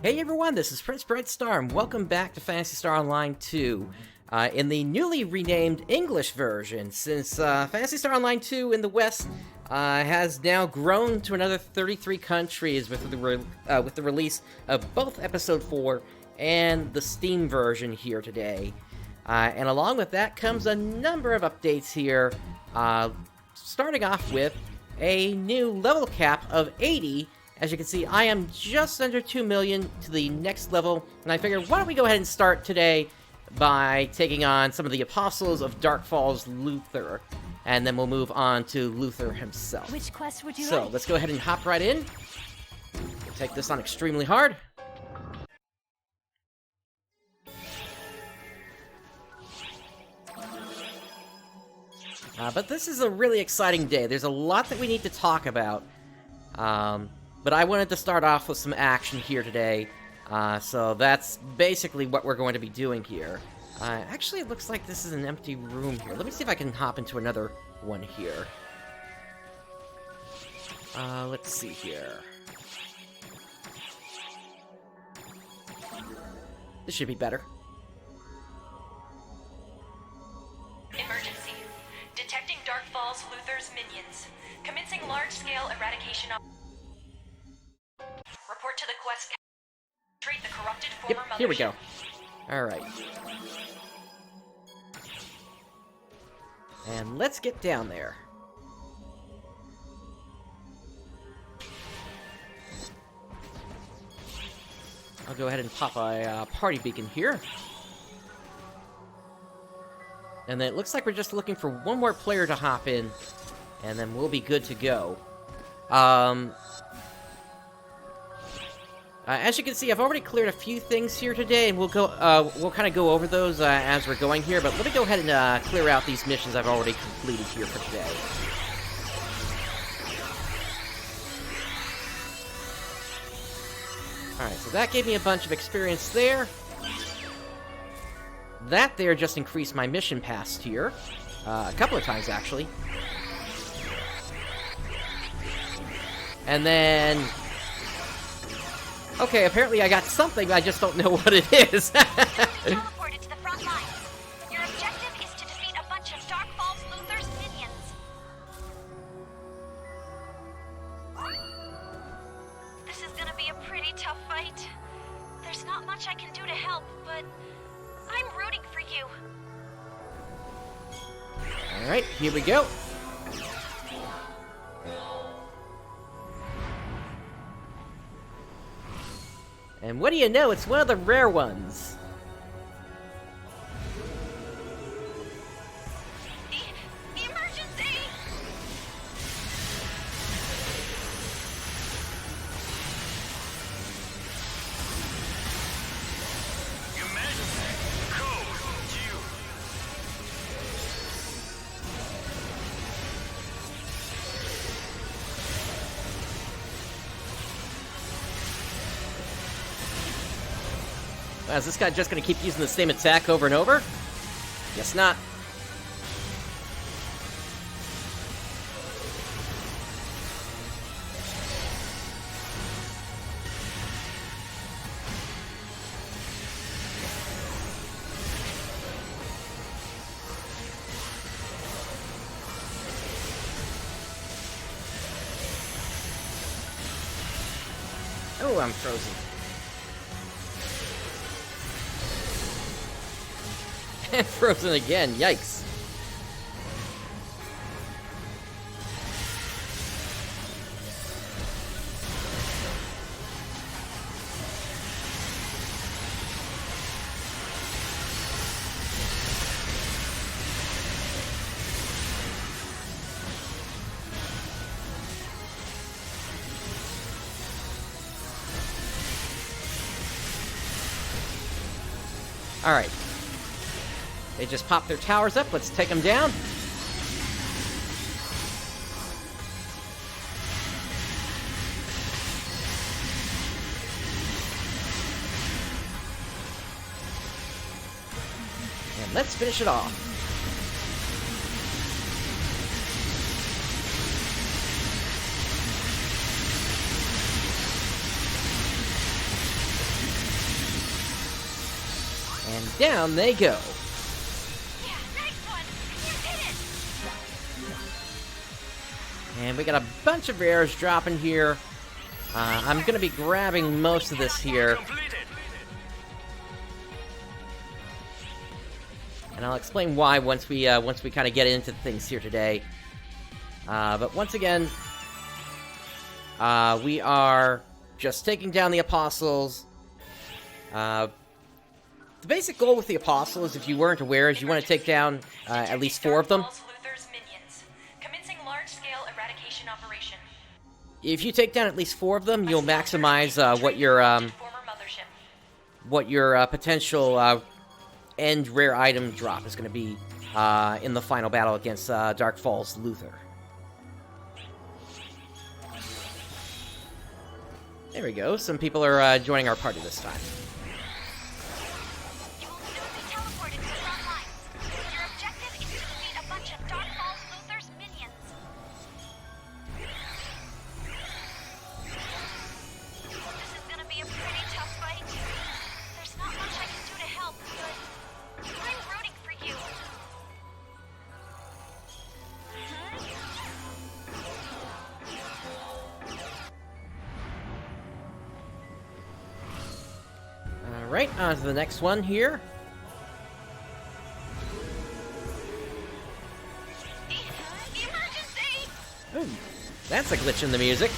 Hey everyone, this is PrinceBrightstar, and welcome back to Phantasy Star Online 2. In the newly renamed English version, since Phantasy Star Online 2 in the West has now grown to another 33 countries with the release of both Episode 4 and the Steam version here today. And along with that comes a number of updates here, starting off with a new level cap of 80. As you can see, I am just under 2 million to the next level, and I figured, why don't we go ahead and start today by taking on some of the apostles of Dark Falz Luther, and then we'll move on to Luther himself. Which quest would you So, like? let's go ahead and hop right in. We'll take this on extremely hard. But this is a really exciting day. There's a lot that we need to talk about. But I wanted to start off with some action here today, so that's basically what we're going to be doing here. Actually, it looks like this is an empty room here. Let me see if I can hop into another one here. Let's see here. This should be better. Emergency. Detecting Dark Falz Luther's minions. Commencing large-scale eradication of... Report to the quest. Treat the corrupted former Yep, here we mothership. go. Alright. And let's get down there. I'll go ahead and pop a party beacon here. And then it looks like we're just looking for one more player to hop in, and then we'll be good to go. As you can see, I've already cleared a few things here today, and we'll kind of go over those as we're going here. But let me go ahead and clear out these missions I've already completed here for today. Alright, so that gave me a bunch of experience there. That there just increased my mission pass tier. A couple of times, actually. And then... okay, apparently I got something, I just don't know what it is. Teleported to the front lines. Your objective is to defeat a bunch of Dark Falz Luther's minions. This is gonna be a pretty tough fight. There's not much I can do to help, but I'm rooting for you. Alright, here we go. And what do you know, it's one of the rare ones. Emergency! Is this guy just gonna keep using the same attack over and over? Guess not. Oh, I'm frozen. And frozen again, yikes. Alright. They just popped their towers up. Let's take them down. And let's finish it off. And down they go. Yeah, nice one! You did it! And we got a bunch of rares dropping here. I'm going to be grabbing most of this here. And I'll explain why once we kind of get into things here today. But once again, we are just taking down the Apostles. The basic goal with the Apostles, if you weren't aware, is you want to take down at least 4 of them. Dark Falz Luther's minions. Commencing large-scale eradication operation. If you take down at least 4 of them, you'll maximize what your potential end rare item drop is going to be in the final battle against Dark Falz Luther. There we go. Some people are joining our party this time. You will soon be teleported to the front lines. Your objective is to defeat a bunch of Dark Falz Luther's minions. This is gonna be a pretty tough fight. There's not much I can do to help, but I'm rooting for you. Alright, on to the next one here. Emergency! Ooh, that's a glitch in the music.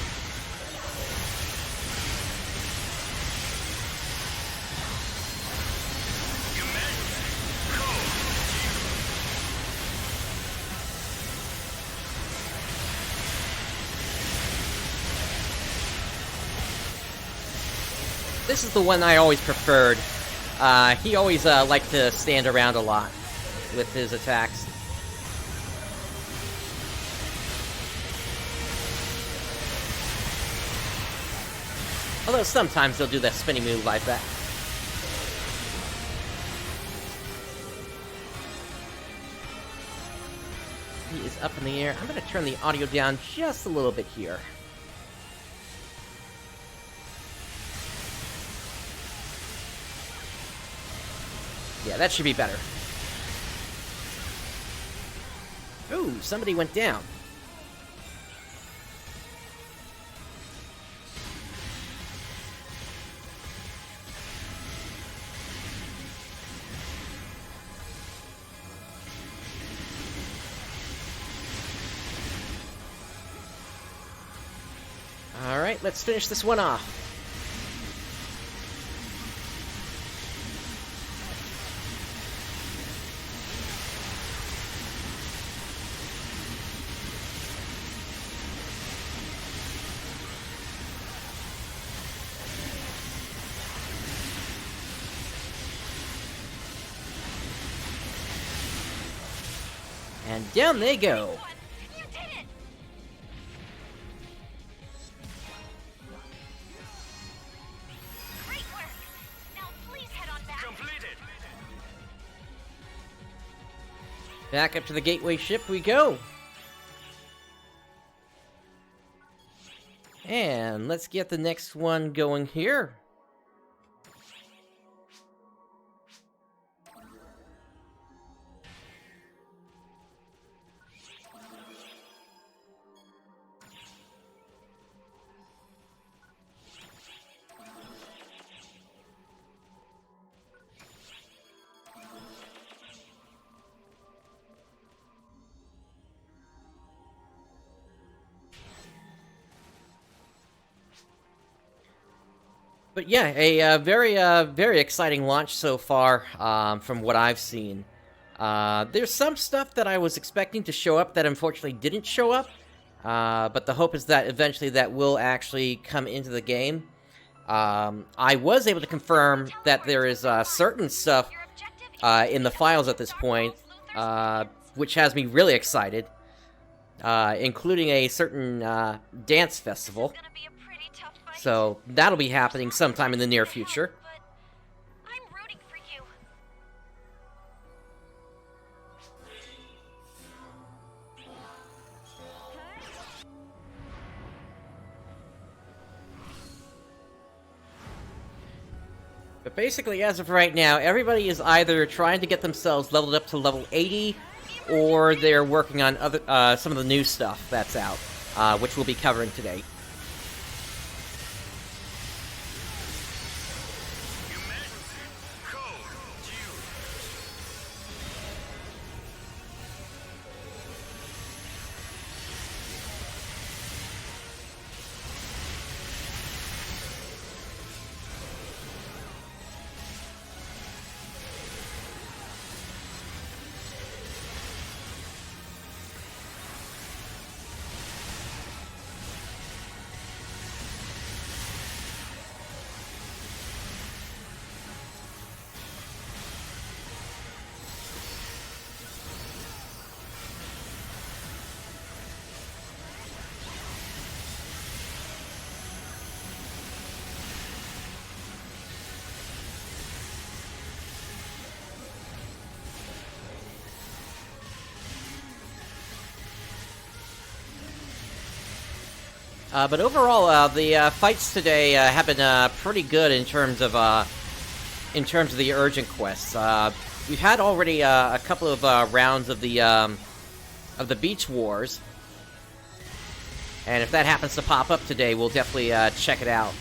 This is the one I always preferred. He always liked to stand around a lot with his attacks. Although sometimes they'll do that spinning move like that. He is up in the air. I'm going to turn the audio down just a little bit here. Yeah, that should be better. Ooh, somebody went down. Alright, let's finish this one off. And down they go. You did it! Great work! Now please head on back. Completed. Back up to the gateway ship we go. And let's get the next one going here. But yeah, a very exciting launch so far, from what I've seen. There's some stuff that I was expecting to show up that unfortunately didn't show up, but the hope is that eventually that will actually come into the game. I was able to confirm that there is certain stuff in the files at this point, which has me really excited, including a certain dance festival. So that'll be happening sometime in the near future. But I'm rooting for you. But basically, as of right now, everybody is either trying to get themselves leveled up to level 80, or they're working on other some of the new stuff that's out, which we'll be covering today. But overall, the fights today have been pretty good in terms of the urgent quests. We've had already a couple of rounds of the beach wars, and if that happens to pop up today, we'll definitely check it out.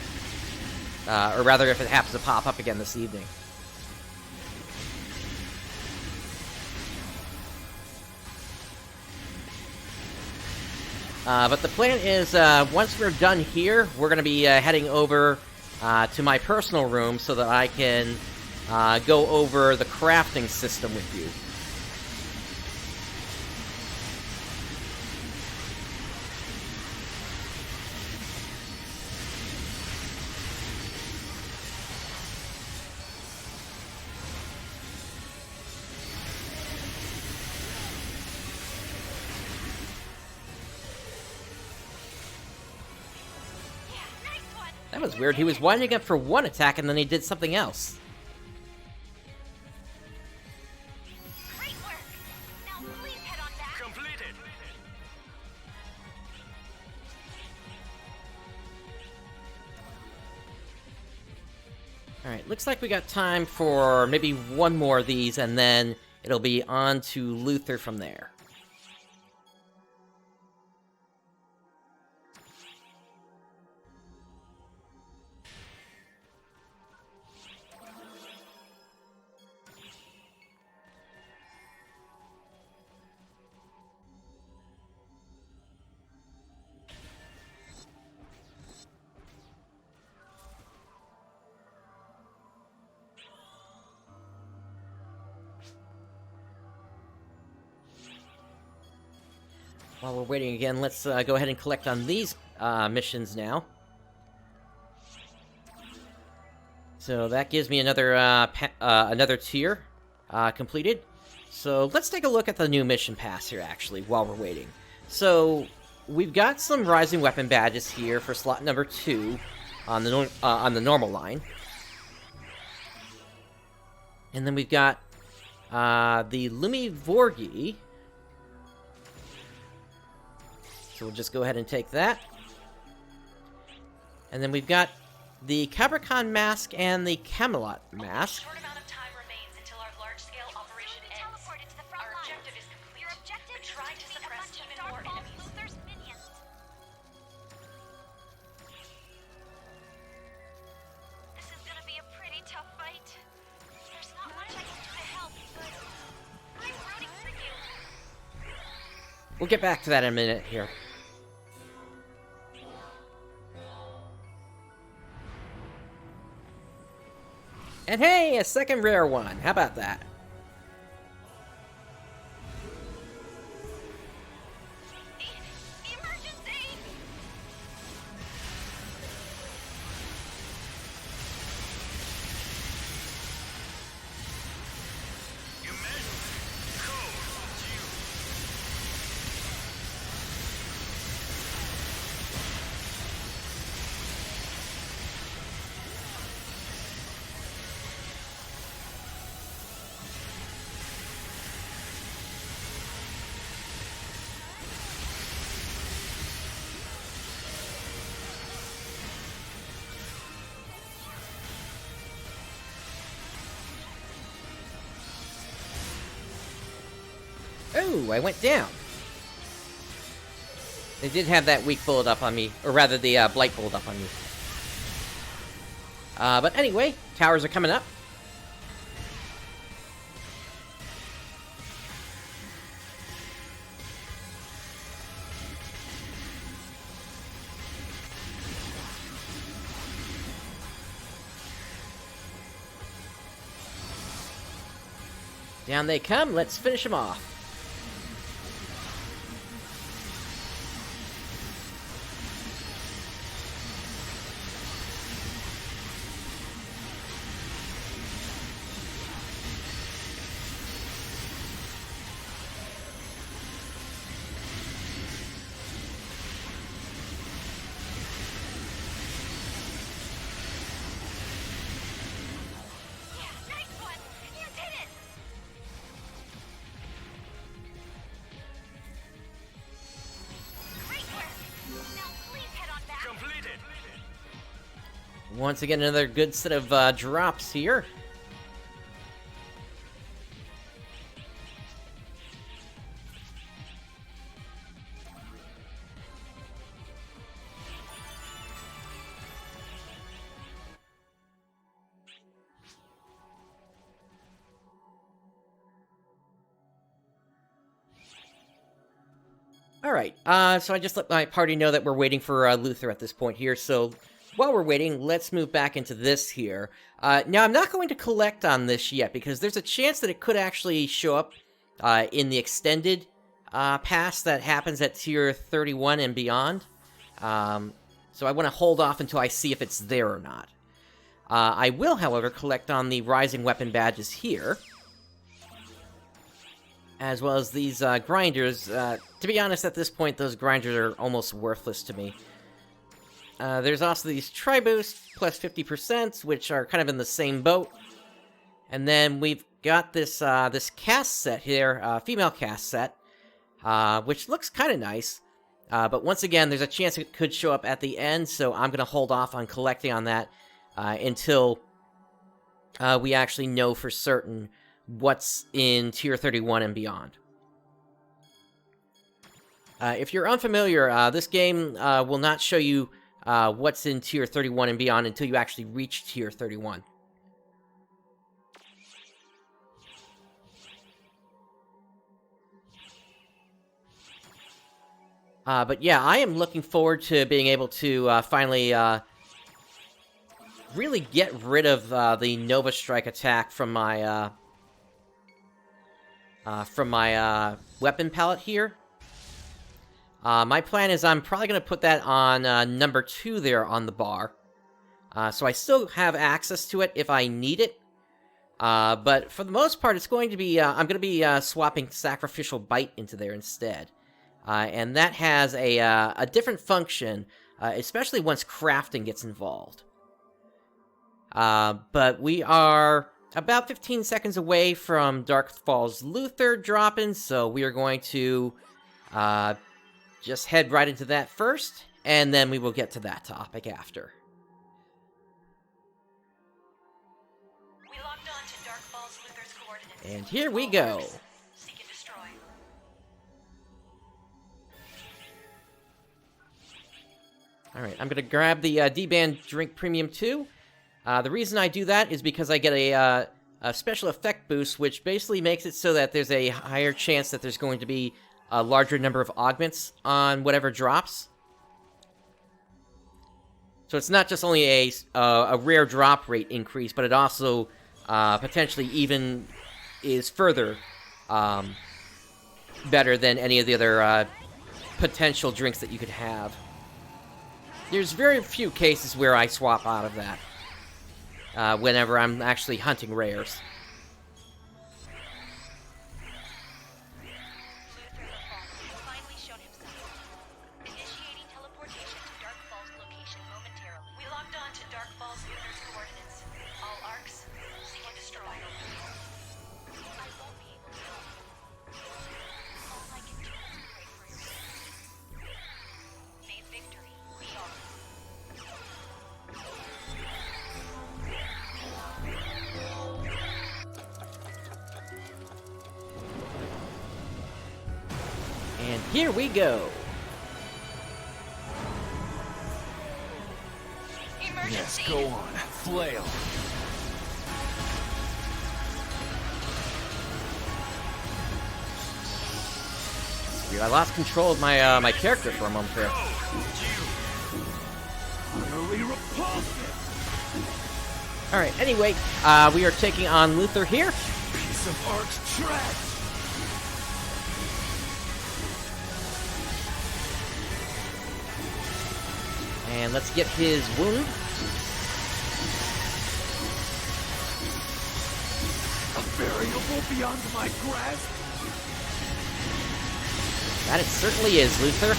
Or rather, if it happens to pop up again this evening. But the plan is, once we're done here, we're going to be heading over to my personal room so that I can go over the crafting system with you. That was weird. He was winding up for one attack and then he did something else. Great work. Now please head on back. Completed. Alright, looks like we got time for maybe one more of these, and then it'll be on to Luther from there. While we're waiting again, let's go ahead and collect on these missions now. So that gives me another another tier completed. So let's take a look at the new mission pass here, actually, while we're waiting. So we've got some Rising Weapon badges here for slot number 2 on the normal line. And then we've got the Lumi Vorgi. So we'll just go ahead and take that. And then we've got the Capricorn Mask and the Camelot Mask. A short amount of time remains until our large-scale operation ends. Teleported to the front Our line. objective is complete. Your objective But is try to to defeat a suppress bunch of even Dark more Falz enemies. Luther's minions. This is gonna be a pretty tough fight. There's not much I can do to help, but I'm rooting for you. We'll get back to that in a minute here. And hey, a second rare one. How about that? Emergency! Oh, I went down. They did have that weak bullet up on me, or rather the blight bullet up on me. But anyway, towers are coming up. Down they come, let's finish them off. Once again, another good set of drops here. Alright, so I just let my party know that we're waiting for Luther at this point here, so while we're waiting, let's move back into this here. Now, I'm not going to collect on this yet, because there's a chance that it could actually show up in the extended pass that happens at tier 31 and beyond. So I want to hold off until I see if it's there or not. I will, however, collect on the Rising Weapon badges here, as well as these grinders. To be honest, at this point, those grinders are almost worthless to me. There's also these Tri-Boost, plus 50%, which are kind of in the same boat. And then we've got this this cast set here, female cast set, which looks kind of nice. But once again, there's a chance it could show up at the end, so I'm going to hold off on collecting on that until we actually know for certain what's in Tier 31 and beyond. If you're unfamiliar, this game will not show you what's in Tier 31 and beyond until you actually reach Tier 31. But yeah, I am looking forward to being able to finally really get rid of the Nova Strike attack from my weapon palette here. My plan is I'm probably going to put that on number 2 there on the bar. So I still have access to it if I need it. But for the most part, it's going to be, I'm going to be swapping Sacrificial Bite into there instead. And that has a different function, especially once crafting gets involved. But we are about 15 seconds away from Dark Falz Luther dropping, so we are going to just head right into that first, and then we will get to that topic after. We logged on to Dark Falz Luther's coordinates. And here we go. Seek and destroy. Alright, I'm going to grab the D-Band Drink Premium 2. The reason I do that is because I get a special effect boost, which basically makes it so that there's a higher chance that there's going to be a larger number of augments on whatever drops. So it's not just only a rare drop rate increase, but it also potentially even is further better than any of the other potential drinks that you could have. There's very few cases where I swap out of that whenever I'm actually hunting rares. here we go. Emergency! Yes, go on. Flail. Dude, I lost control of my my character for a moment there. Utterly repulsive. Alright, anyway, we are taking on Luther here. Piece of arch trash. And let's get his wound. A variable beyond my grasp. That it certainly is, Luther.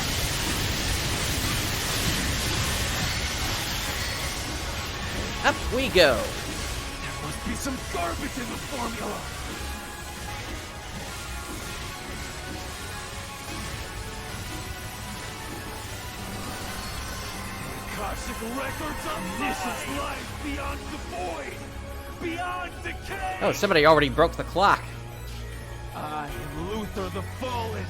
Up we go. There must be some garbage in the formula. Akashic records omniscience lies beyond the void, beyond decay. Oh, somebody already broke the clock. I am Luther the Fallen.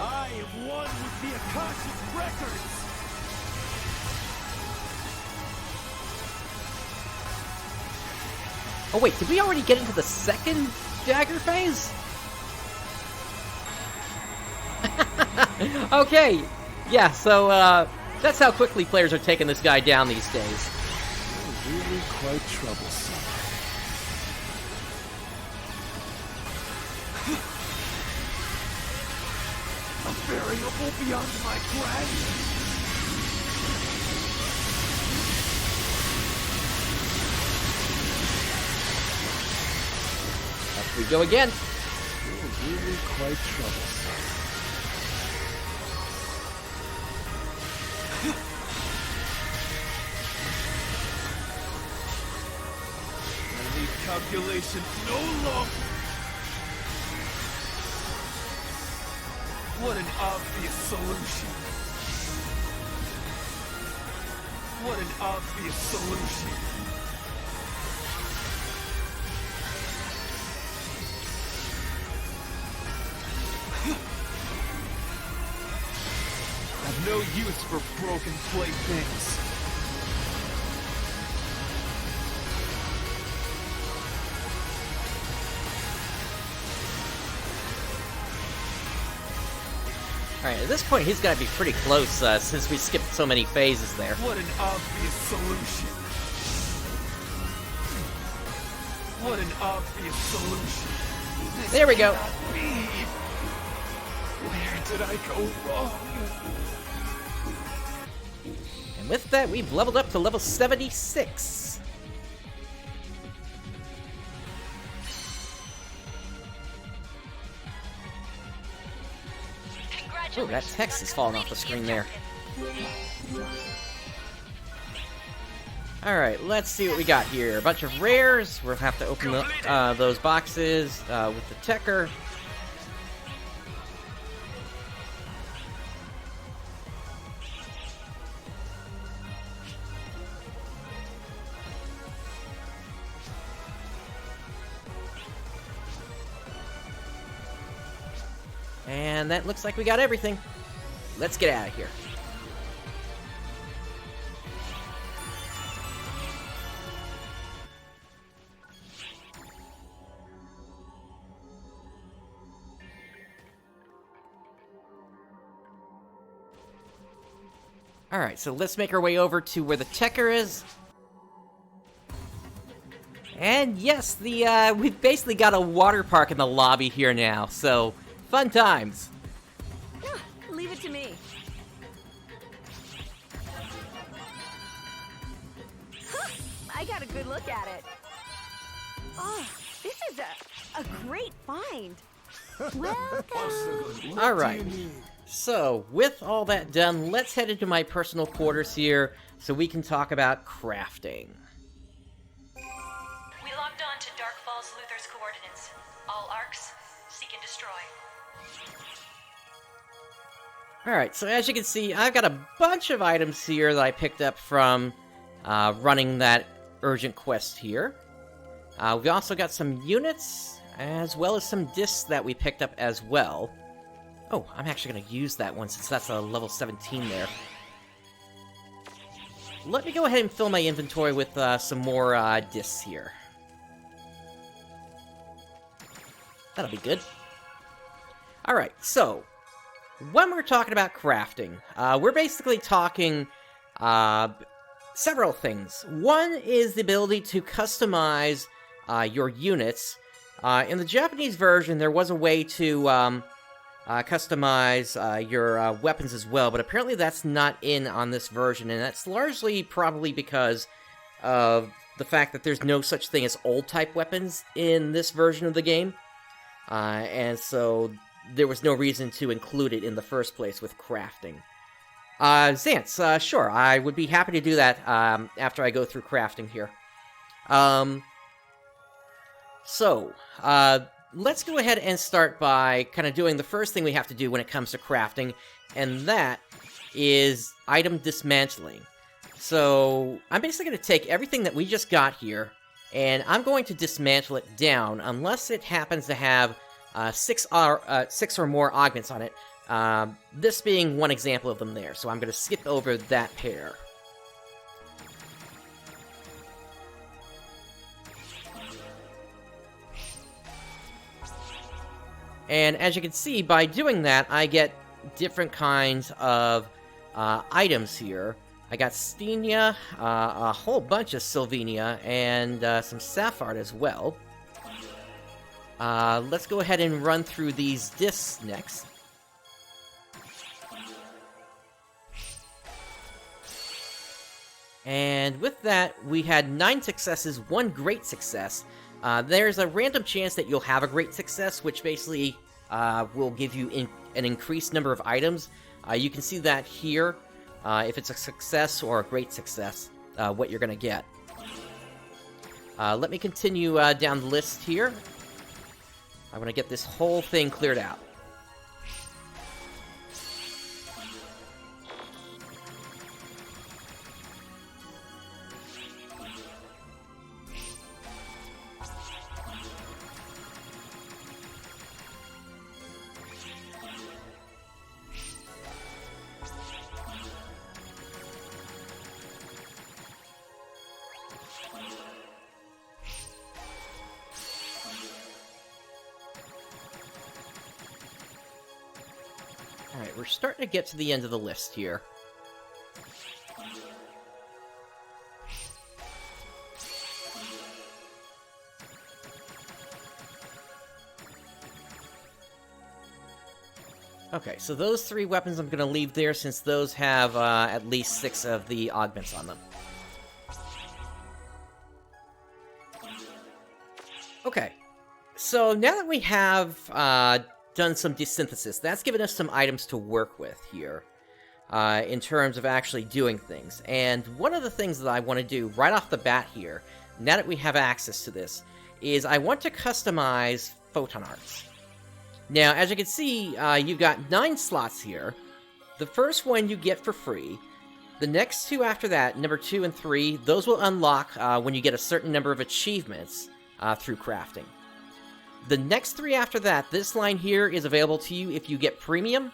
I am one with the Akashic records. Oh wait, did we already get into the second dagger phase? Okay, yeah, so that's how quickly players are taking this guy down these days. You're really quite troublesome. A variable beyond my grasp. Up we go again. You're really quite troublesome. I need calculation no longer. What an obvious solution. What an obvious solution. I've no use for broken playthings. Alright, at this point he's gotta be pretty close, since we skipped so many phases there. What an obvious solution. What an obvious solution. This There we go. cannot be. Where did I go wrong? And with that, we've leveled up to level 76. Oh, that text is falling off the screen there. Alright, let's see what we got here. A bunch of rares. We'll have to open those boxes with the Tecker. And that looks like we got everything. Let's get out of here. Alright, so let's make our way over to where the Tecker is. And yes, we've basically got a water park in the lobby here now, so fun times. Leave it to me. I got a good look at it. Oh, this is a great find. Welcome. Alright, so with all that done, let's head into my personal quarters here so we can talk about crafting. We logged on to Dark Falz Luther's coordinates. All arcs, seek and destroy. Alright, so as you can see, I've got a bunch of items here that I picked up from running that urgent quest here. We also got some units, as well as some discs that we picked up as well. Oh, I'm actually going to use that one since that's a level 17 there. Let me go ahead and fill my inventory with some more discs here. That'll be good. Alright, so, when we're talking about crafting, we're basically talking several things. One is the ability to customize your units. In the Japanese version, there was a way to customize your weapons as well, but apparently that's not in on this version, and that's largely probably because of the fact that there's no such thing as old-type weapons in this version of the game, and so there was no reason to include it in the first place with crafting. Xance, sure, I would be happy to do that after I go through crafting here. Let's go ahead and start by kind of doing the first thing we have to do when it comes to crafting, and that is item dismantling. So, I'm basically going to take everything that we just got here, and I'm going to dismantle it down, unless it happens to have 6 or more augments on it. This being one example of them there, so I'm going to skip over that pair. And as you can see, by doing that, I get different kinds of items here. I got Stenia, a whole bunch of Sylvania, and some Sapphire as well. Let's go ahead and run through these discs next. And with that, we had 9 successes, 1 great success. There's a random chance that you'll have a great success, which basically will give you an increased number of items. You can see that here, if it's a success or a great success, what you're going to get. Let me continue down the list here. I want to get this whole thing cleared out. Alright, we're starting to get to the end of the list here. Okay, so those 3 weapons I'm going to leave there since those have at least 6 of the augments on them. Okay, so now that we have done some desynthesis, that's given us some items to work with here in terms of actually doing things. And one of the things that I want to do right off the bat here, now that we have access to this, is I want to customize photon arts. Now, as you can see, you've got 9 slots here. The first one you get for free. The next 2 after that, number 2 and 3, those will unlock when you get a certain number of achievements through crafting. The next 3 after that, this line here is available to you if you get premium,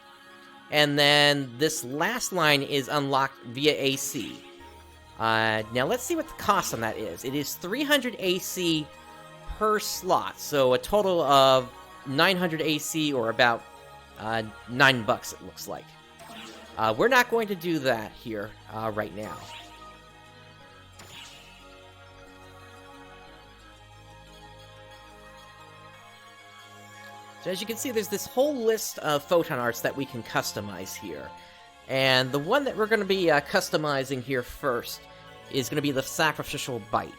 and then this last line is unlocked via AC. Now let's see what the cost on that is. It is 300 AC per slot, so a total of 900 AC, or about $9 it looks like. We're not going to do that here right now. So as you can see, there's this whole list of photon arts that we can customize here. And the one that we're going to be customizing here first is going to be the Sacrificial Bite.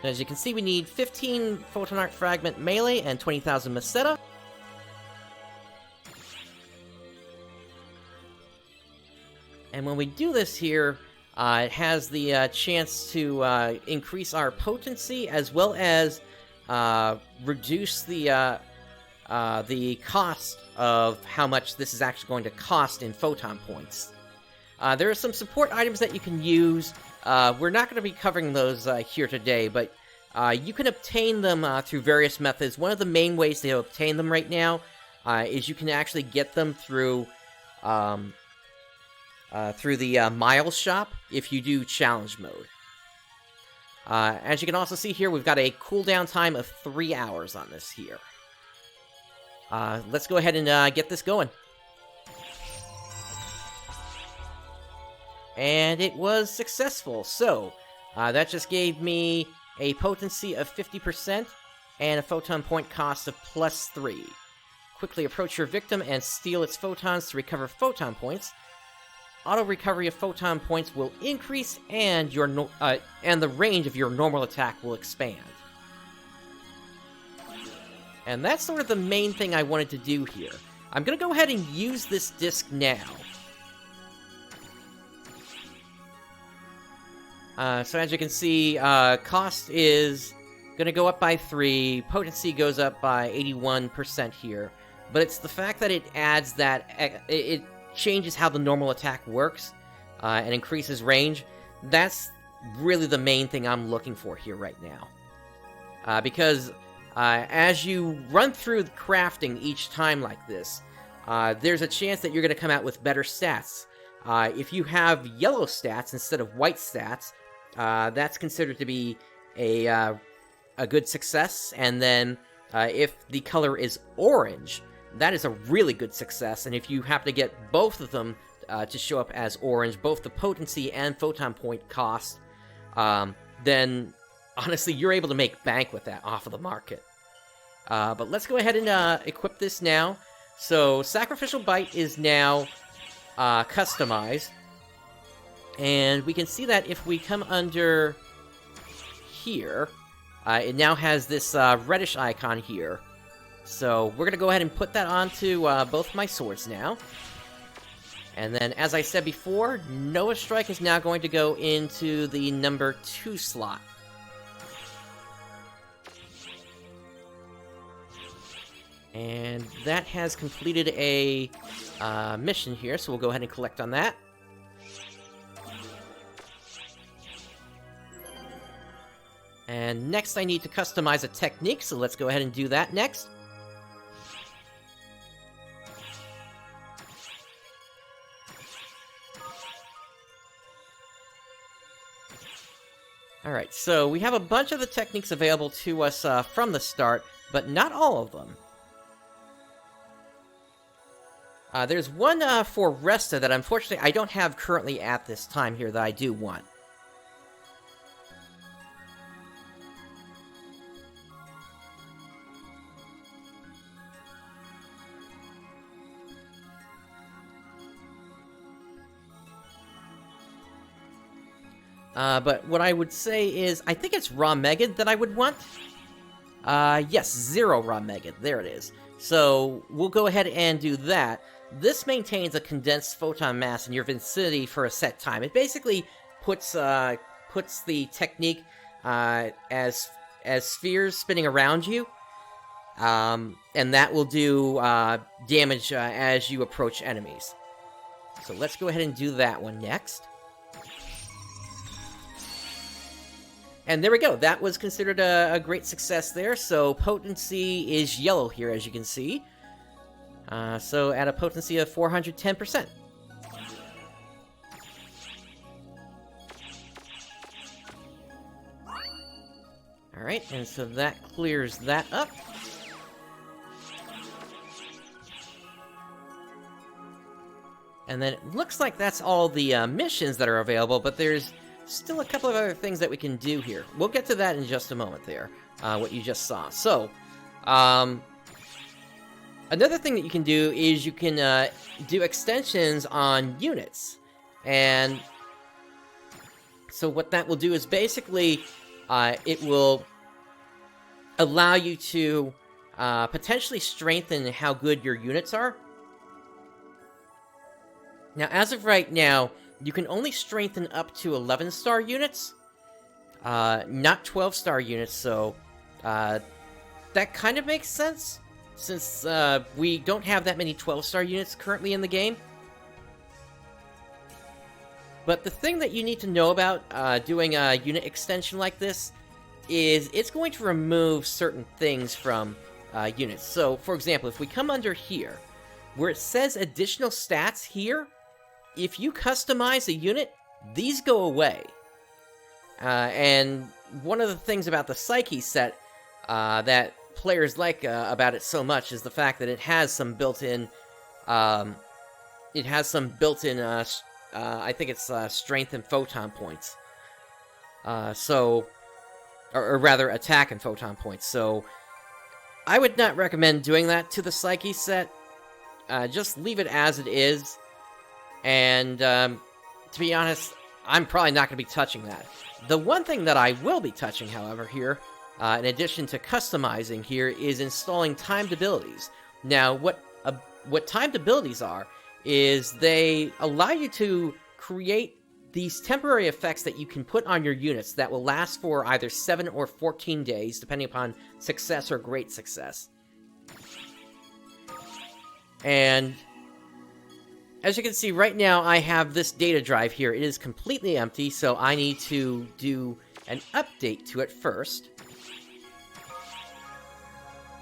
As you can see, we need 15 Photon Art Fragment Melee and 20,000 Meseta. And when we do this here, it has the chance to increase our potency, as well as reduce the cost of how much this is actually going to cost in photon points. There are some support items that you can use. We're not going to be covering those here today, but you can obtain them through various methods. One of the main ways to obtain them right now is you can actually get them through the Miles shop if you do challenge mode. As you can also see here, we've got a cooldown time of 3 hours on this here. Let's go ahead and get this going. And it was successful. So, that just gave me a potency of 50% and a photon point cost of +3. Quickly approach your victim and steal its photons to recover photon points. Auto recovery of photon points will increase, and the range of your normal attack will expand. And that's sort of the main thing I wanted to do here. I'm gonna go ahead and use this disc now. So as you can see, cost is gonna go up by 3, potency goes up by 81% here. But it's the fact that it adds that, it changes how the normal attack works, and increases range. That's really the main thing I'm looking for here right now. Because as you run through the crafting each time like this, there's a chance that you're going to come out with better stats. If you have yellow stats instead of white stats, that's considered to be a good success. And then if the color is orange, that is a really good success, and if you happen to get both of them to show up as orange, both the potency and photon point cost, then honestly, you're able to make bank with that off of the market. But let's go ahead and equip this now. So, Sacrificial Bite is now customized, and we can see that if we come under here, it now has this reddish icon here. So we're going to go ahead and put that onto both my swords now. And then, as I said before, Noah Strike is now going to go into the number 2 slot. And that has completed a mission here, so we'll go ahead and collect on that. And next I need to customize a technique, so let's go ahead and do that next. Alright, so we have a bunch of the techniques available to us from the start, but not all of them. There's one for Resta that unfortunately I don't have currently at this time here that I do want. But what I would say is, I think it's Raw Megad that I would want. Yes, 0 Raw Megad, there it is. So, we'll go ahead and do that. This maintains a condensed photon mass in your vicinity for a set time. It basically puts the technique as spheres spinning around you. And that will do damage as you approach enemies. So let's go ahead and do that one next. And there we go, that was considered a great success there, so potency is yellow here, as you can see. So at a potency of 410%. Alright, and so that clears that up. And then it looks like that's all the missions that are available, but there's still a couple of other things that we can do here. We'll get to that in just a moment there, what you just saw. So, another thing that you can do is you can do extensions on units. And so what that will do is basically, it will allow you to potentially strengthen how good your units are. Now, as of right now, you can only strengthen up to 11-star units, not 12-star units, so that kind of makes sense, since we don't have that many 12-star units currently in the game. But the thing that you need to know about doing a unit extension like this is it's going to remove certain things from units. So, for example, if we come under here, where it says additional stats here, if you customize a unit, these go away. And one of the things about the Psyche set that players like about it so much is the fact that it has some built-in, I think it's strength and photon points. Or rather, attack and photon points. So, I would not recommend doing that to the Psyche set. Just leave it as it is. And, to be honest, I'm probably not going to be touching that. The one thing that I will be touching, however, here, in addition to customizing here, is installing timed abilities. Now, what timed abilities are, is they allow you to create these temporary effects that you can put on your units that will last for either 7 or 14 days, depending upon success or great success. And as you can see, right now I have this data drive here. It is completely empty, so I need to do an update to it first.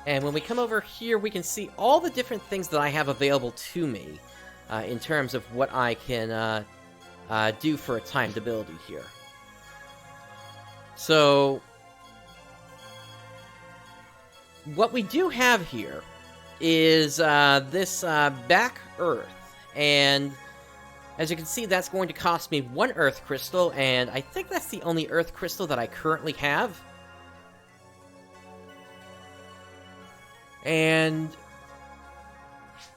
And when we come over here, we can see all the different things that I have available to me in terms of what I can do for a timed ability here. So, what we do have here is this back Earth, and as you can see, that's going to cost me 1 Earth Crystal, and I think that's the only Earth Crystal that I currently have.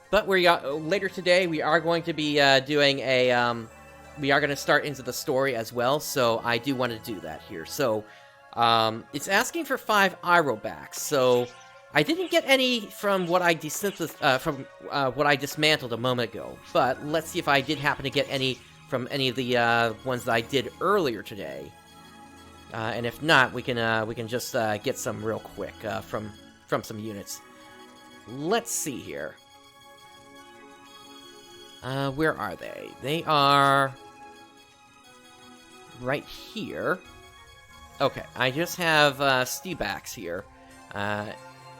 But later today, we are going to be doing a, we are going to start into the story as well, so I do want to do that here. So, it's asking for 5 Irobacks, so I didn't get any from what I what I dismantled a moment ago, but let's see if I did happen to get any from any of the ones that I did earlier today. And if not, we can just get some real quick from some units. Let's see here. Where are they? They are right here. Okay, I just have Steebacks here.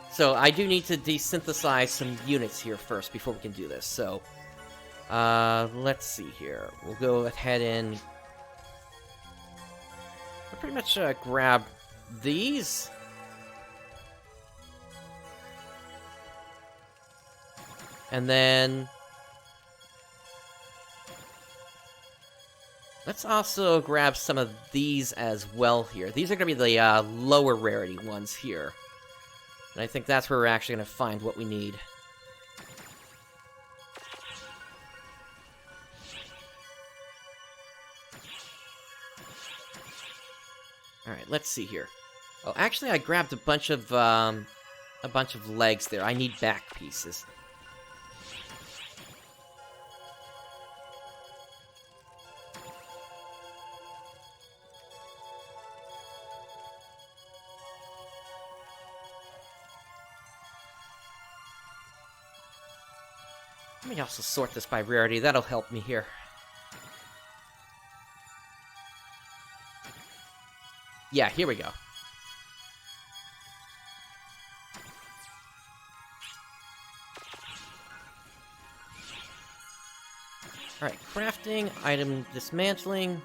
So I do need to desynthesize some units here first before we can do this. So, let's see here. We'll go ahead and I'll pretty much grab these. And then let's also grab some of these as well here. These are going to be the lower rarity ones here. And I think that's where we're actually going to find what we need. Alright, let's see here. Oh, actually I grabbed a bunch of legs there. I need back pieces. Let me also sort this by rarity. That'll help me here. Yeah, here we go. Alright, crafting, item dismantling.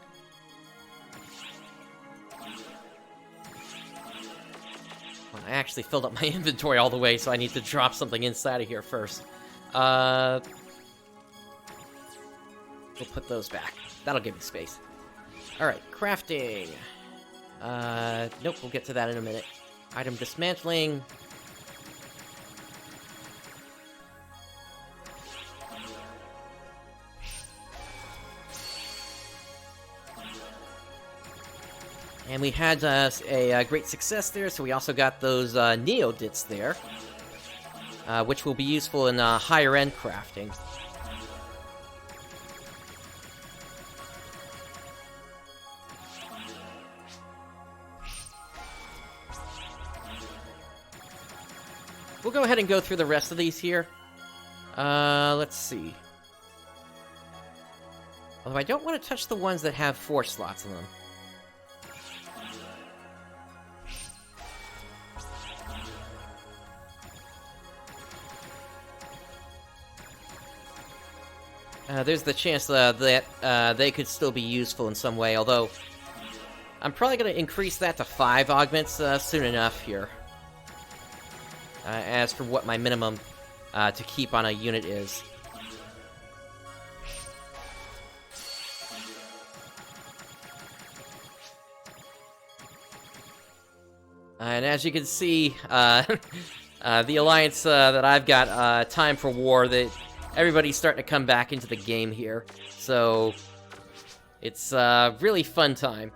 Well, I actually filled up my inventory all the way, so I need to drop something inside of here first. We'll put those back. That'll give me space. Alright, crafting. Nope, we'll get to that in a minute. Item dismantling. And we had a great success there, so we also got those Neodits there. Which will be useful in higher-end crafting. We'll go ahead and go through the rest of these here. Let's see. Although I don't want to touch the ones that have 4 slots in them. There's the chance that they could still be useful in some way, although I'm probably going to increase that to 5 augments soon enough here. As for what my minimum to keep on a unit is. And as you can see, the alliance that I've got, Time for War, that everybody's starting to come back into the game here. So, it's a really fun time.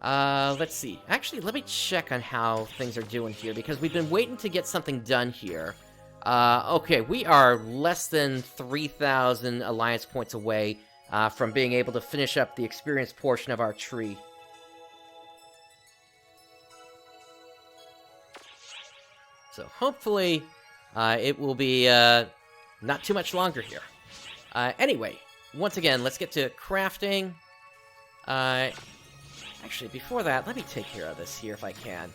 Let's see. Actually, let me check on how things are doing here, because we've been waiting to get something done here. Okay, we are less than 3,000 alliance points away from being able to finish up the experience portion of our tree. So hopefully, it will be not too much longer here. Anyway, once again, let's get to crafting. Actually, before that, let me take care of this here if I can.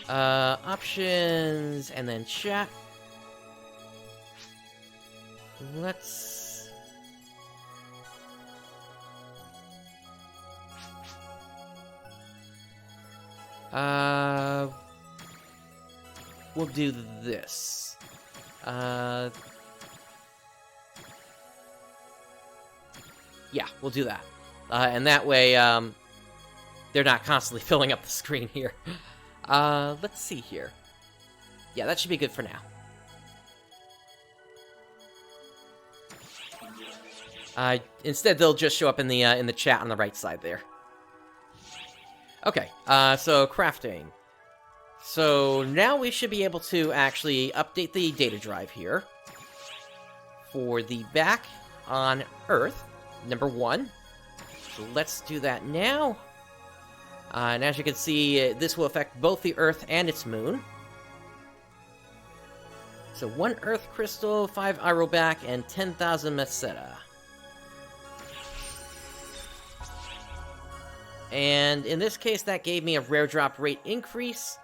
Options, and then chat. Let's... We'll do this. Yeah, we'll do that. And that way, they're not constantly filling up the screen here. Let's see here. Yeah, that should be good for now. Instead, they'll just show up in the chat on the right side there. Okay, so crafting. So now we should be able to actually update the data drive here for the back on Earth, number 1. So let's do that now. And as you can see, this will affect both the Earth and its moon. So 1 Earth Crystal, 5 Iroback, and 10,000 Meseta. And in this case, that gave me a rare drop rate increase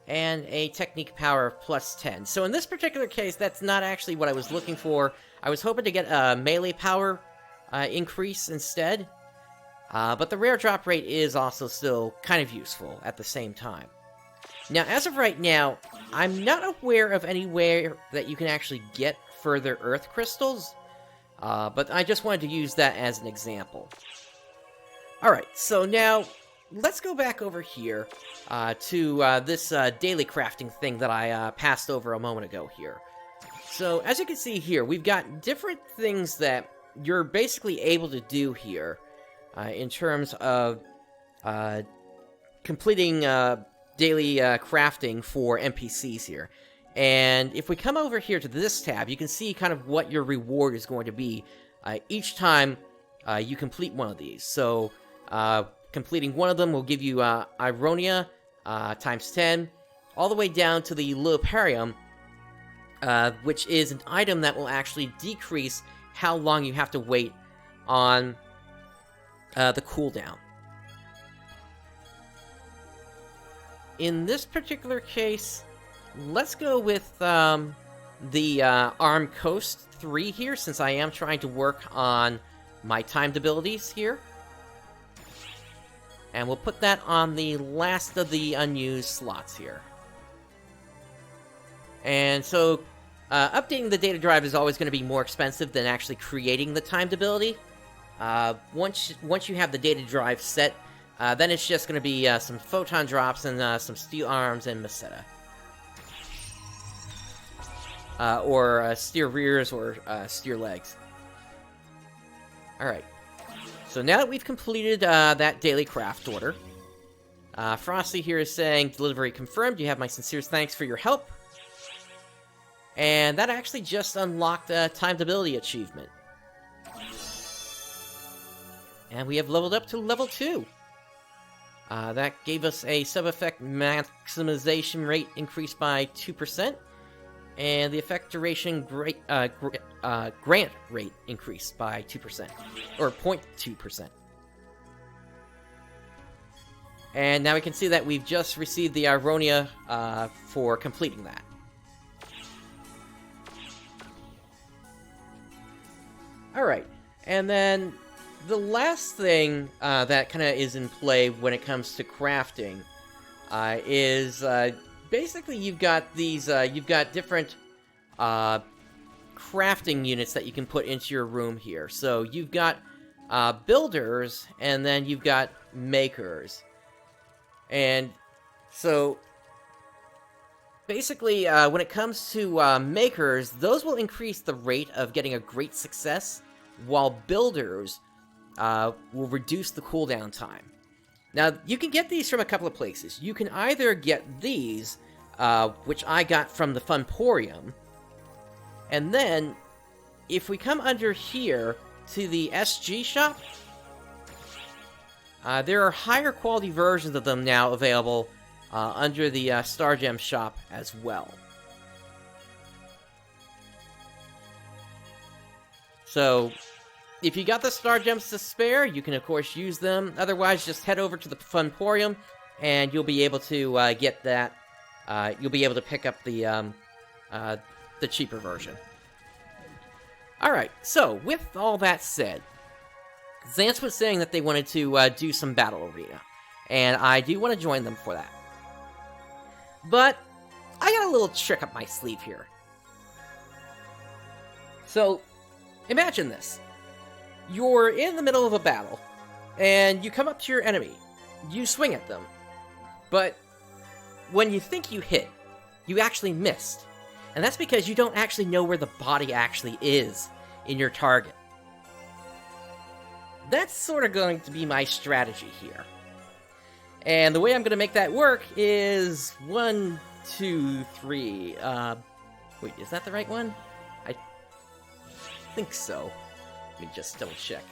and a technique power of +10. So in this particular case, that's not actually what I was looking for. I was hoping to get a melee power increase instead. But the rare drop rate is also still kind of useful at the same time. Now, as of right now, I'm not aware of anywhere that you can actually get further Earth Crystals. But I just wanted to use that as an example. Alright, so now, let's go back over here to this daily crafting thing that I passed over a moment ago here. So, as you can see here, we've got different things that you're basically able to do here in terms of completing daily crafting for NPCs here. And if we come over here to this tab, you can see kind of what your reward is going to be each time you complete one of these. So, completing one of them will give you Ironia times 10, all the way down to the Liliparium, which is an item that will actually decrease how long you have to wait on the cooldown. In this particular case, let's go with the Arm Coast 3 here, since I am trying to work on my timed abilities here. And we'll put that on the last of the unused slots here. And so, updating the data drive is always going to be more expensive than actually creating the timed ability. Once you have the data drive set, then it's just going to be some photon drops and some steel arms and Meseta. Or steer rears or steer legs. Alright. So now that we've completed that daily craft order, Frosty here is saying, delivery confirmed, you have my sincerest thanks for your help. And that actually just unlocked a timed ability achievement. And we have leveled up to level 2. That gave us a sub-effect maximization rate increased by 2%. And the effect duration grant rate increased by 2%, or 0.2%. And now we can see that we've just received the Ironia for completing that. And then the last thing that kind of is in play when it comes to crafting is basically you've got these, you've got different crafting units that you can put into your room here. So you've got builders, and then you've got makers. And so basically, when it comes to makers, those will increase the rate of getting a great success, while builders will reduce the cooldown time. Now, you can get these from a couple of places. You can either get these, which I got from the Funporium, and then, if we come under here to the SG shop, there are higher quality versions of them now available under the Stargem shop as well. So, if you got the Stargems to spare, you can of course use them. Otherwise, just head over to the Funporium, and you'll be able to get that. You'll be able to pick up the cheaper version. Alright, so, with all that said, Xance was saying that they wanted to do some Battle Arena, and I do want to join them for that. But, I got a little trick up my sleeve here. So, imagine this. You're in the middle of a battle, and you come up to your enemy. You swing at them. But, when you think you hit, you actually missed. And that's because you don't actually know where the body actually is in your target. That's sort of going to be my strategy here. And the way I'm going to make that work is 1, 2, 3. Wait, is that the right one? I think so. Let me just double check.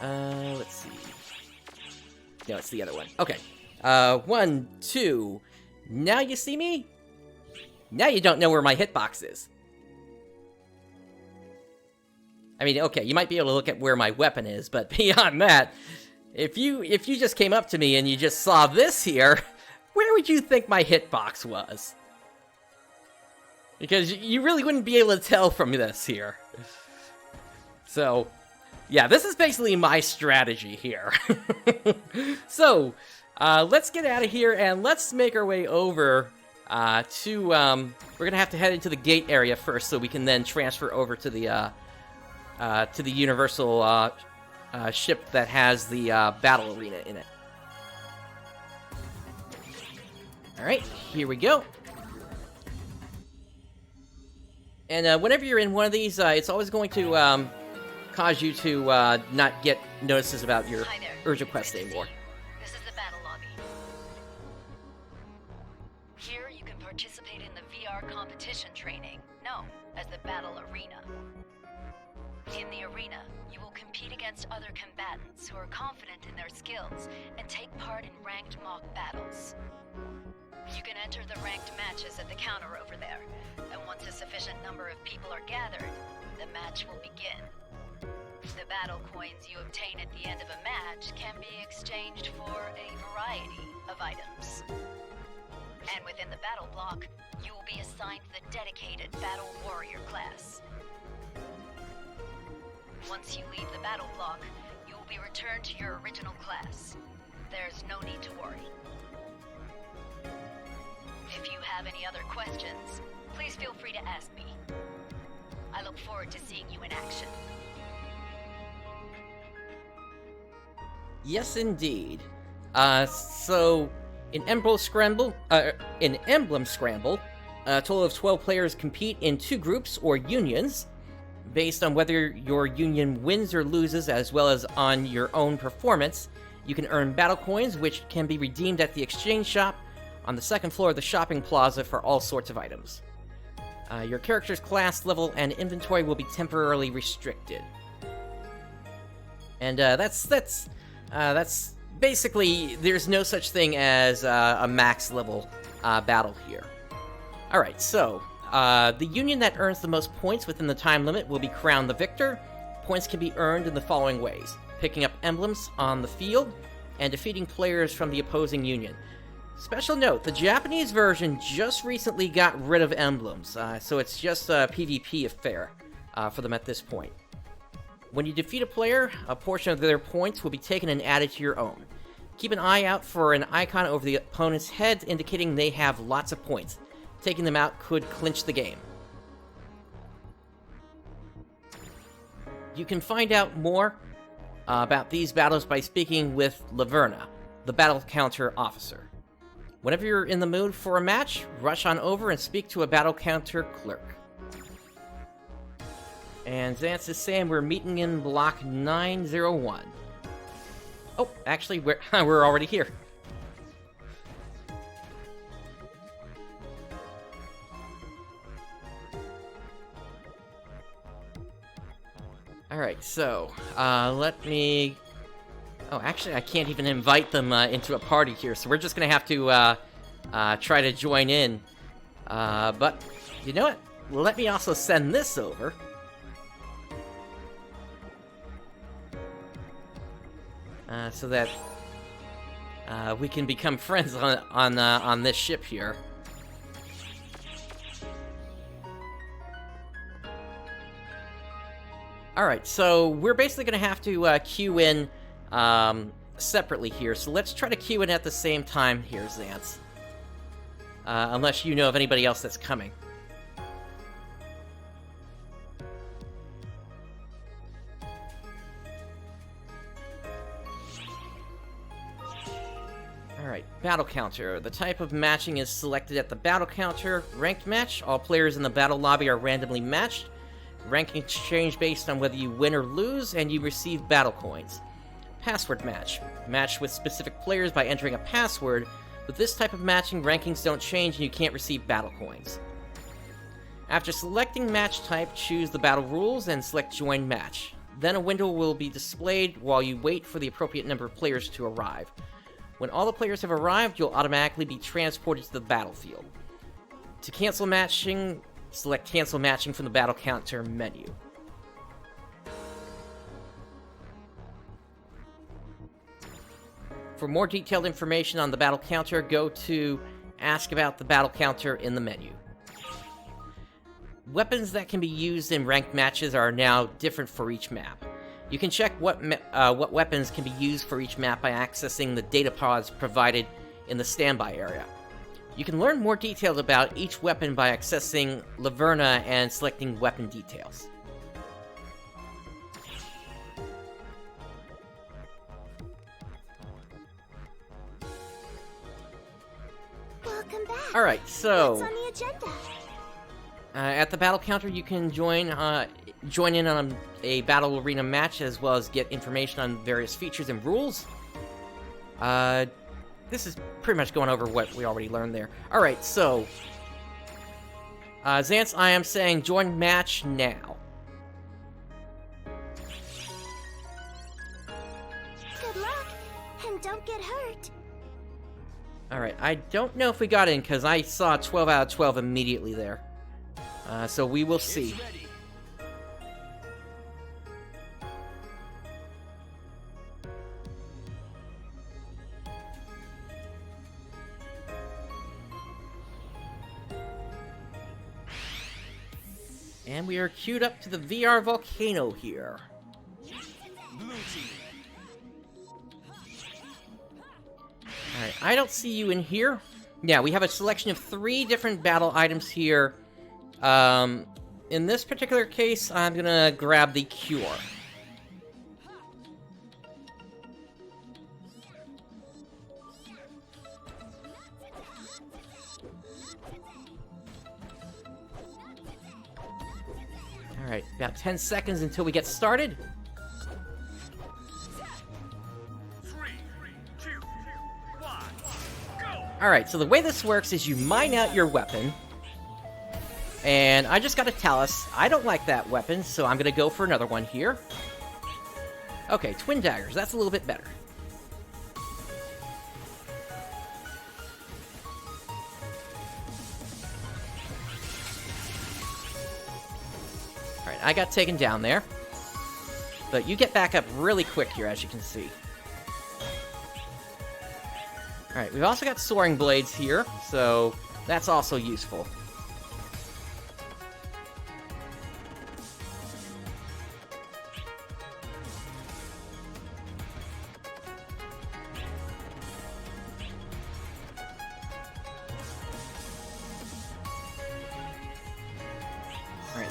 Let's see. No, it's the other one. Okay. 1, 2. Now you see me? Now you don't know where my hitbox is. I mean, okay, you might be able to look at where my weapon is, but beyond that, if you just came up to me and you just saw this here, where would you think my hitbox was? Because you really wouldn't be able to tell from this here. So, yeah, this is basically my strategy here. So, let's get out of here and let's make our way over to, we're gonna have to head into the gate area first so we can then transfer over to the Universal ship that has the Battle Arena in it. Alright, here we go. And whenever you're in one of these, it's always going to cause you to not get notices about your urgent quest anymore. This is the battle lobby. Here you can participate in the VR competition training, known as the Battle Arena. In the arena, you will compete against other combatants who are confident in their skills and take part in ranked mock battles. You can enter the ranked matches at the counter over there, and once a sufficient number of people are gathered, the match will begin. The battle coins you obtain at the end of a match can be exchanged for a variety of items. And within the battle block, you will be assigned the dedicated Battle Warrior class. Once you leave the battle block, you will be returned to your original class. There's no need to worry. If you have any other questions, please feel free to ask me. I look forward to seeing you in action. Yes, indeed. So, in Emblem Scramble, a total of 12 players compete in 2 groups or unions, based on whether your union wins or loses, as well as on your own performance. You can earn battle coins, which can be redeemed at the exchange shop on the second floor of the shopping plaza for all sorts of items. Your character's class, level, and inventory will be temporarily restricted. And that's basically, there's no such thing as a max level battle here. Alright, so, the union that earns the most points within the time limit will be crowned the victor. Points can be earned in the following ways: picking up emblems on the field, and defeating players from the opposing union. Special note, the Japanese version just recently got rid of emblems, so it's just a PvP affair for them at this point. When you defeat a player, a portion of their points will be taken and added to your own. Keep an eye out for an icon over the opponent's head indicating they have lots of points. Taking them out could clinch the game. You can find out more about these battles by speaking with Laverna, the battle counter officer. Whenever you're in the mood for a match, rush on over and speak to a battle counter clerk. And Zance is saying we're meeting in block 901. Oh, actually, we're already here. Alright, so, let me... Oh, actually, I can't even invite them into a party here, so we're just gonna have to try to join in. But, you know what? Let me also send this over. So that we can become friends on this ship here. Alright, so we're basically going to have to queue in separately here, so let's try to queue in at the same time here, Zance. Unless you know of anybody else that's coming. Alright, battle counter. The type of matching is selected at the battle counter. Ranked match. All players in the battle lobby are randomly matched. Ranking exchange based on whether you win or lose, and you receive battle coins. Password match. Match with specific players by entering a password. With this type of matching, rankings don't change and you can't receive battle coins. After selecting match type, choose the battle rules and select join match. Then a window will be displayed while you wait for the appropriate number of players to arrive. When all the players have arrived, you'll automatically be transported to the battlefield. To cancel matching, select cancel matching from the battle counter menu. For more detailed information on the battle counter, go to Ask About the Battle Counter in the menu. Weapons that can be used in ranked matches are now different for each map. You can check what weapons can be used for each map by accessing the data pods provided in the standby area. You can learn more details about each weapon by accessing Laverna and selecting weapon details. Welcome back. Alright, so... What's on the agenda? At the battle counter, you can join in on a battle arena match, as well as get information on various features and rules. This is pretty much going over what we already learned there. Alright, so... Zance, I am saying join match now. Good luck, and don't get hurt. Alright, I don't know if we got in, because I saw 12 out of 12 immediately there. So we will see. And we are queued up to the VR volcano here. Alright, I don't see you in here. Yeah, we have a selection of 3 different battle items here. In this particular case, I'm gonna grab the Cure. Alright, about 10 seconds until we get started. 3, 2, 1, go! Alright, so the way this works is you mine out your weapon. And I just got a Talus. I don't like that weapon, so I'm gonna go for another one here. Okay, Twin Daggers. That's a little bit better. Alright, I got taken down there. But you get back up really quick here, as you can see. Alright, we've also got Soaring Blades here, so that's also useful.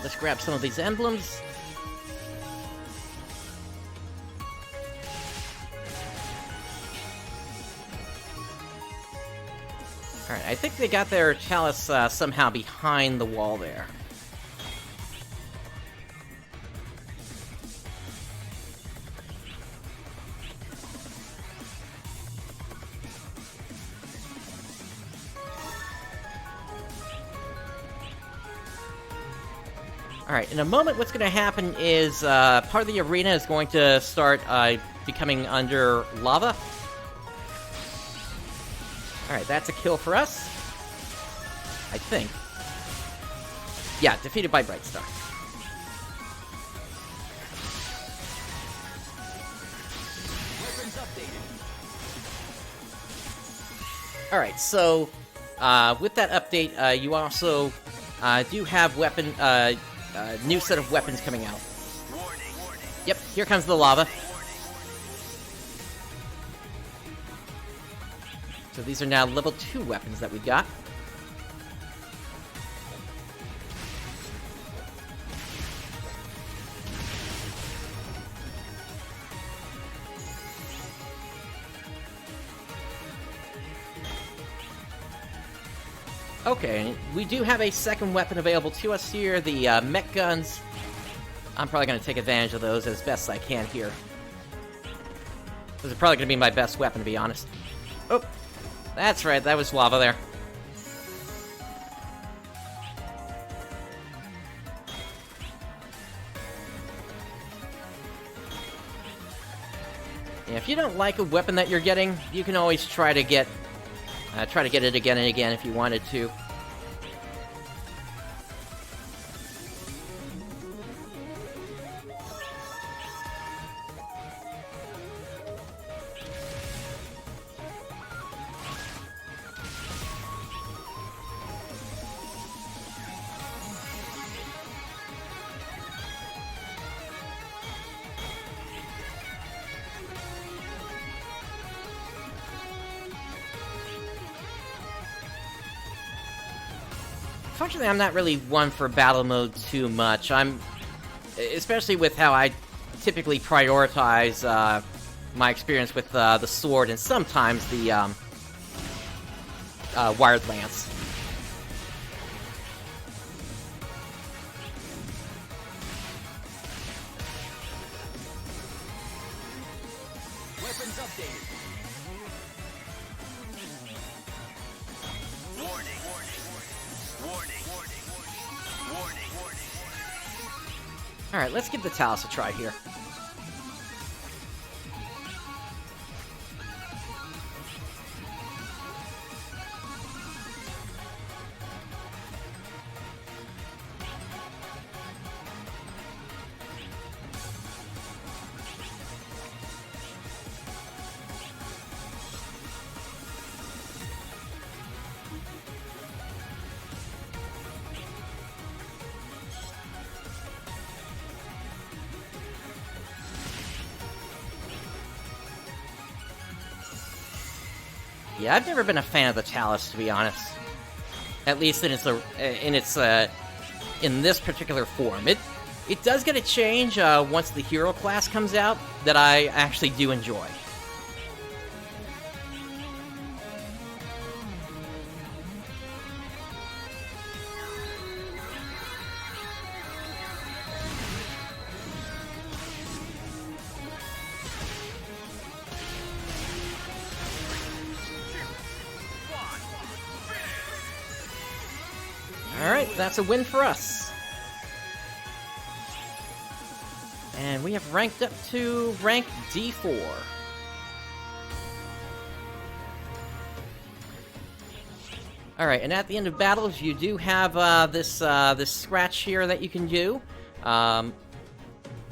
let's grab some of these emblems. Alright, I think they got their chalice somehow behind the wall there. Alright, in a moment what's going to happen is part of the arena is going to start becoming under lava. Alright, that's a kill for us. I think. Yeah, defeated by Brightstar. Alright, so with that update, you also do have new set of weapons coming out. Yep, here comes the lava. So these are now level 2 weapons that we got. Okay, we do have a second weapon available to us here, the mech guns. I'm probably going to take advantage of those as best I can here. Those are probably going to be my best weapon, to be honest. Oh, that's right, that was lava there. Yeah, if you don't like a weapon that you're getting, you can always try to get it again and again if you wanted to. Fortunately, I'm not really one for battle mode too much. Especially with how I typically prioritize my experience with the sword and sometimes the wired lance. Weapons updated. Alright, let's give the Talus a try here. Yeah, I've never been a fan of the Talus, to be honest. At least in this particular form. It does get a change once the hero class comes out that I actually do enjoy. Alright, that's a win for us. And we have ranked up to rank D4. Alright, and at the end of battles, you do have this scratch here that you can do. By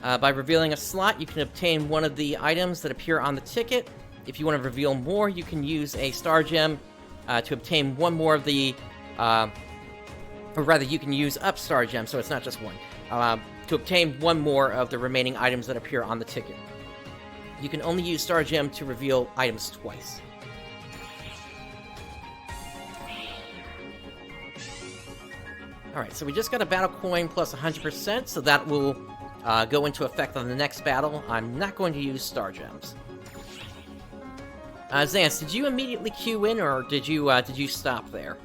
revealing a slot, you can obtain one of the items that appear on the ticket. If you want to reveal more, you can use a star gem to obtain one more of the... or rather, you can use up star gem, so it's not just one, to obtain one more of the remaining items that appear on the ticket. You can only use star gem to reveal items twice. Alright, so we just got a battle coin plus 100%, so that will go into effect on the next battle. I'm not going to use Star Gems. Zance, did you immediately queue in, or did you stop there?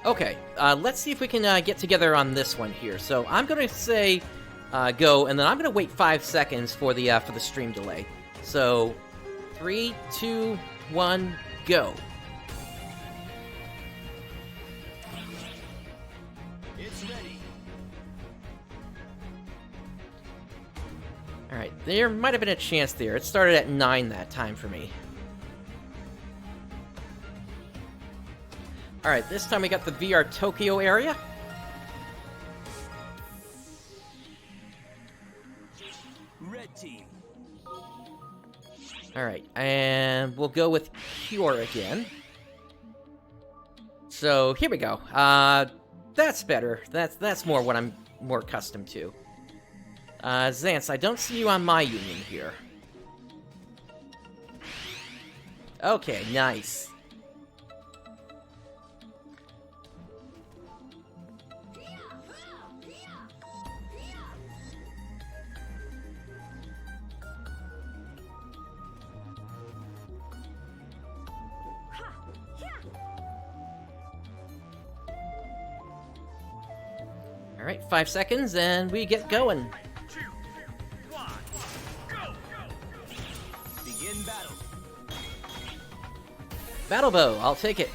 Okay, let's see if we can get together on this one here. So I'm gonna say go, and then I'm gonna wait 5 seconds for the stream delay. So 3, 2, 1, go. It's ready. Alright, there might have been a chance there. It started at 9 that time for me. Alright, this time we got the VR Tokyo area. Red team. Alright, and we'll go with Cure again. So, here we go. That's better. That's more what I'm more accustomed to. Zance, I don't see you on my union here. Okay, nice. Alright, 5 seconds, and we get going. 2, 1, go! Begin battle. Battle Bow, I'll take it.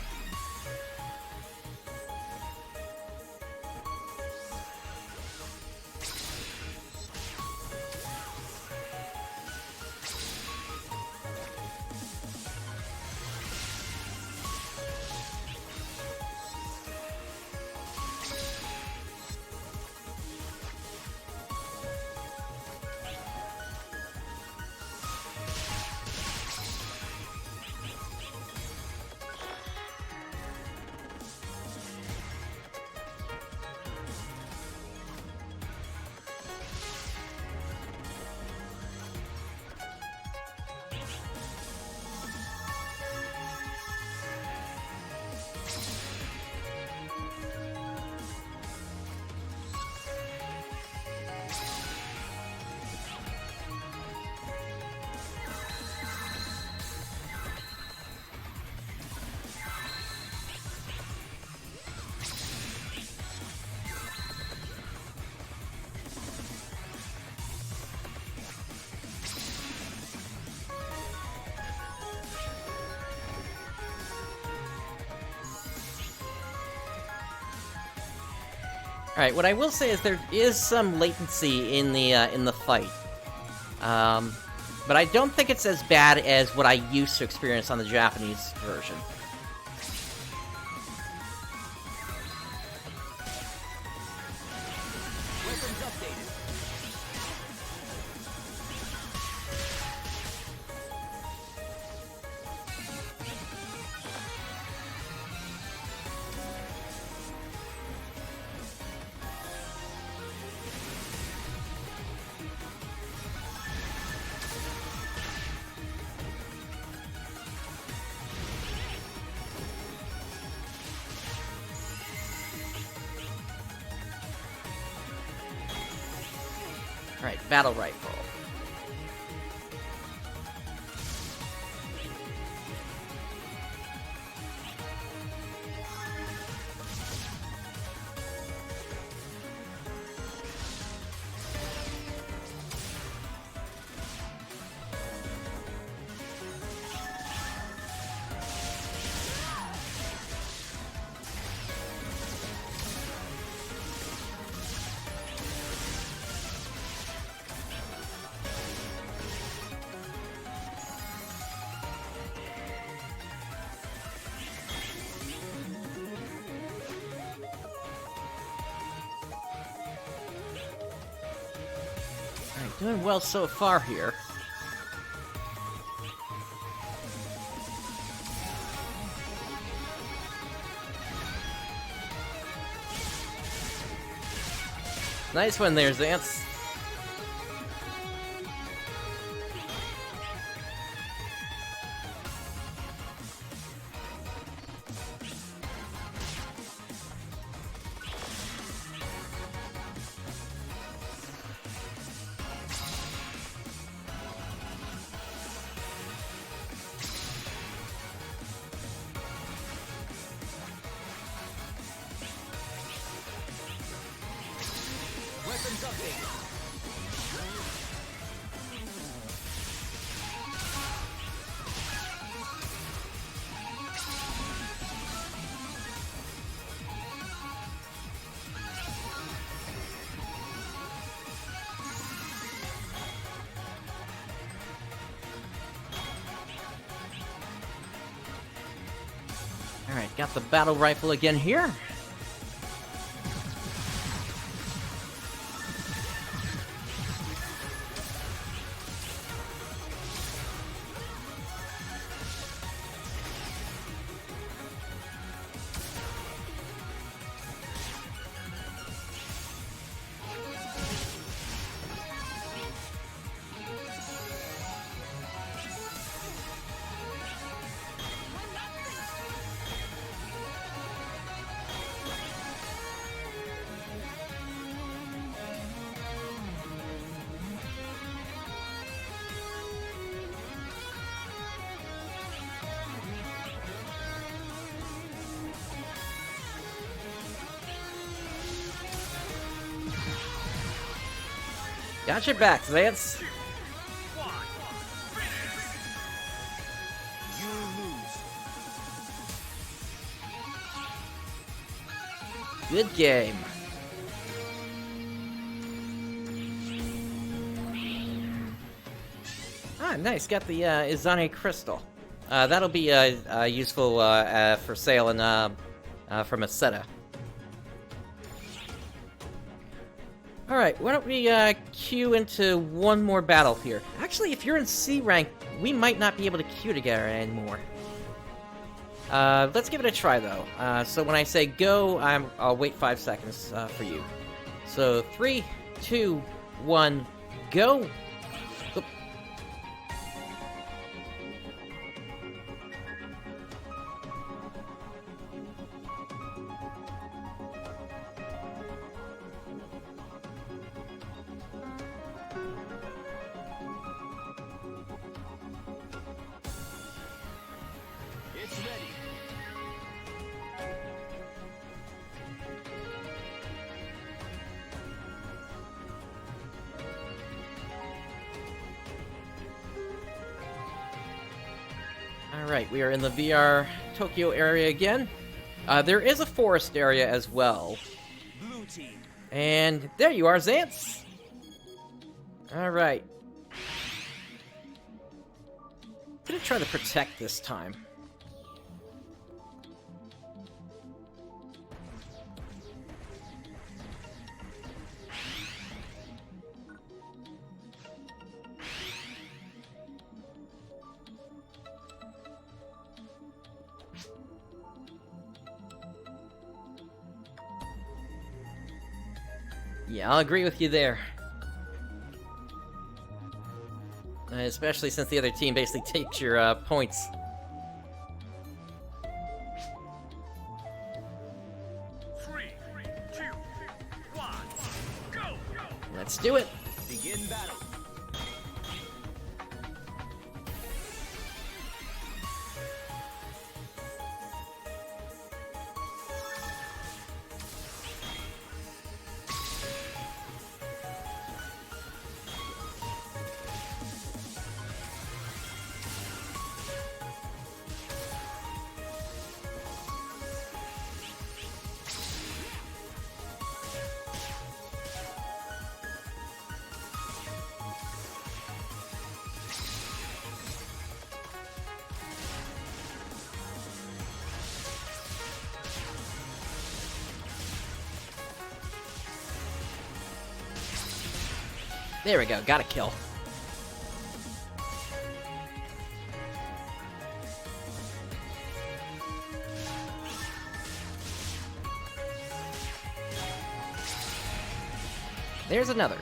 Alright, what I will say is there is some latency in the fight. But I don't think it's as bad as what I used to experience on the Japanese version. Weapons updated. Alright, battle rifle. Alright, doing well so far here. Nice one there, Zance. Alright, got the battle rifle again here. Got your back, Vance. Good game. Ah, nice. Got the Izane crystal. That'll be useful for sale in from Aseta. Alright, why don't we queue into one more battle here. Actually, if you're in C rank, we might not be able to queue together anymore. Let's give it a try, though. So when I say go, I'll wait 5 seconds for you. So 3, 2, 1, go! Oop. It's ready. Alright, we are in the VR Tokyo area again. There is a forest area as well. Blue team. And there you are, Xance! Alright. I'm gonna try to protect this time. Yeah, I'll agree with you there. Especially since the other team basically takes your points. Three, two, one, go! Let's do it! Begin battle. There we go, got a kill. There's another.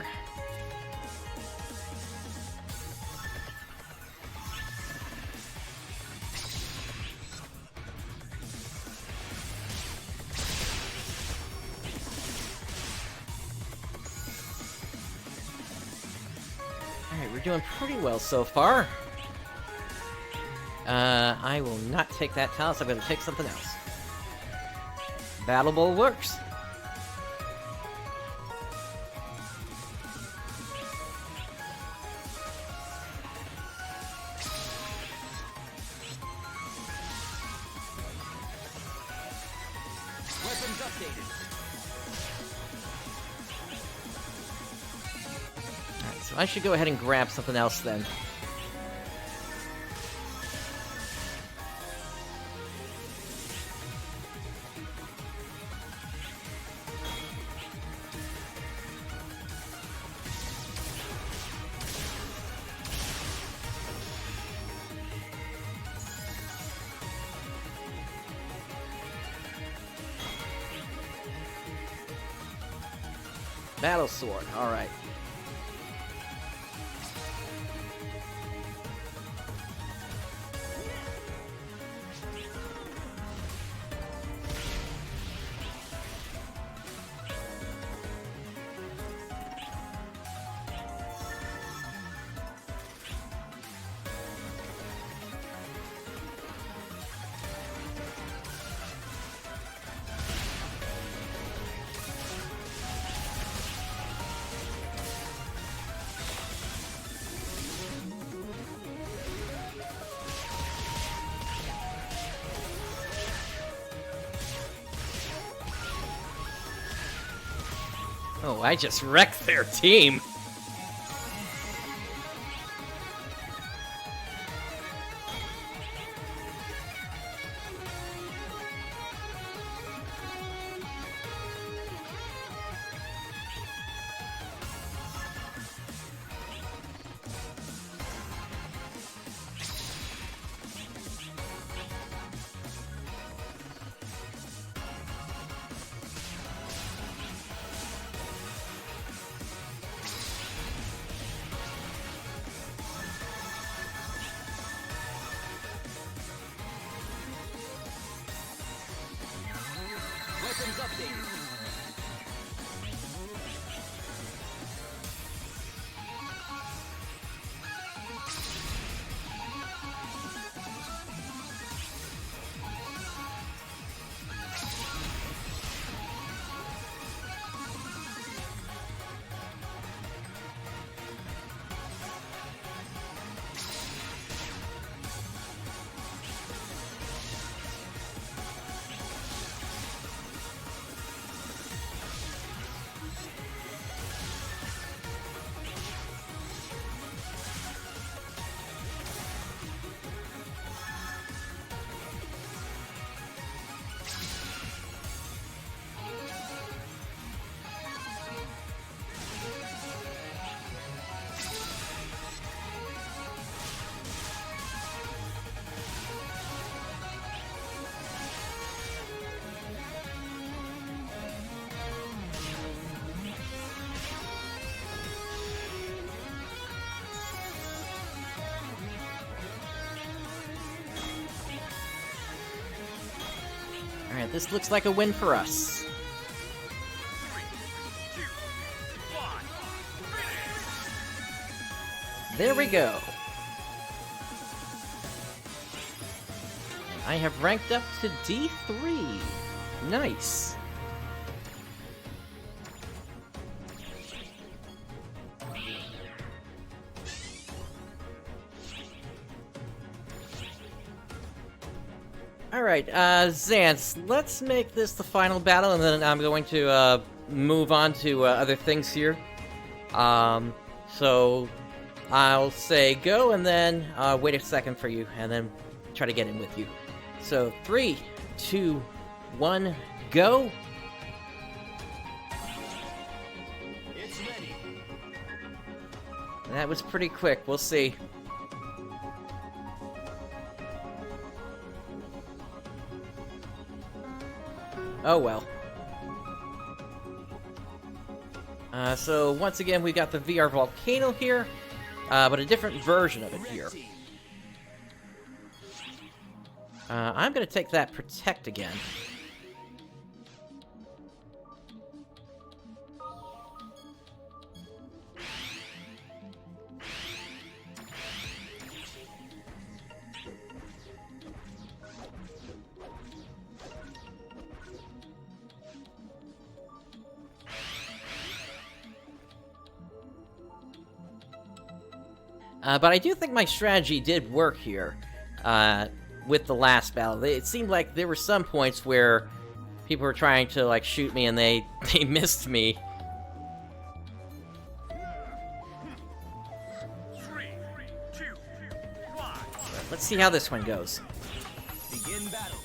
Alright, we're doing pretty well so far. I will not take that talent, so I'm gonna take something else. Battle Bowl works. Weapons updated. Alright, so I should go ahead and grab something else then. Battle Sword, alright. Oh, I just wrecked their team. Alright, this looks like a win for us. There we go. I have ranked up to D3. Nice. Alright, Zance, let's make this the final battle, and then I'm going to move on to other things here. So I'll say go, and then wait a second for you, and then try to get in with you. So 3, 2, 1, go! It's ready. That was pretty quick, we'll see. Oh well. So once again, we got the VR Volcano here, but a different version of it here. I'm gonna take that Protect again. But I do think my strategy did work here, with the last battle. It seemed like there were some points where people were trying to, like, shoot me and they missed me. 3, 2, 1. Let's see how this one goes. Begin battle.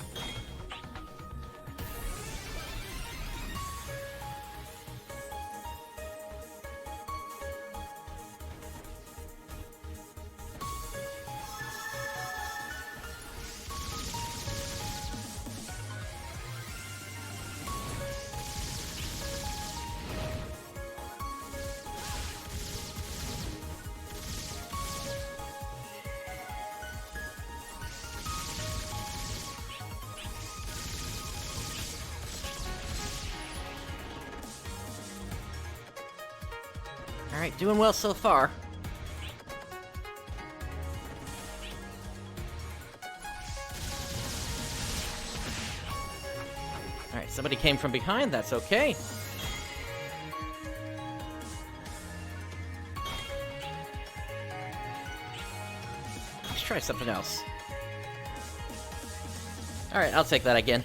Alright, doing well so far. Alright, somebody came from behind, that's okay. Let's try something else. Alright, I'll take that again.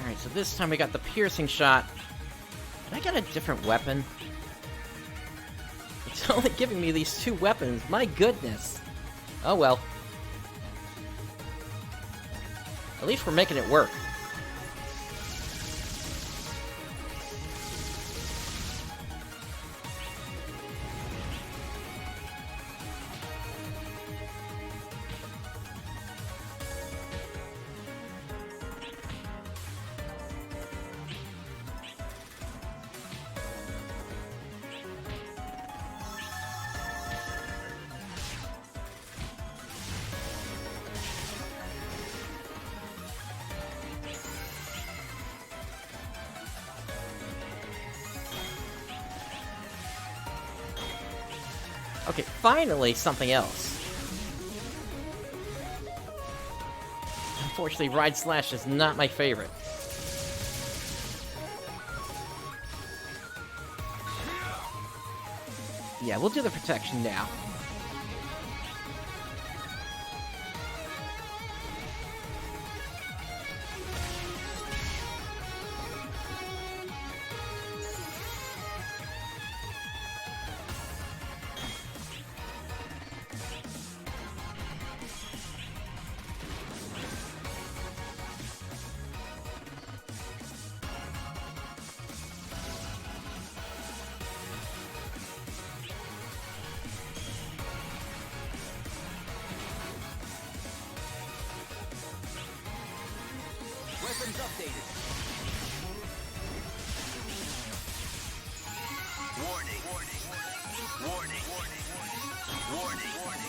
Alright, so this time we got the piercing shot. And I got a different weapon. It's only giving me these two weapons. My goodness. Oh well. At least we're making it work. Okay, finally something else. Unfortunately, Ride Slash is not my favorite. Yeah, we'll do the protection now. Weapons updated. Warning. Warning. Warning. Warning. Warning.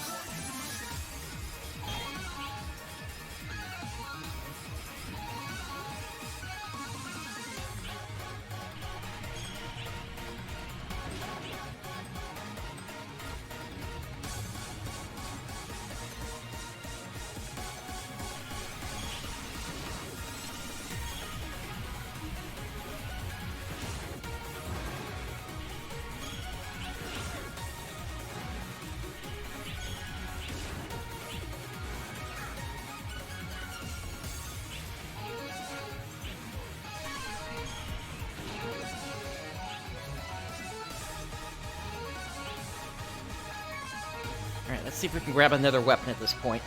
Alright, let's see if we can grab another weapon at this point.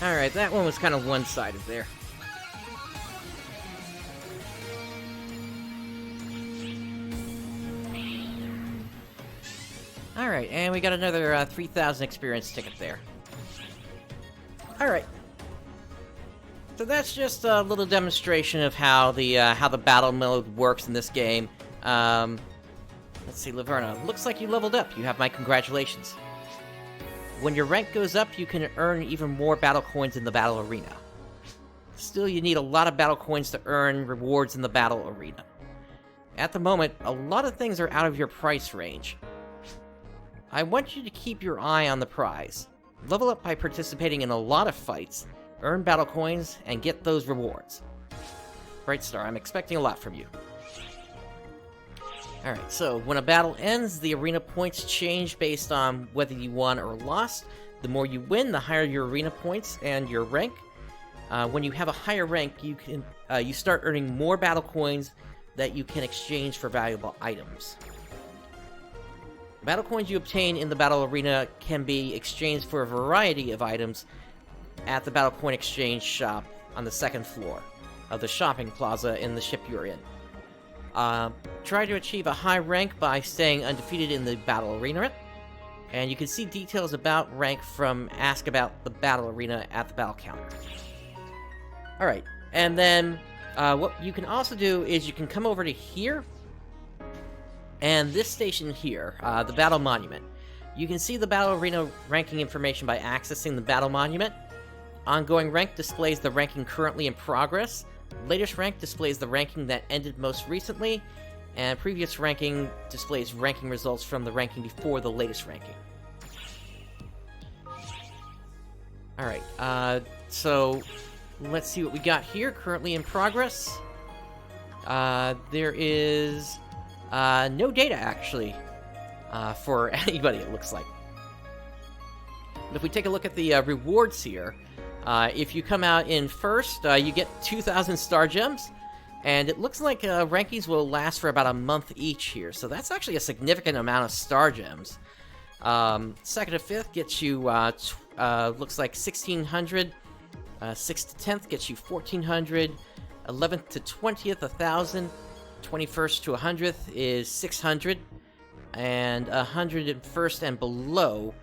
Alright, that one was kind of one-sided there. Alright, and we got another 3,000 experience ticket there. Alright. So that's just a little demonstration of how the battle mode works in this game. Let's see, Laverna, looks like you leveled up. You have my congratulations. When your rank goes up, you can earn even more battle coins in the battle arena. Still, you need a lot of battle coins to earn rewards in the battle arena. At the moment, a lot of things are out of your price range. I want you to keep your eye on the prize. Level up by participating in a lot of fights, earn battle coins, and get those rewards. Brightstar, I'm expecting a lot from you. Alright, so when a battle ends, the arena points change based on whether you won or lost. The more you win, the higher your arena points and your rank. When you have a higher rank, you start earning more battle coins that you can exchange for valuable items. Battle coins you obtain in the battle arena can be exchanged for a variety of items at the battle coin exchange shop on the second floor of the shopping plaza in the ship you're in. Try to achieve a high rank by staying undefeated in the battle arena, and you can see details about rank from Ask About the Battle Arena at the battle counter. Alright, and then what you can also do is you can come over to here, and this station here, the Battle Monument. You can see the Battle Arena ranking information by accessing the Battle Monument. Ongoing rank displays the ranking currently in progress. Latest rank displays the ranking that ended most recently, and previous ranking displays ranking results from the ranking before the latest ranking. Alright, so let's see what we got here, currently in progress. There is no data, actually, for anybody, it looks like. But if we take a look at the rewards here, if you come out in first, you get 2,000 star gems, and it looks like rankings will last for about a month each here, so that's actually a significant amount of star gems. Second to fifth gets you, looks like 1,600, 6th to 10th gets you 1,400, 11th to 20th, 1,000, 21st to 100th is 600, and 101st and below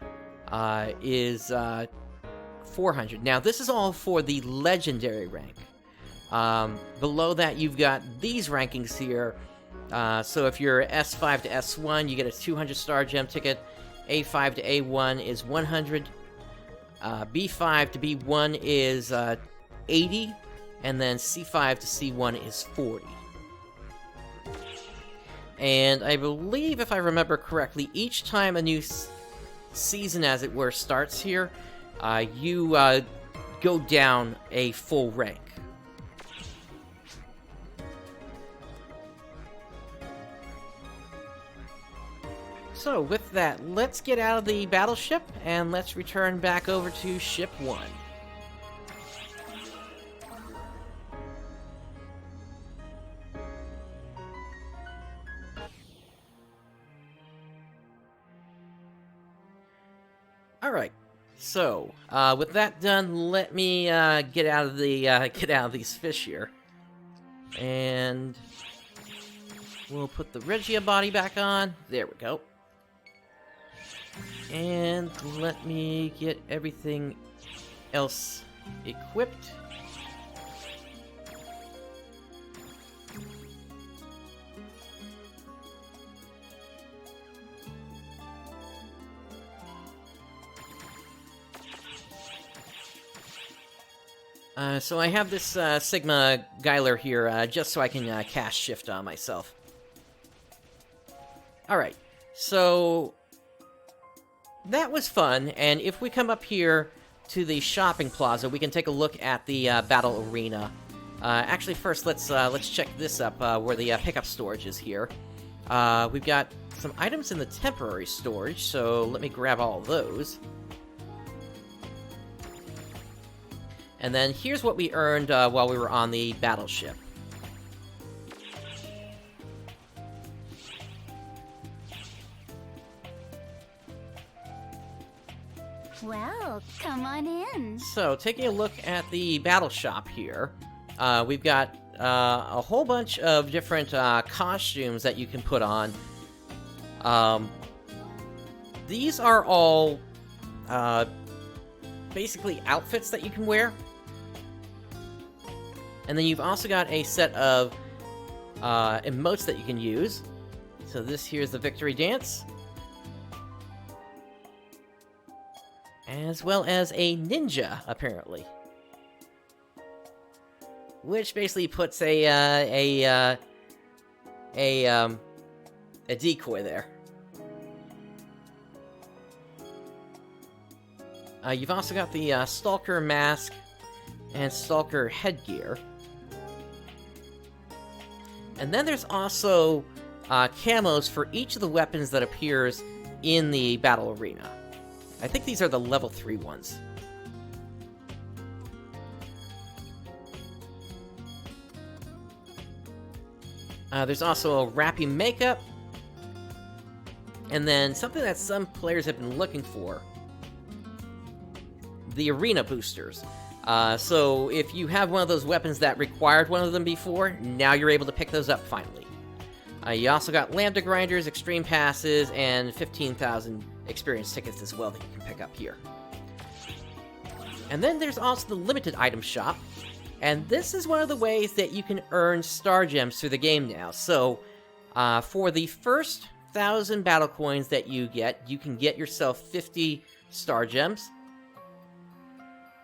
is 400. Now, this is all for the legendary rank. Below that, you've got these rankings here. So if you're S5 to S1, you get a 200 star gem ticket. A5 to A1 is 100. B5 to B1 is 80. And then C5 to C1 is 40. And I believe, if I remember correctly, each time a new season, as it were, starts here, you go down a full rank. So, with that, let's get out of the battleship, and let's return back over to Ship 1. Alright, so, with that done, let me get out of these fish here. And we'll put the Regia body back on. There we go. And let me get everything else equipped. So I have this Sigma Geiler here, just so I can cast shift on myself. Alright, so that was fun, and if we come up here to the shopping plaza, we can take a look at the battle arena. Actually, first, let's check this up, where the pickup storage is here. We've got some items in the temporary storage, so let me grab all those. And then here's what we earned while we were on the battleship. Well, come on in. So, taking a look at the battle shop here, we've got a whole bunch of different costumes that you can put on. These are all basically outfits that you can wear. And then you've also got a set of emotes that you can use. So this here's the victory dance. As well as a ninja, apparently. which basically puts a decoy there. You've also got the Stalker mask and Stalker headgear. And then there's also camos for each of the weapons that appears in the battle arena. I think these are the level 3 ones. There's also a Rappy makeup. And then something that some players have been looking for. The arena boosters. So if you have one of those weapons that required one of them before, now you're able to pick those up finally. You also got Lambda Grinders, Extreme Passes, and 15,000 experience tickets as well that you can pick up here. And then there's also the limited item shop, and this is one of the ways that you can earn Star Gems through the game now. So, for the first 1,000 battle coins that you can get yourself 50 Star Gems.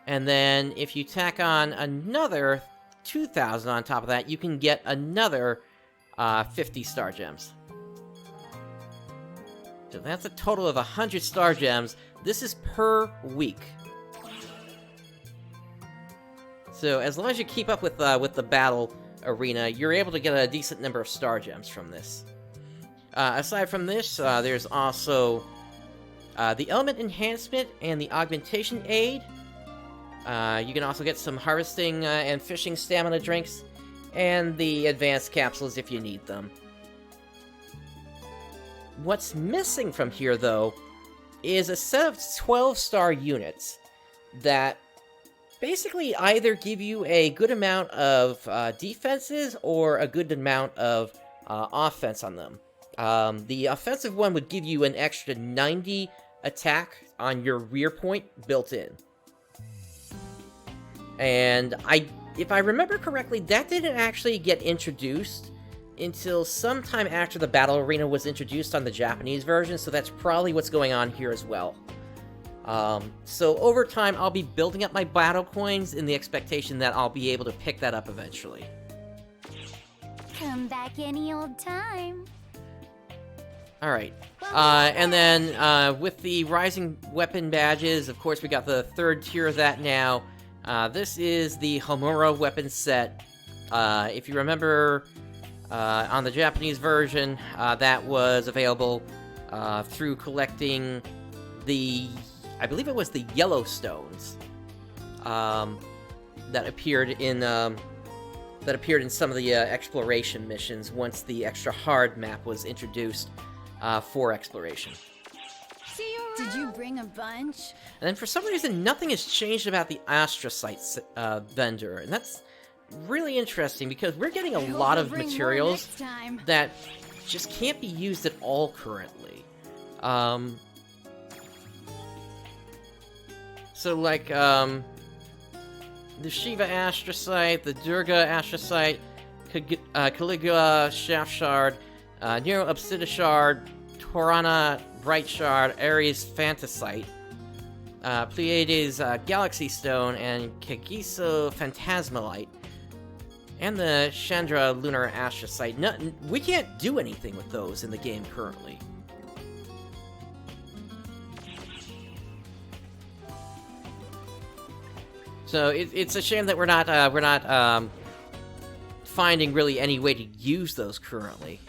And then if you tack on another 2,000 on top of that, you can get another 50 Star Gems. So that's a total of 100 Star Gems. This is per week. So as long as you keep up with the battle arena, you're able to get a decent number of Star Gems from this. Aside from this, there's also the Element Enhancement and the Augmentation Aid. You can also get some Harvesting and Fishing Stamina Drinks, and the Advanced Capsules if you need them. What's missing from here, though, is a set of 12-star units that basically either give you a good amount of defenses or a good amount of offense on them. The offensive one would give you an extra 90 attack on your rear point built in. And if I remember correctly, that didn't actually get introduced until sometime after the battle arena was introduced on the Japanese version, so that's probably what's going on here as well. So over time, I'll be building up my battle coins in the expectation that I'll be able to pick that up eventually. Come back any old time. Alright, and then with the Rising Weapon badges, of course we got the third tier of that now. This is the Homura weapon set. If you remember, on the Japanese version, that was available through collecting the, I believe it was the Yellowstones, that appeared in some of the exploration missions once the extra hard map was introduced for exploration. See you around. Did you bring a bunch? And then for some reason, nothing has changed about the Astrocyte vendor, and that's really interesting because we're getting a lot of materials that just can't be used at all currently. So like, the Shiva Astrocyte, the Durga Astrocyte, Caligula Shaft Shard, Nero Obsidian Shard, Torana Bright Shard, Ares Phantasite, Pleiades Galaxy Stone, and Kagiso Phantasmalite, and the Chandra Lunar Astrocyte. We can't do anything with those in the game currently. So it's a shame that we're not finding really any way to use those currently.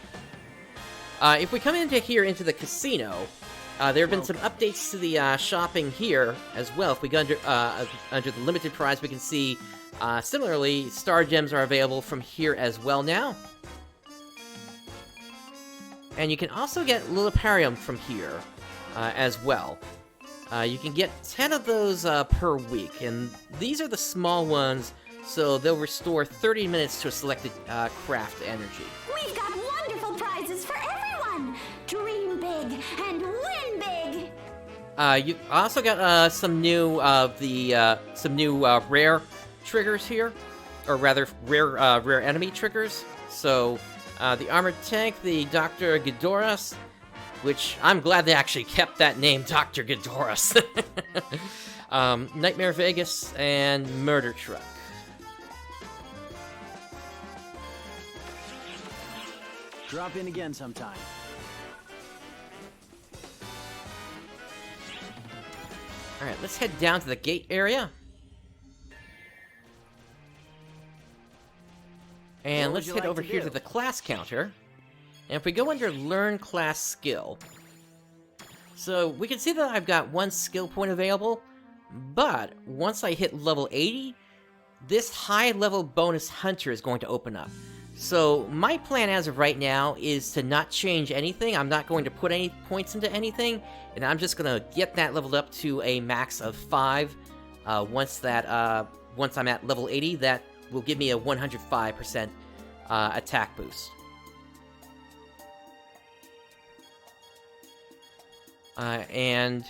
If we come into the casino, there have been some updates to the shopping here as well. If we go under the limited prize, we can see similarly Star Gems are available from here as well now. And you can also get Liliparium from here as well. You can get 10 of those per week, and these are the small ones, so they'll restore 30 minutes to a selected craft energy. We've got wonderful prizes for everyone! Dream big and win big! You also got some new rare triggers here, or rather rare enemy triggers. So the armored tank, the Dr. Ghidorah, which I'm glad they actually kept that name, Dr. Ghidorah. Nightmare Vegas and Murder Truck. Drop in again sometime. Alright, let's head down to the gate area. And let's head over here to the class counter. And if we go under Learn Class Skill... So, we can see that I've got one skill point available, but once I hit level 80, this high-level bonus hunter is going to open up. So, my plan as of right now is to not change anything. I'm not going to put any points into anything, and I'm just going to get that leveled up to a max of 5. Once I'm at level 80, that will give me a 105% attack boost. On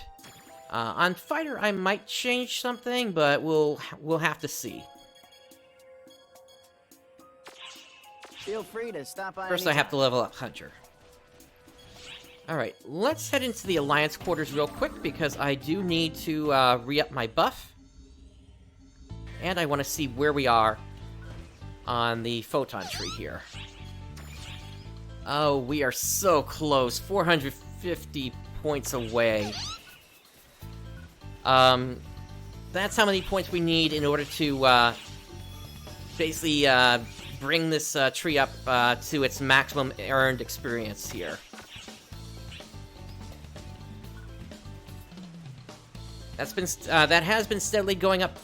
Fighter, I might change something, but we'll have to see. Feel free to stop by. First, I have to level up Hunter. Alright, let's head into the Alliance quarters real quick, because I do need to re-up my buff. And I want to see where we are on the Photon Tree here. Oh, we are so close. 450 points away. That's how many points we need in order to basically bring this tree up to its maximum earned experience here. That has been steadily going up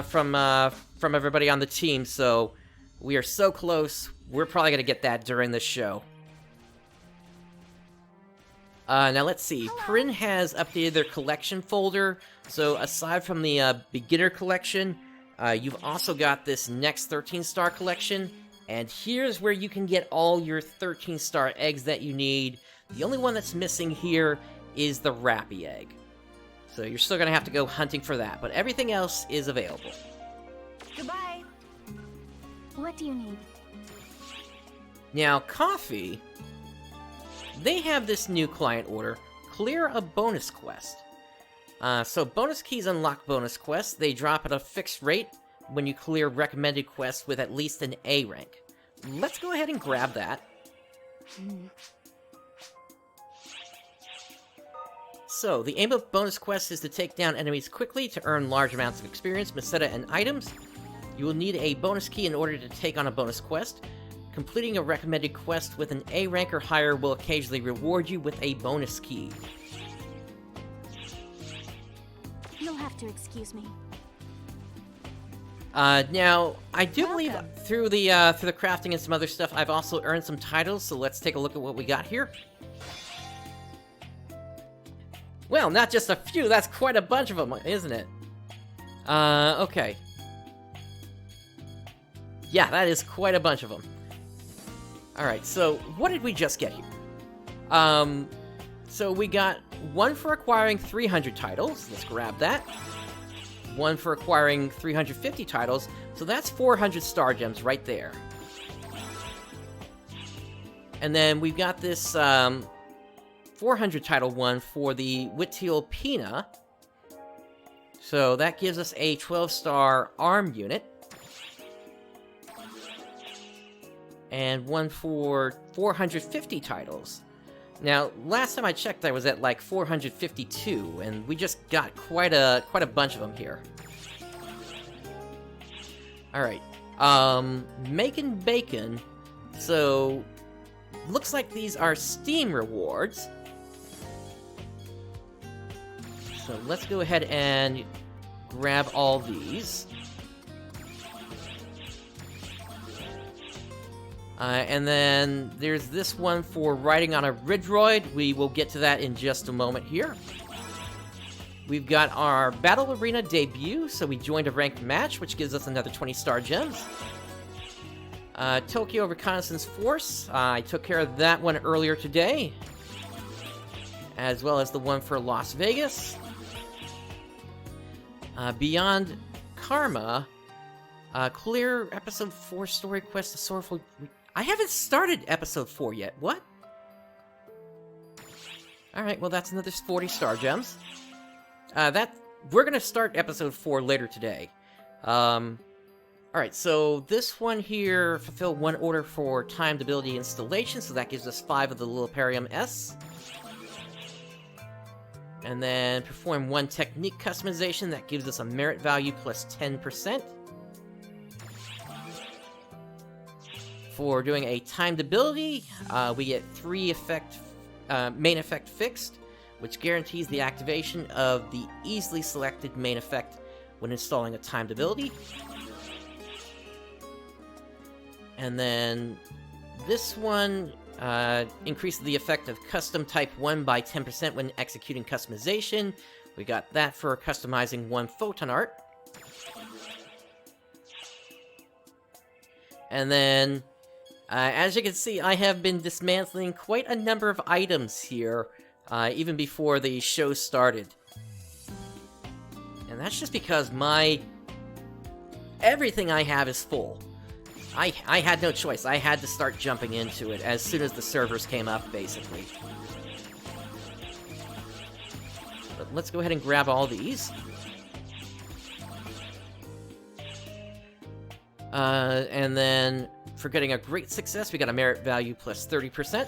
from everybody on the team, so we are so close. We're probably gonna get that during this show. Now let's see. Prin has updated their collection folder, so aside from the beginner collection, you've also got this next 13-star collection, and here's where you can get all your 13-star eggs that you need. The only one that's missing here is the Rappy egg. So you're still gonna have to go hunting for that, but everything else is available. Goodbye. What do you need? Now, Coffee, they have this new client order, clear a bonus quest. So bonus keys unlock bonus quests. They drop at a fixed rate when you clear recommended quests with at least an A rank. Let's go ahead and grab that. So, the aim of bonus quests is to take down enemies quickly to earn large amounts of experience, Meseta, and items. You will need a bonus key in order to take on a bonus quest. Completing a recommended quest with an A rank or higher will occasionally reward you with a bonus key. You'll have to excuse me. Now, I do believe through the crafting and some other stuff, I've also earned some titles, so let's take a look at what we got here. Well, not just a few, that's quite a bunch of them, isn't it? Okay. Yeah, that is quite a bunch of them. Alright, so what did we just get here? So we got one for acquiring 300 titles. Let's grab that. One for acquiring 350 titles. So that's 400 star gems right there. And then we've got this 400 title one for the Whittiel Quna. So that gives us a 12-star arm unit. And one for 450 titles. Now, last time I checked, I was at like 452, and we just got quite a bunch of them here. Alright, Making Bacon. So, looks like these are Steam rewards. So let's go ahead and grab all these. And then there's this one for riding on a Ridroid. We will get to that in just a moment here. We've got our Battle Arena debut, so we joined a ranked match, which gives us another 20-star gems. Tokyo Reconnaissance Force. I took care of that one earlier today, as well as the one for Las Vegas. Beyond Karma. Clear Episode 4 story quest, The Sorrowful... I haven't started Episode 4 yet. What? Alright, well that's another 40 star gems. We're gonna start Episode 4 later today. Our Alright, so this one here, fulfill 1 order for timed ability installation, so that gives us 5 of the Liliparium S. And then perform 1 technique customization, that gives us a merit value plus 10%. For doing a timed ability, we get 3 main effect fixed, which guarantees the activation of the easily selected main effect when installing a timed ability. And then this one increases the effect of custom type 1 by 10% when executing customization. We got that for customizing 1 photon art. And then, as you can see, I have been dismantling quite a number of items here, even before the show started. And that's just because everything I have is full. I had no choice. I had to start jumping into it as soon as the servers came up, basically. But let's go ahead and grab all these. And then, for getting a great success, we got a merit value plus 30%.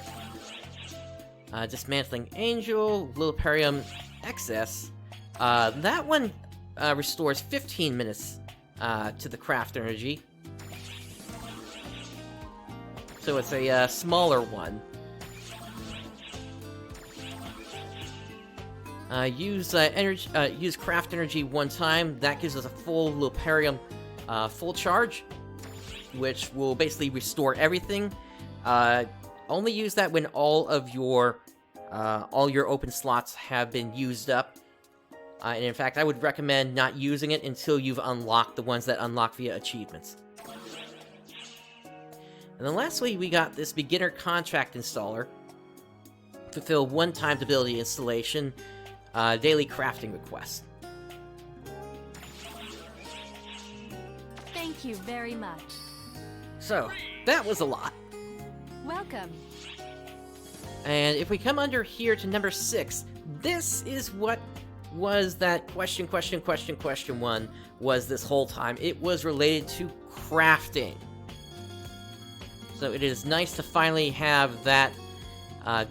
Dismantling Angel, Liliparium XS. That one restores 15 minutes to the craft energy. So it's a smaller one. Use craft energy 1 time. That gives us a full Liliparium full charge, which will basically restore everything. Only use that when all your open slots have been used up. And in fact, I would recommend not using it until you've unlocked the ones that unlock via achievements. And then lastly, we got this beginner contract installer. Fulfill 1 timed ability installation, daily crafting request. Thank you very much. So, that was a lot. Welcome. And if we come under here to number 6, this is what was that question 1 was this whole time. It was related to crafting. So it is nice to finally have that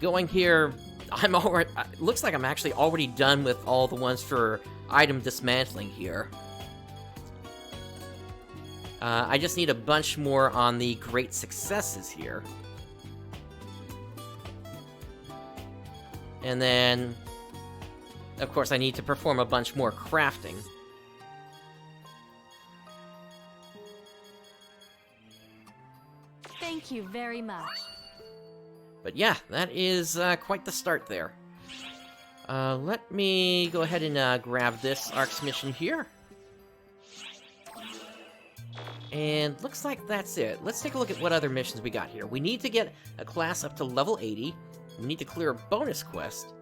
going here. I'm already, looks like I'm actually already done with all the ones for item dismantling here. I just need a bunch more on the great successes here. And then, of course, I need to perform a bunch more crafting. Thank you very much. But yeah, that is quite the start there. Let me go ahead and grab this Arcs mission here. And looks like that's it. Let's take a look at what other missions we got here. We need to get a class up to level 80. We need to clear a bonus quest.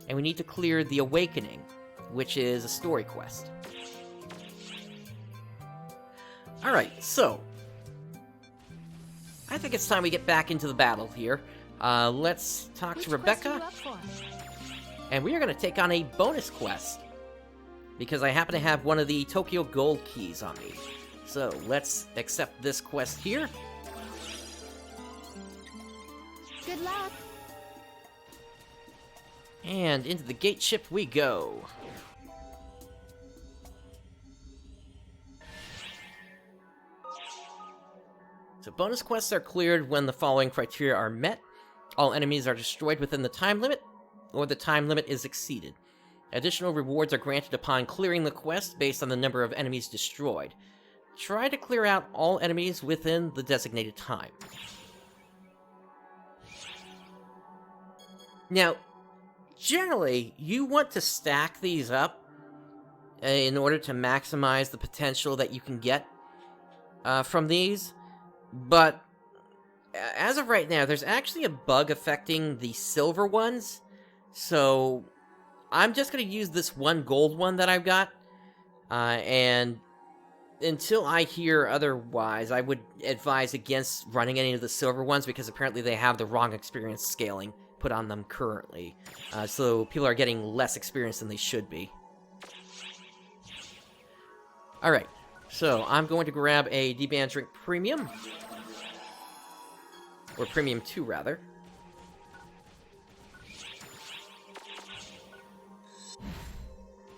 And we need to clear the Awakening, which is a story quest. Alright, so I think it's time we get back into the battle here. Let's talk to Rebecca. And we are going to take on a bonus quest. Because I happen to have one of the Tokyo Gold keys on me. So, let's accept this quest here. Good luck. And into the gate ship we go. So bonus quests are cleared when the following criteria are met. All enemies are destroyed within the time limit, or the time limit is exceeded. Additional rewards are granted upon clearing the quest based on the number of enemies destroyed. Try to clear out all enemies within the designated time. Now, generally, you want to stack these up in order to maximize the potential that you can get from these, but as of right now, there's actually a bug affecting the silver ones, so I'm just going to use this 1 gold one that I've got, and until I hear otherwise, I would advise against running any of the silver ones, because apparently they have the wrong experience scaling put on them currently. So people are getting less experience than they should be. Alright, So, I'm going to grab a D-Band Drink Premium. Or Premium 2, rather.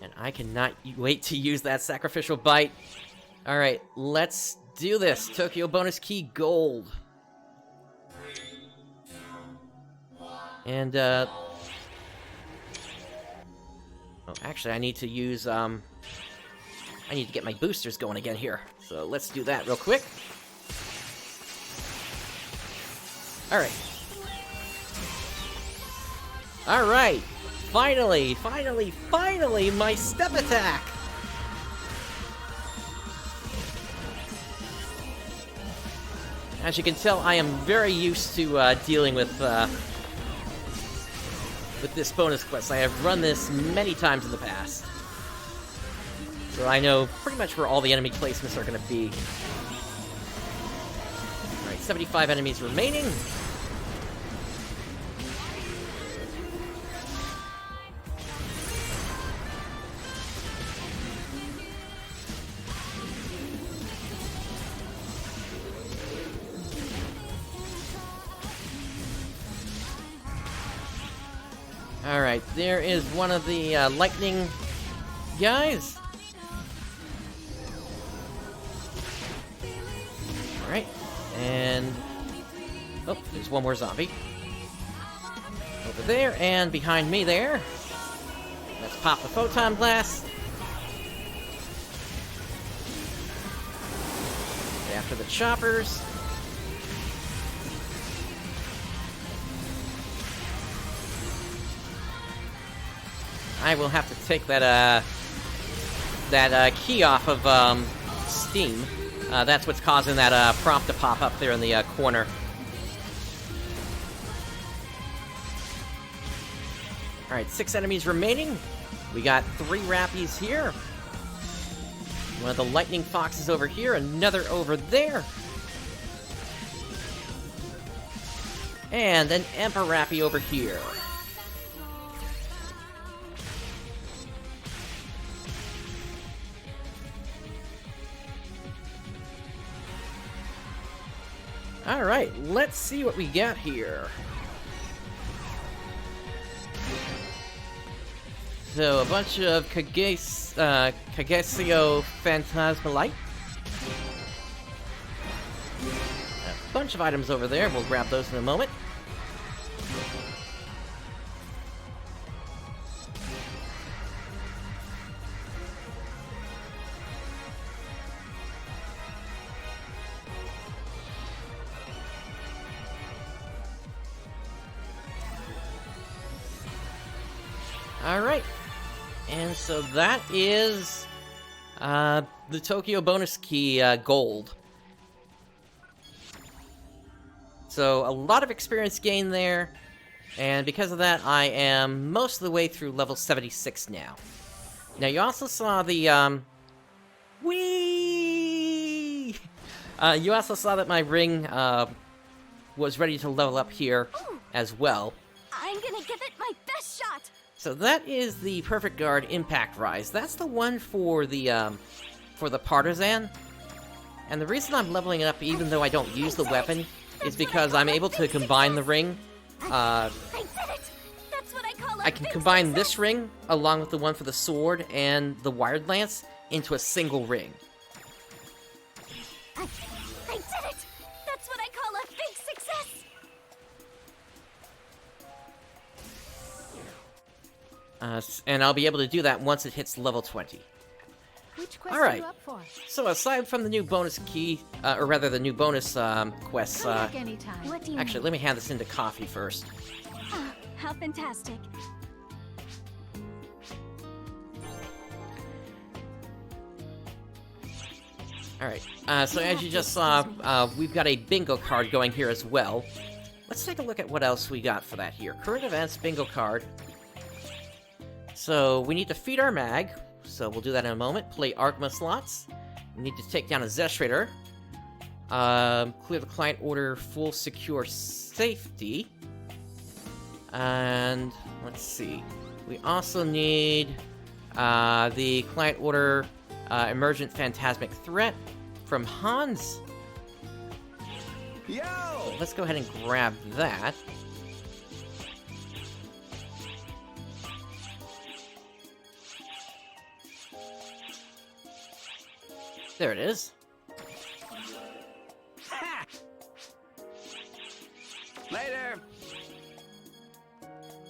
And I cannot wait to use that Sacrificial Bite. Alright, let's do this. Tokyo Bonus Key Gold. And, oh, actually, I need to use, I need to get my boosters going again here. So let's do that real quick. Alright. Alright! Finally, my step attack! As you can tell, I am very used to dealing with this bonus quest. I have run this many times in the past. So I know pretty much where all the enemy placements are going to be. Alright, 75 enemies remaining. Alright, there is one of the lightning guys. Alright, and... oh, there's one more zombie. Over there, and behind me there. Let's pop the photon blast. After the choppers. I will have to take that key off of Steam. That's what's causing that prompt to pop up there in the corner. Alright, 6 enemies remaining. We got 3 Rappies here. One of the lightning foxes over here, another over there. And an Emperor Rappy over here. Alright, let's see what we got here. So, a bunch of Kagesio Phantasmalite. A bunch of items over there, we'll grab those in a moment. Alright, and so that is the Tokyo Bonus Key Gold. So a lot of experience gained there, and because of that I am most of the way through level 76 now. Now you also saw the, whee! You also saw that my ring was ready to level up here as well. I'm gonna give it my best shot! So that is the Perfect Guard Impact Rise. That's the one for the Partisan. And the reason I'm leveling it up, even though I don't use the weapon, is because I'm able to combine the ring. I did it! That's what I call a I can big combine success. this ring, along with the one for the sword and the wired lance, into a single ring. I did it! That's what I call a big success! And I'll be able to do that once it hits level 20. Which quest Alright. are you up for? So aside from the new bonus key, or rather the new bonus quests, Come back anytime. What do you actually let me hand this into Coffee first. Oh, how fantastic. Alright, so as you just saw, we've got a bingo card going here as well. Let's take a look at what else we got for that here. Current events, bingo card. So, we need to feed our mag, so we'll do that in a moment. Play Argma slots. We need to take down a Zestrator. Clear the client order full secure safety. And, let's see. We also need the client order emergent phantasmic threat from Hans. Yo! So let's go ahead and grab that. There it is. Ha! Later.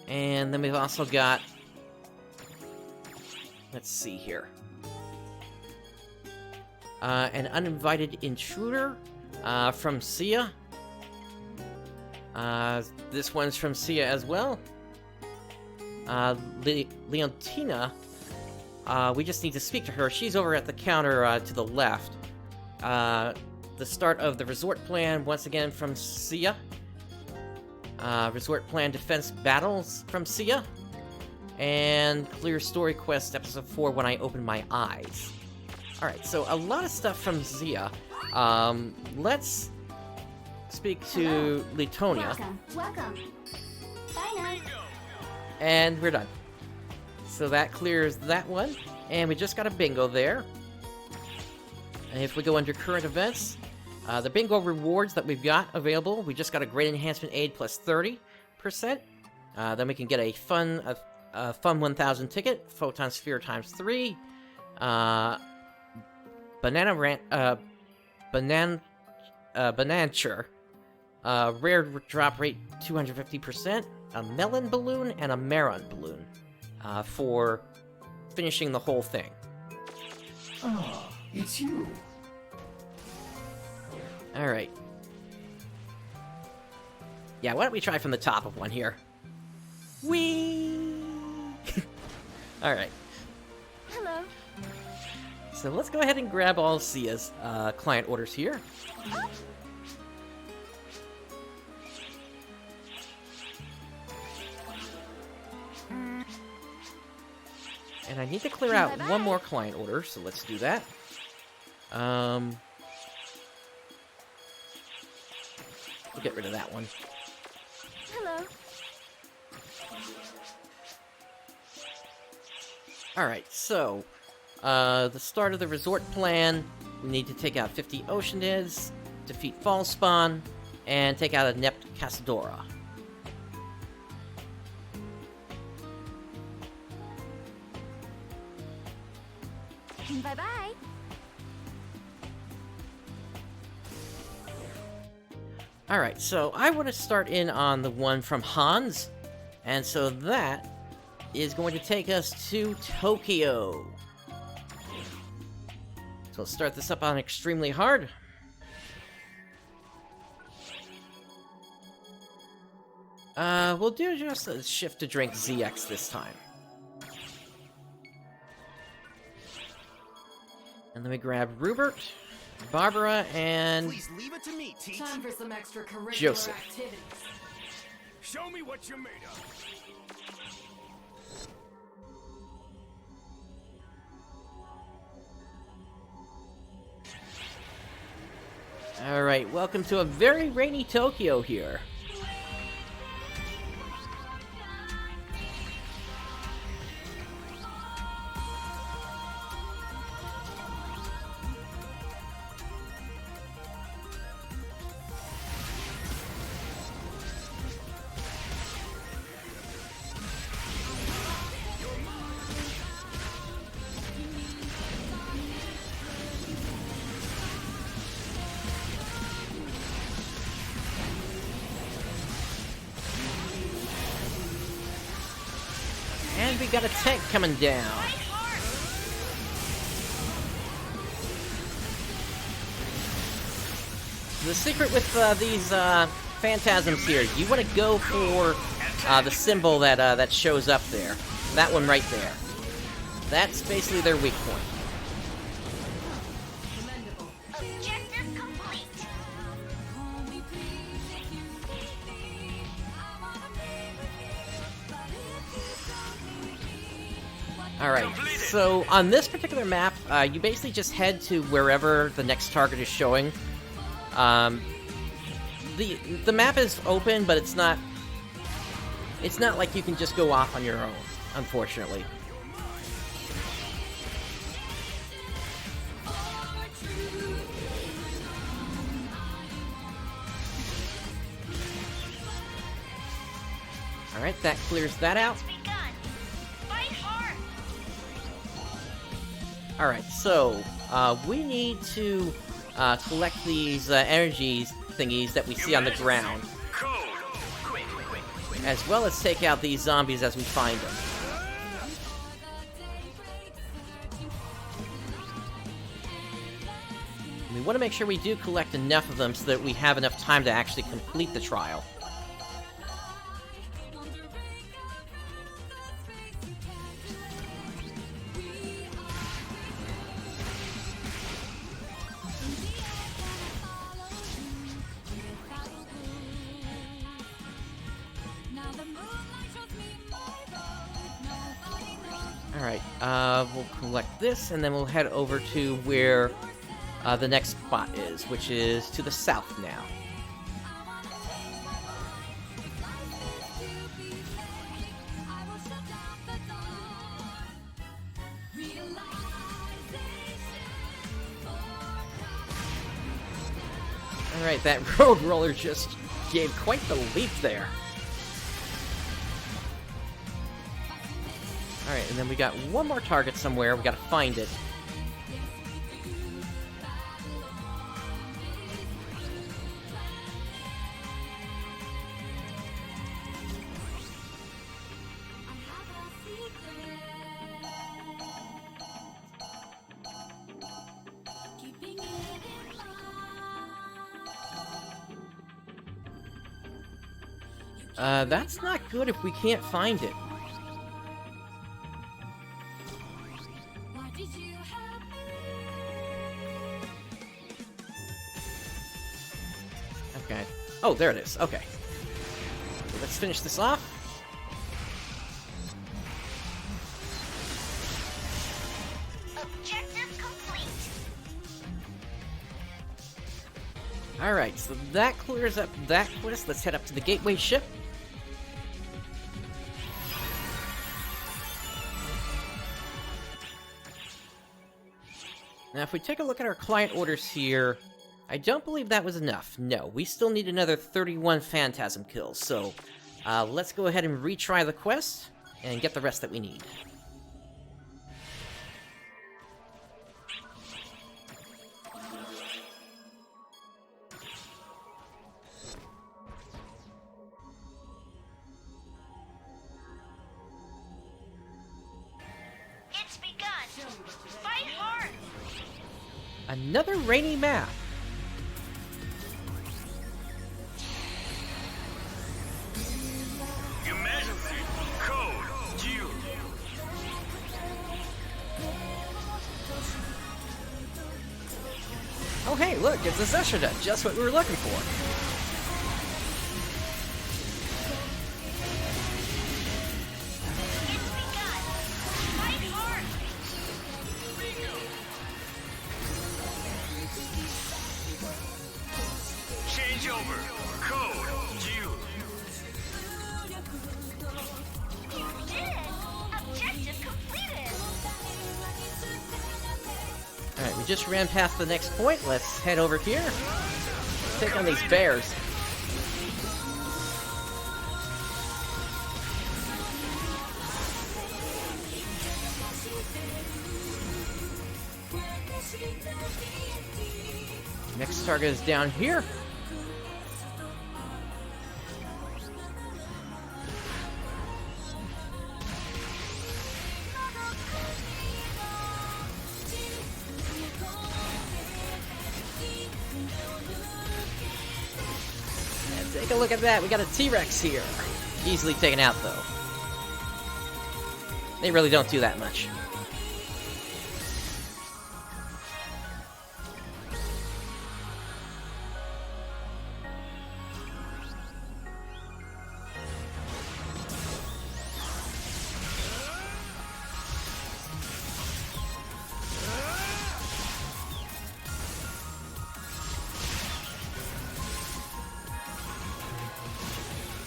And then we've also got... Let's see here. An uninvited intruder from Sia. This one's from Sia as well. Leontina, we just need to speak to her. She's over at the counter to the left. The start of the resort plan, once again from Sia. Resort plan defense battles from Sia. And clear story quest episode 4 when I open my eyes. Alright, so a lot of stuff from Zia. Let's speak to Letonia. Welcome. Bye now. And we're done. So that clears that one. And we just got a bingo there. And if we go under current events, the bingo rewards that we've got available, we just got a Great Enhancement Aid plus 30%. Then we can get a Fun 1000 ticket, Photon Sphere times 3, Banancher, rare drop rate 250%, a Melon Balloon, and a Maron Balloon for finishing the whole thing. Oh, it's you. Alright. Yeah, why don't we try from the top of one here? Whee! Alright. Hello. So let's go ahead and grab all Sia's client orders here. And I need to clear out one more client order, so let's do that. We'll get rid of that one. Hello. Alright, so, the start of the resort plan, we need to take out 50 Oceanids, defeat Falspawn, and take out a Nept Casadora. Bye-bye. Alright, so I want to start in on the one from Hans, and so that is going to take us to Tokyo. So let's start this up on extremely hard. We'll do just a shift to drink ZX this time. And then we grab Rupert, Barbara, and Please leave it to me, Teach. Time for some extracurricular Joseph. activities. Show me what you're made of. Alright, welcome to a very rainy Tokyo here. And we got a tank coming down. The secret with these phantasms here, you want to go for the symbol that that shows up there. That one right there. That's basically their weak point. Objective complete. Alright, so on this particular map, you basically just head to wherever the next target is showing. The map is open, but it's not like you can just go off on your own, unfortunately. Alright, that clears that out. Alright, so, we need to collect these energy thingies that we see on the ground. As well as take out these zombies as we find them. We want to make sure we do collect enough of them so that we have enough time to actually complete the trial. Alright, we'll collect this, and then we'll head over to where the next spot is, which is to the south now. Alright, that road roller just gave quite the leap there. Alright, and then we got one more target somewhere, we gotta find it. That's not good if we can't find it. Okay. Oh, there it is. Okay. So let's finish this off. Objective complete. Alright, so that clears up that quest. Let's head up to the gateway ship. Now, if we take a look at our client orders here, I don't believe that was enough. No, we still need another 31 Phantasm kills, so let's go ahead and retry the quest and get the rest that we need. It's begun. Fight hard. Another rainy map. Emergency code due. Oh hey, look, it's a Zeshida, just what we were looking for. It's begun. Fight hard. Change over. Code due. You did it. Objective completed. Alright, we just ran past the next point. Let's head over here. Take on these bears. Next target is down here. And take a look at that. We got a T-Rex here. Easily taken out, though. They really don't do that much.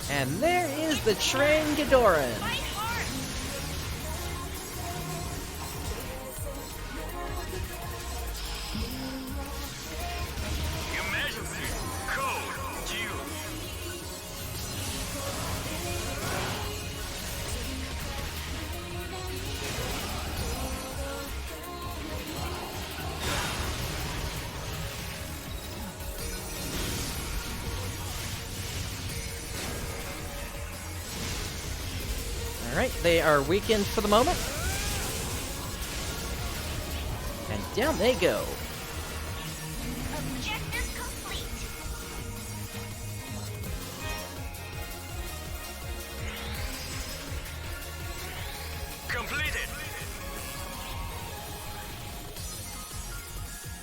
And there is the Train Ghidorah. Fight hard. Emergency code due. Alright, they are weakened for the moment. And down they go. Objective complete. Completed.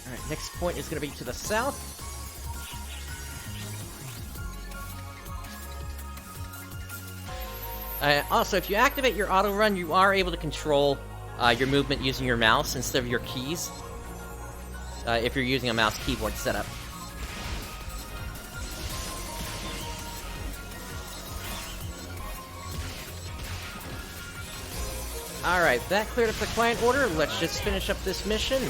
Alright, next point is going to be to the south. Also, if you activate your auto run, you are able to control your movement using your mouse instead of your keys. If you're using a mouse keyboard setup. Alright, that cleared up the client order. Let's just finish up this mission.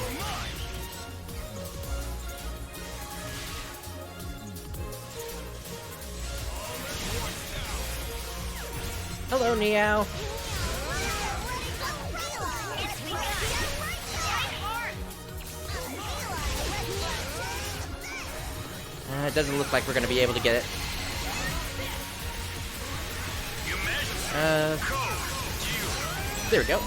Hello, Meow. It doesn't look like we're going to be able to get it. There we go.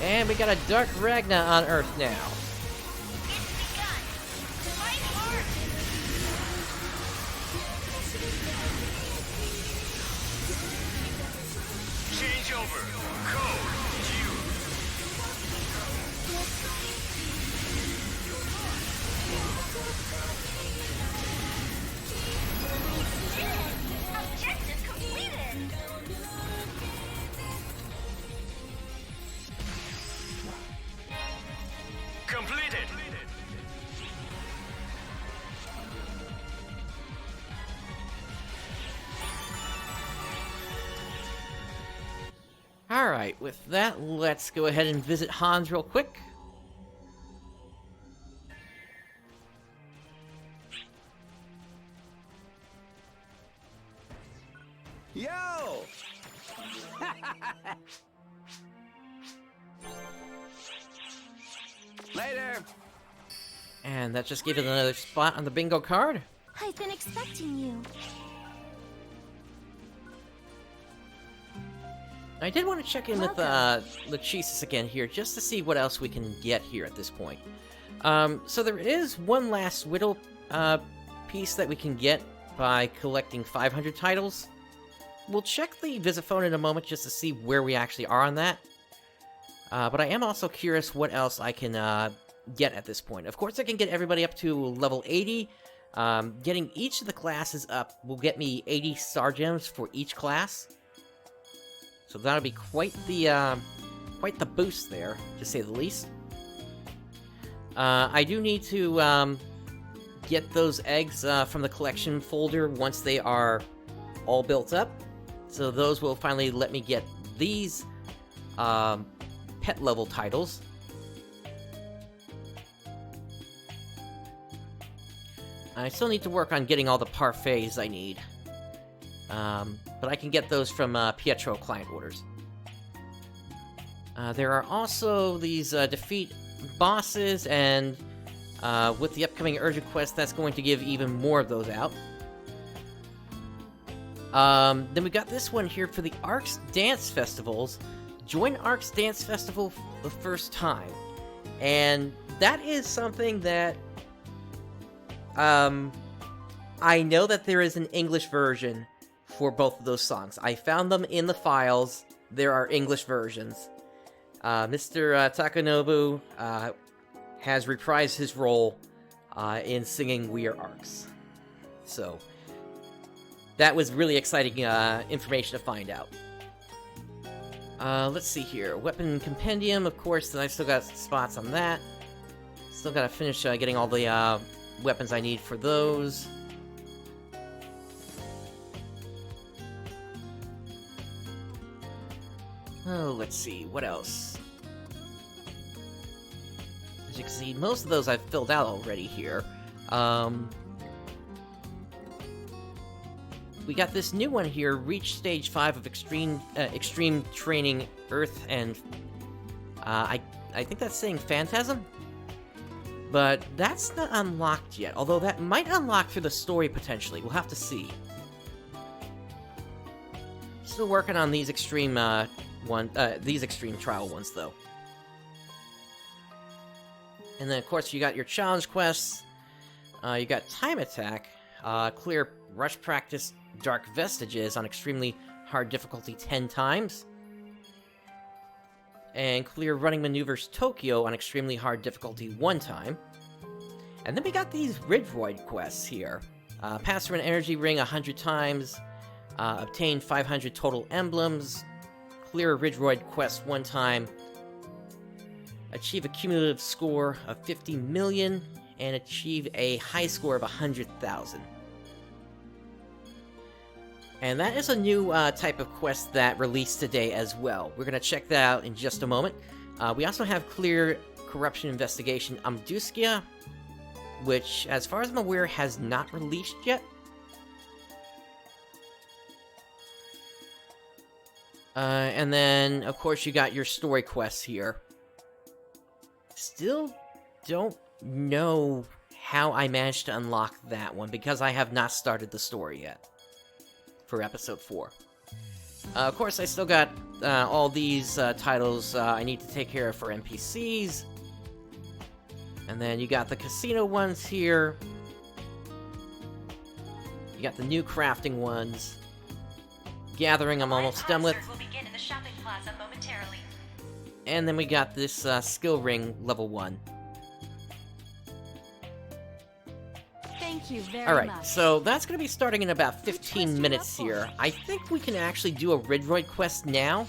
And we got a Dark Ragna on Earth now. Change over. Code Q. Objective completed. Completed. Alright, with that, let's go ahead and visit Hans real quick. Yo! Later! And that just gave it another spot on the bingo card. I've been expecting you. I did want to check in with Welcome. Lachesis again here, just to see what else we can get here at this point. So there is one last Whittle piece that we can get by collecting 500 titles. We'll check the visit phone in a moment just to see where we actually are on that. But I am also curious what else I can get at this point. Of course, I can get everybody up to level 80. Getting each of the classes up will get me 80 star gems for each class. So that'll be quite the boost there, to say the least. I do need to get those eggs from the collection folder once they are all built up. So those will finally let me get these pet level titles. I still need to work on getting all the parfaits I need. But I can get those from Pietro client orders. There are also these defeat bosses, and with the upcoming urgent quest, that's going to give even more of those out. Then we got this one here for the Arcs Dance Festivals. Join Arcs Dance Festival the first time. And that is something that I know that there is an English version for both of those songs. I found them in the files. There are English versions. Mr. Takanobu has reprised his role in singing We Are Arcs. So, that was really exciting information to find out. Let's see here. Weapon Compendium, of course, I still got spots on that. Still gotta finish getting all the weapons I need for those. Oh, let's see, what else? As you can see, most of those I've filled out already here. we got this new one here, reach stage 5 of extreme training Earth, and I think that's saying Phantasm? But that's not unlocked yet, although that might unlock through the story potentially. We'll have to see. Still working on these extreme trial ones, though. And then, of course, you got your challenge quests. You got Time Attack, clear Rush Practice Dark Vestiges on extremely hard difficulty 10 times. And clear Running Maneuvers Tokyo on extremely hard difficulty 1 time. And then we got these Ridroid quests here. Pass through an energy ring 100 times, obtain 500 total emblems, clear a Ridroid quest 1 time, achieve a cumulative score of 50 million, and achieve a high score of 100,000. And that is a new type of quest that released today as well. We're going to check that out in just a moment. We also have Clear Corruption Investigation Amduskia, which, as far as I'm aware, has not released yet. And then, of course, you got your story quests here. Still don't know how I managed to unlock that one, because I have not started the story yet for episode 4. Of course, I still got all these titles I need to take care of for NPCs. And then you got the casino ones here. You got the new crafting ones. Gathering I'm almost done with. Will begin in the shopping plaza momentarily. And then we got this skill ring level 1. Thank you very Alright, much. so that's going to be starting in about 15 minutes here. I think we can actually do a Ridroid quest now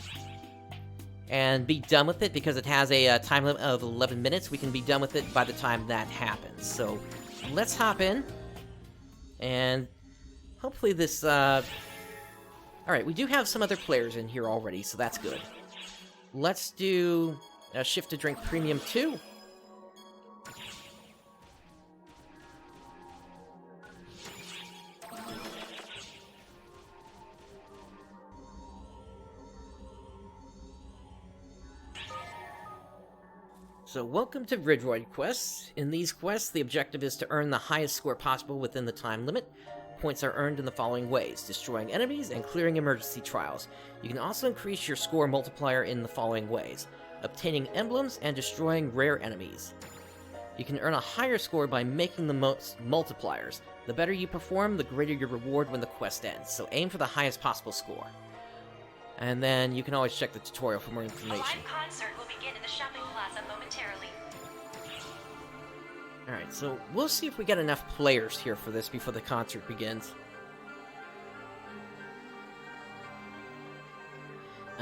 and be done with it, because it has a time limit of 11 minutes. We can be done with it by the time that happens. So let's hop in, and hopefully this... Alright, we do have some other players in here already, so that's good. Let's do Shift to Drink Premium 2. So, welcome to Ridroid Quests. In these quests, the objective is to earn the highest score possible within the time limit. Points are earned in the following ways: destroying enemies and clearing emergency trials. You can also increase your score multiplier in the following ways: obtaining emblems and destroying rare enemies. You can earn a higher score by making the most multipliers. The better you perform, the greater your reward when the quest ends, so aim for the highest possible score. And then you can always check the tutorial for more A information. live concert will begin in the shopping plaza momentarily. Alright, so we'll see if we get enough players here for this before the concert begins.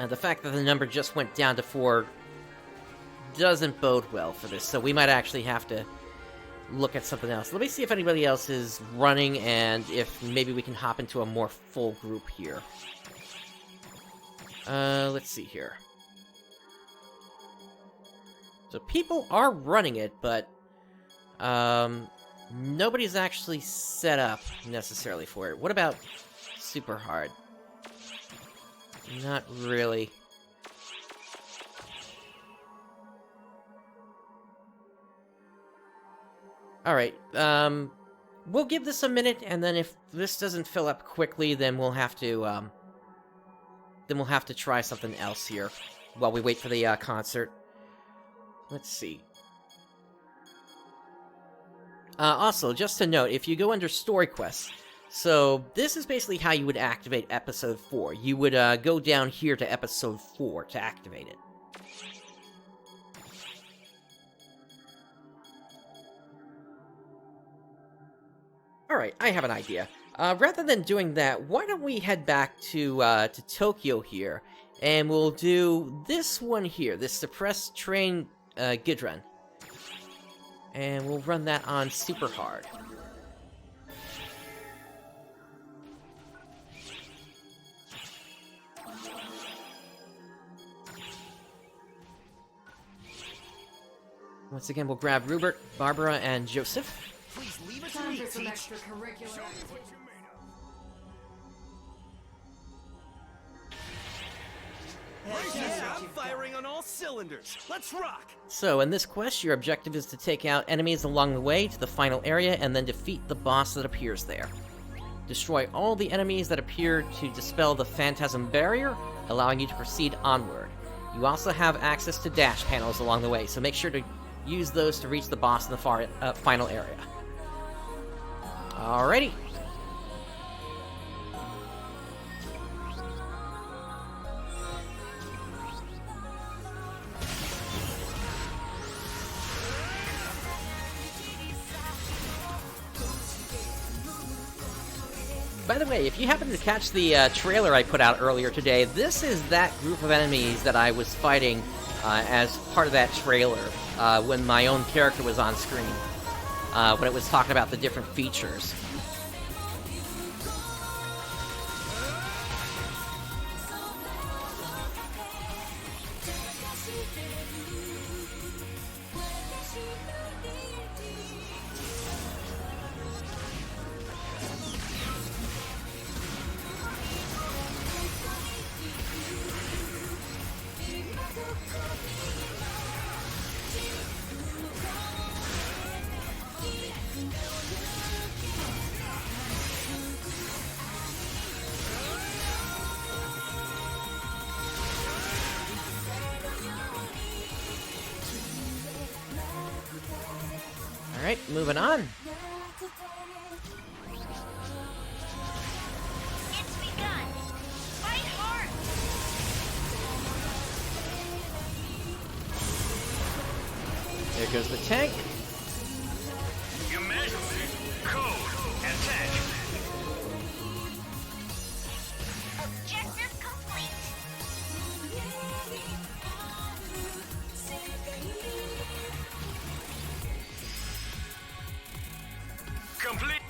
The fact that the number just went down to 4 doesn't bode well for this, so we might actually have to look at something else. Let me see if anybody else is running, and if maybe we can hop into a more full group here. Let's see here. So people are running it, but nobody's actually set up necessarily for it. What about super hard? Not really. Alright, we'll give this a minute, and then if this doesn't fill up quickly, then we'll have to try something else here while we wait for the concert. Let's see. Also, just to note, if you go under Story Quests, so this is basically how you would activate Episode 4. You would go down here to Episode 4 to activate it. Alright, I have an idea. Rather than doing that, why don't we head back to Tokyo here, and we'll do this one here, this Suppressed Train Gidran. And we'll run that on super hard. Once again, we'll grab Rupert, Barbara, and Joseph. Please leave it to Time me, for some teach. extracurricular activity. Yeah, I'm firing on all cylinders. Let's rock! So, in this quest, your objective is to take out enemies along the way to the final area and then defeat the boss that appears there. Destroy all the enemies that appear to dispel the phantasm barrier, allowing you to proceed onward. You also have access to dash panels along the way, so make sure to use those to reach the boss in the final area. Alrighty. By the way, if you happen to catch the trailer I put out earlier today, this is that group of enemies that I was fighting as part of that trailer when my own character was on screen, when it was talking about the different features. Alright, moving on. It's begun. Fight hard. There goes the tank. You measure me. Code. Attack. Objective complete. Complete.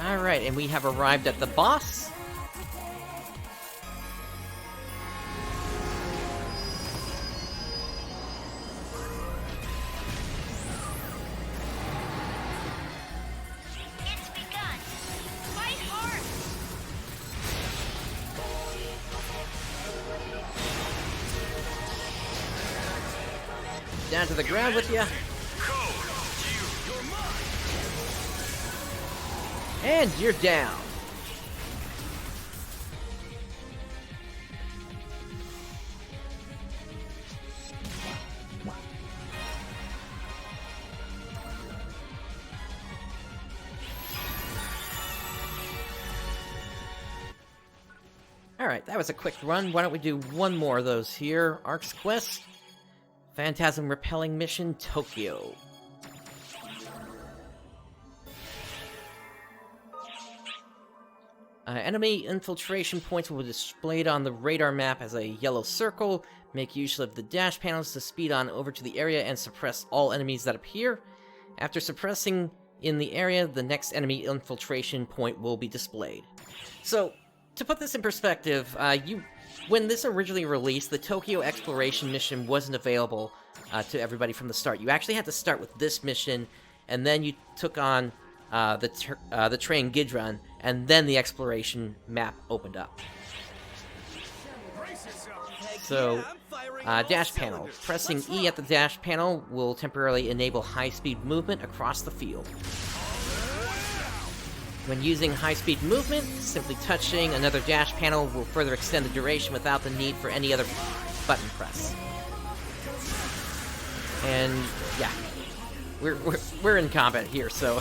Alright, and we have arrived at the boss. It's begun. Fight hard. Down to the ground with you. And you're down. Alright, that was a quick run. Why don't we do one more of those here? Ark's Quest. Phantasm Repelling Mission, Tokyo. Enemy infiltration points will be displayed on the radar map as a yellow circle. Make use of the dash panels to speed on over to the area and suppress all enemies that appear. After suppressing in the area, the next enemy infiltration point will be displayed. So, to put this in perspective, when this originally released, the Tokyo Exploration mission wasn't available to everybody from the start. You actually had to start with this mission, and then you took on the train Gidron, and then the exploration map opened up. So, dash panel. Pressing E at the dash panel will temporarily enable high-speed movement across the field. When using high-speed movement, simply touching another dash panel will further extend the duration without the need for any other button press. And yeah, we're in combat here, so.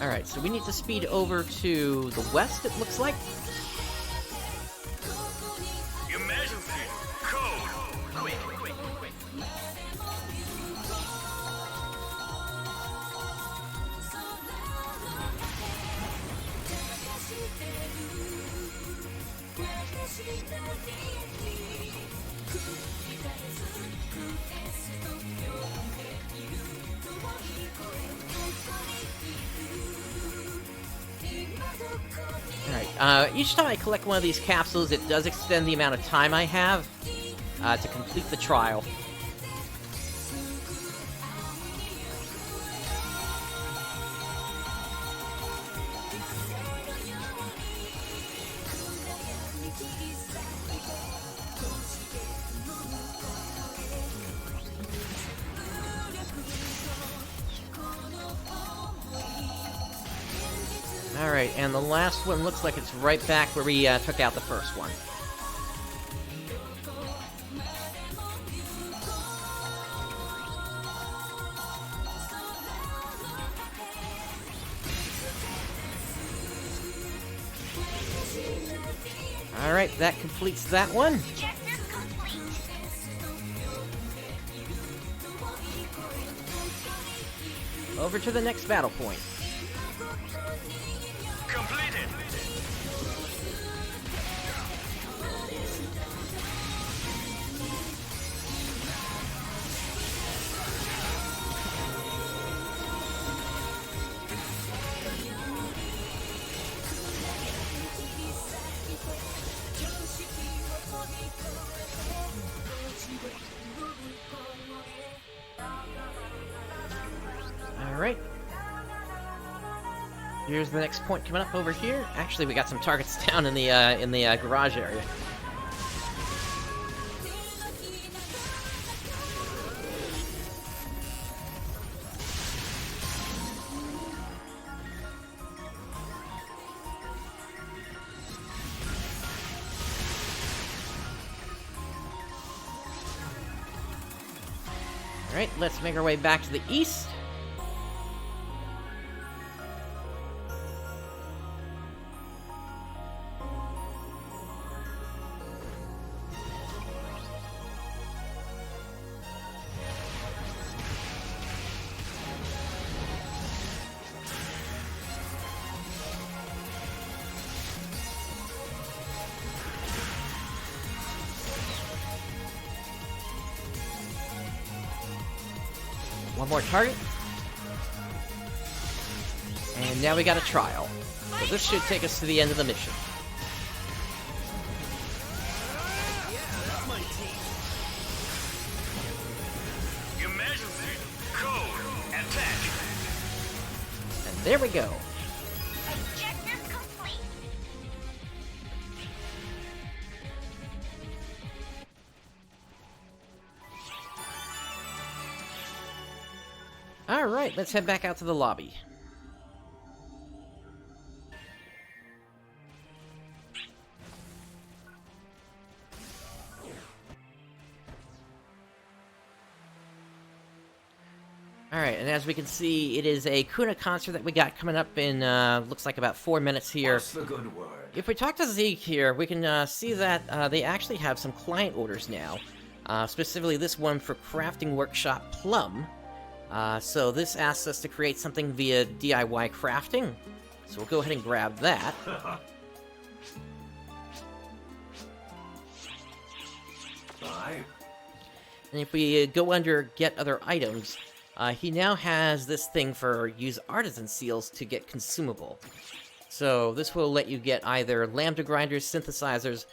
Alright, so we need to speed over to the west, it looks like. You measure me. Code. Quick. Each time I collect one of these capsules, it does extend the amount of time I have to complete the trial. Alright, and the last one looks like it's right back where we took out the first one. Alright, that completes that one. Objective complete. Over to the next battle point. Completed. Alright. Here's the next point coming up over here. Actually, we got some targets down in the garage area. Alright, let's make our way back to the east. One more target. And now we got a trial. So this should take us to the end of the mission. Emergency. Code. Attack. And there we go. Objective complete. Alright, let's head back out to the lobby. Alright, and as we can see, it is a Quna concert that we got coming up in, looks like about 4 minutes here. What's the good word? If we talk to Zeke here, we can see that they actually have some client orders now. Specifically this one for Crafting Workshop Plum. So this asks us to create something via DIY crafting. So we'll go ahead and grab that. Bye. And if we go under Get Other Items, he now has this thing for use artisan seals to get consumable. So this will let you get either lambda grinders, synthesizers,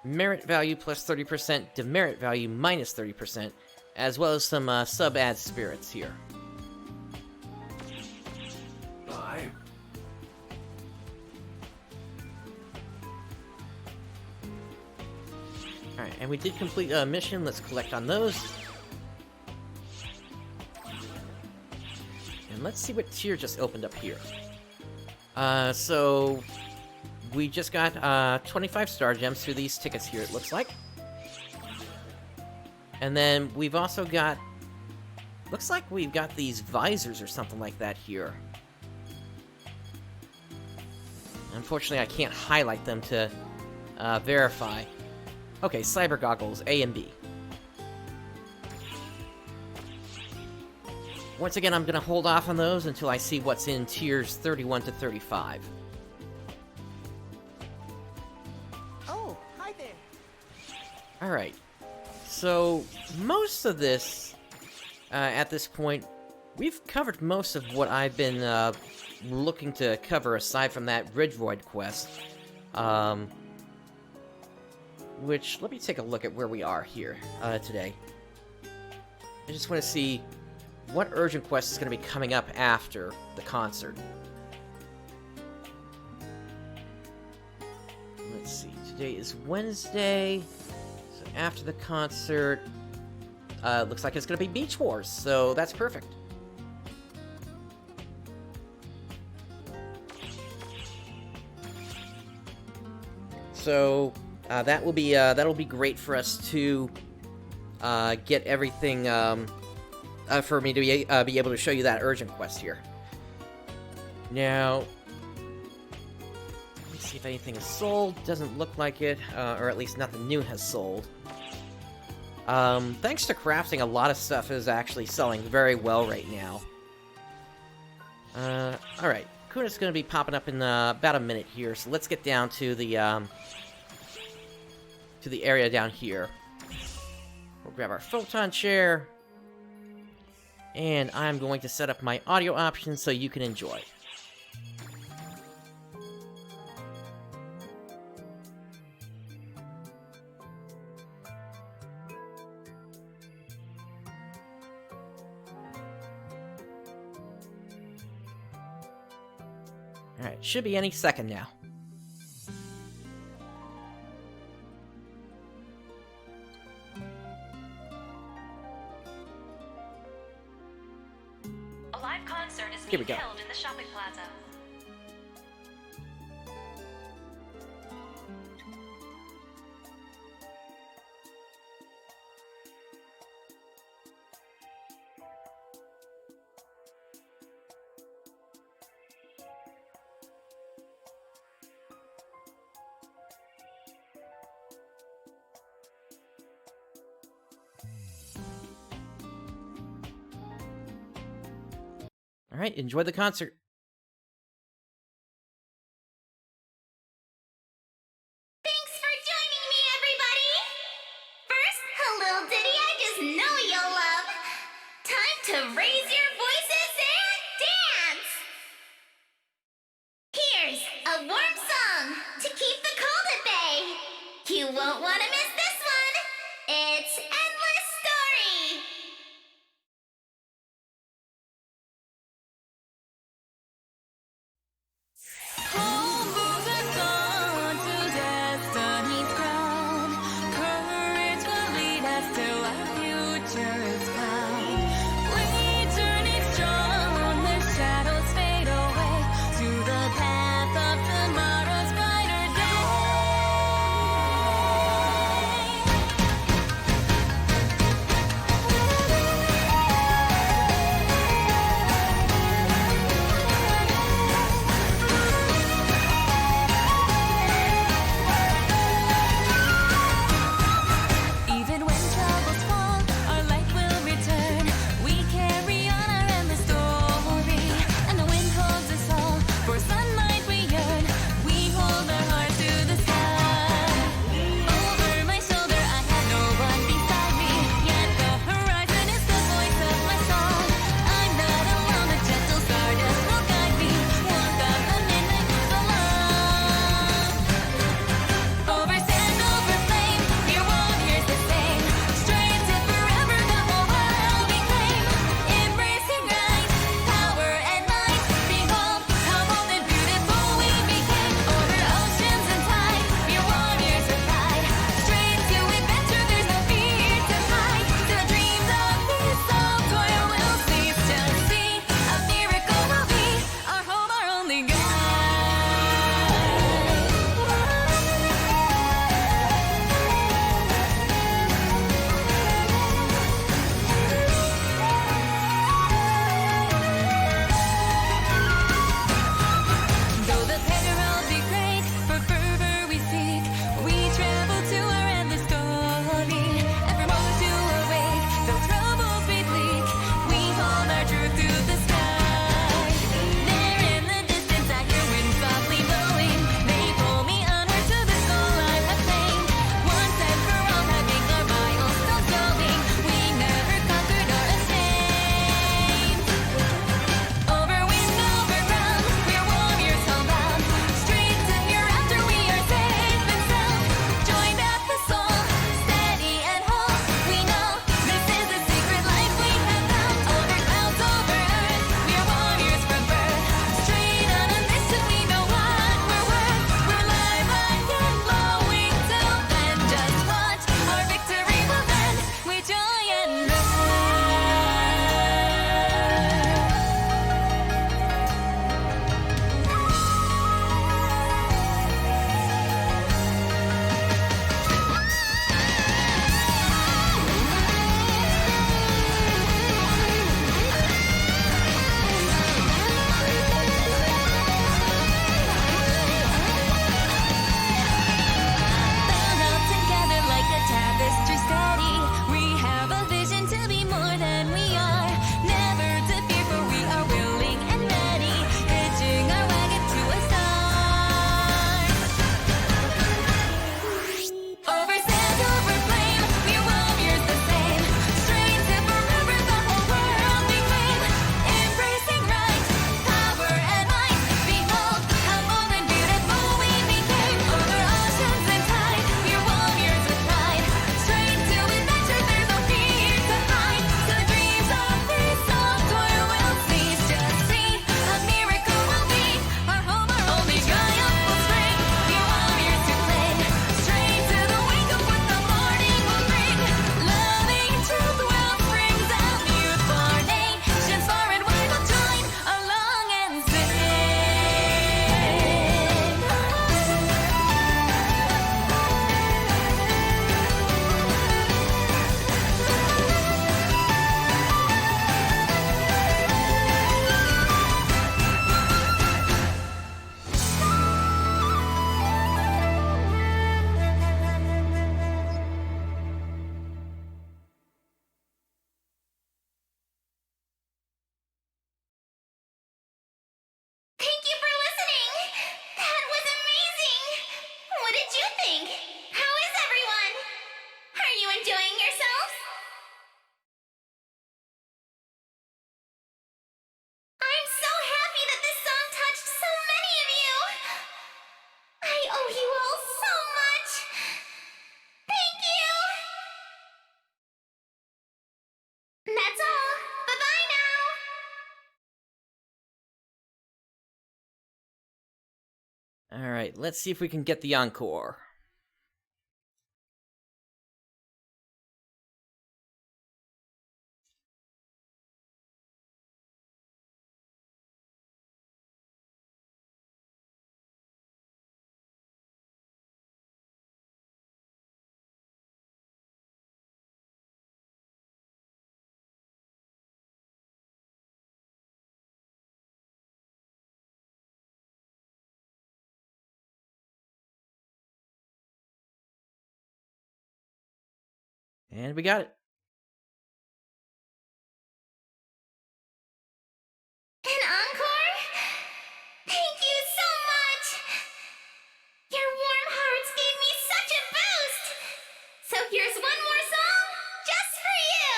merit value plus 30%, demerit value minus 30%, as well as some sub-add spirits here. Bye. Alright, and we did complete a mission. Let's collect on those. And let's see what tier just opened up here. So we just got 25 star gems through these tickets here, it looks like. And then we've also got... looks like we've got these visors or something like that here. Unfortunately, I can't highlight them to verify. Okay, cyber goggles, A and B. Once again, I'm gonna hold off on those until I see what's in tiers 31 to 35. Oh, hi there. Alright. So, most of this, at this point, we've covered most of what I've been looking to cover aside from that Ridgevoid quest. Which, let me take a look at where we are here today. I just want to see what urgent quest is going to be coming up after the concert. Let's see, today is Wednesday, so after the concert, looks like it's going to be Beach Wars, so that's perfect. So that'll be great for us to get everything for me to be able to show you that urgent quest here. Now, let me see if anything is sold. Doesn't look like it, or at least nothing new has sold. Thanks to crafting, a lot of stuff is actually selling very well right now. Alright. Quna's going to be popping up in about a minute here, so let's get down to the area down here. We'll grab our photon chair, and I'm going to set up my audio options so you can enjoy. Alright, should be any second now. A live concert is Here we being go. held in the shopping plaza. Alright, enjoy the concert. Thanks for joining me, everybody! First, a little ditty I just know you'll love. Time to raise your voices and dance! Here's a warm song to keep the cold at bay. You won't want to miss this one. It's Endless Story! Courage will lead us to our future is found. We Alright, let's see if we can get the encore. And we got it. An encore? Thank you so much! Your warm hearts gave me such a boost! So here's one more song, just for you!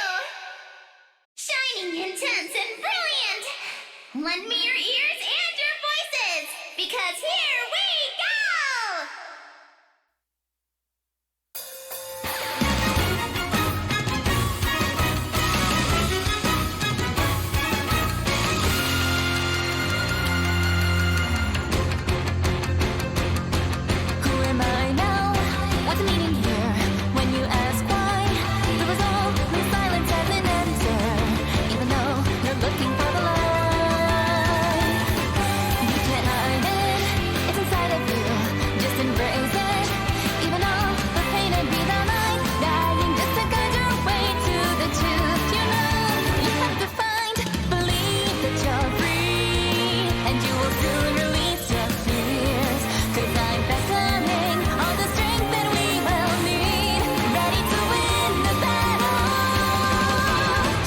Shining, intense, and brilliant! Lend me your ears and your voices, because here we go! Who am I now? What's the meaning here? When you ask why, the result is silence as an answer. Even though you're looking for the light, you can't hide it. It's inside of you. Just embrace it. Even though the pain and be the light, dying just to guide your way to the truth. You know you have to find, believe that you're free, and you will soon release your fears. 'Cause I'm beckoning all the strength that we will need, ready to win the battle.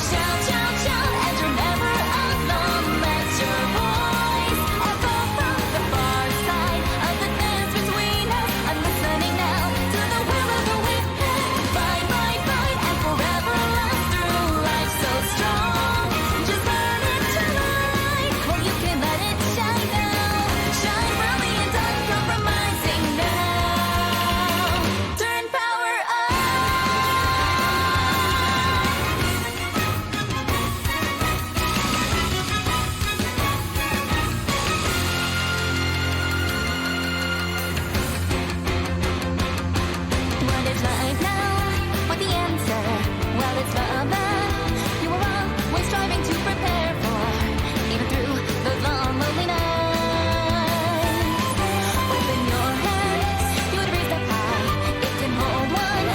Shout, shout, shout, and you're never alone. Let your voice echo from the far side of the dance between us. I'm listening now to the will of the wicked. Fight, fight, fight, and forever last through life so strong. Just burn it to light. Well, you can let it shine now. Shine brilliant, uncompromising now. Turn power up. What is life now? What the answer? Well, it's love that you were always striving to prepare for, even through those long, lonely nights. Open your hands, you would reach up high. It can hold one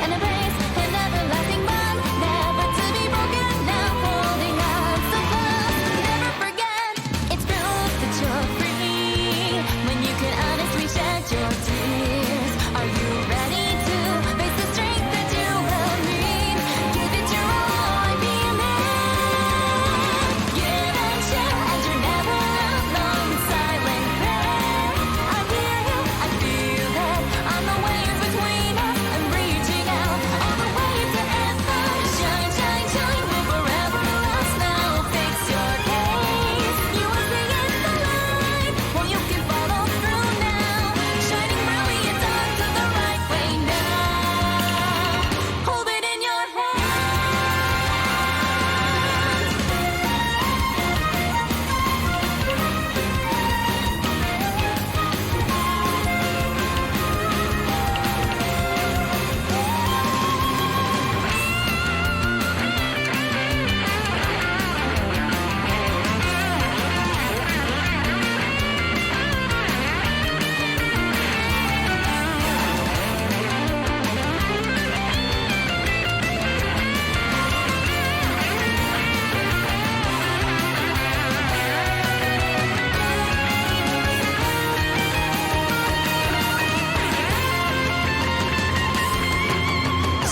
and embrace an everlasting bond, never to be broken. Now holding on so close, never forget. It's proof that you're free when you can honestly shed your tears. Are you ready to face the strength that you will need? Give it your all, I feel it. Give and share, and you're never alone. Silent prayer, I hear you, I feel it. On the waves between us, I'm reaching out. All the waves to answer. Shine, shine, shine, we're forever lost now. Fix your gaze, you will see it's the light. Well, you can follow through now. Shining brilliant onto the right way now. Hold it in your hand.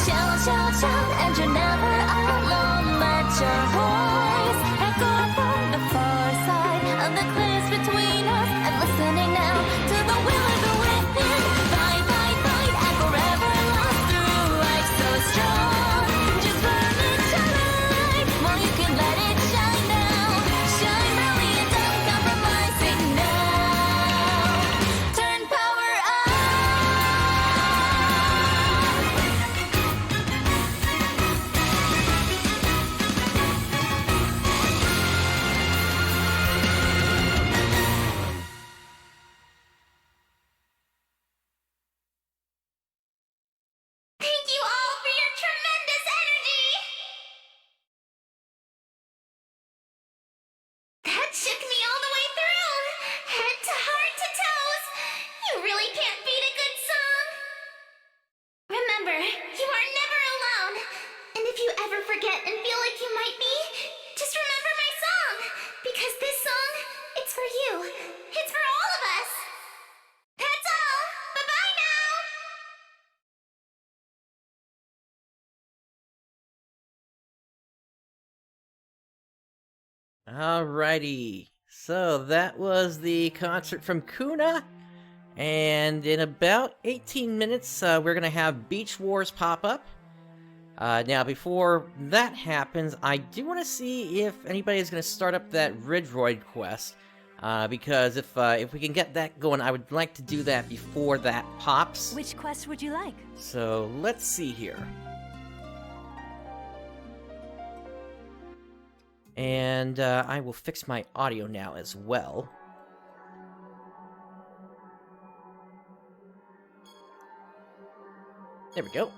Shout, shout, shout, and you're never alone. Let your voice echo from the far side of the cliffs between us. I'm listening now to the will of the wicked. Fight, fight, fight, and forever lost through life so strong. Just burn it to light. Well, you can let it shine now. Shine brilliant, uncompromising now. Turn power up. Alrighty. So that was the concert from Quna. And in about 18 minutes, we're going to have Beach Wars pop up. Now, before that happens, I do want to see if anybody is going to start up that Ridroid quest. Because if we can get that going, I would like to do that before that pops. Which quest would you like? So, let's see here. And I will fix my audio now as well. There we go.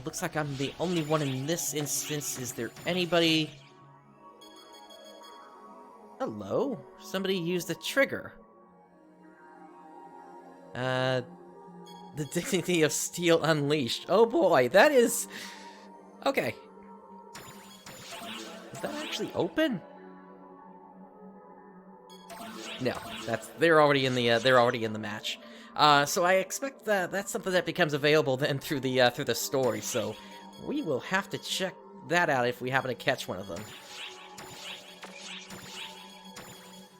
Looks like I'm the only one in this instance. Is there anybody... Hello? Somebody used the trigger. The Dignity of Steel Unleashed. Oh boy, that is... Okay. Is that actually open? No, they're already in the match. So I expect that that's something that becomes available then through the story. So we will have to check that out if we happen to catch one of them.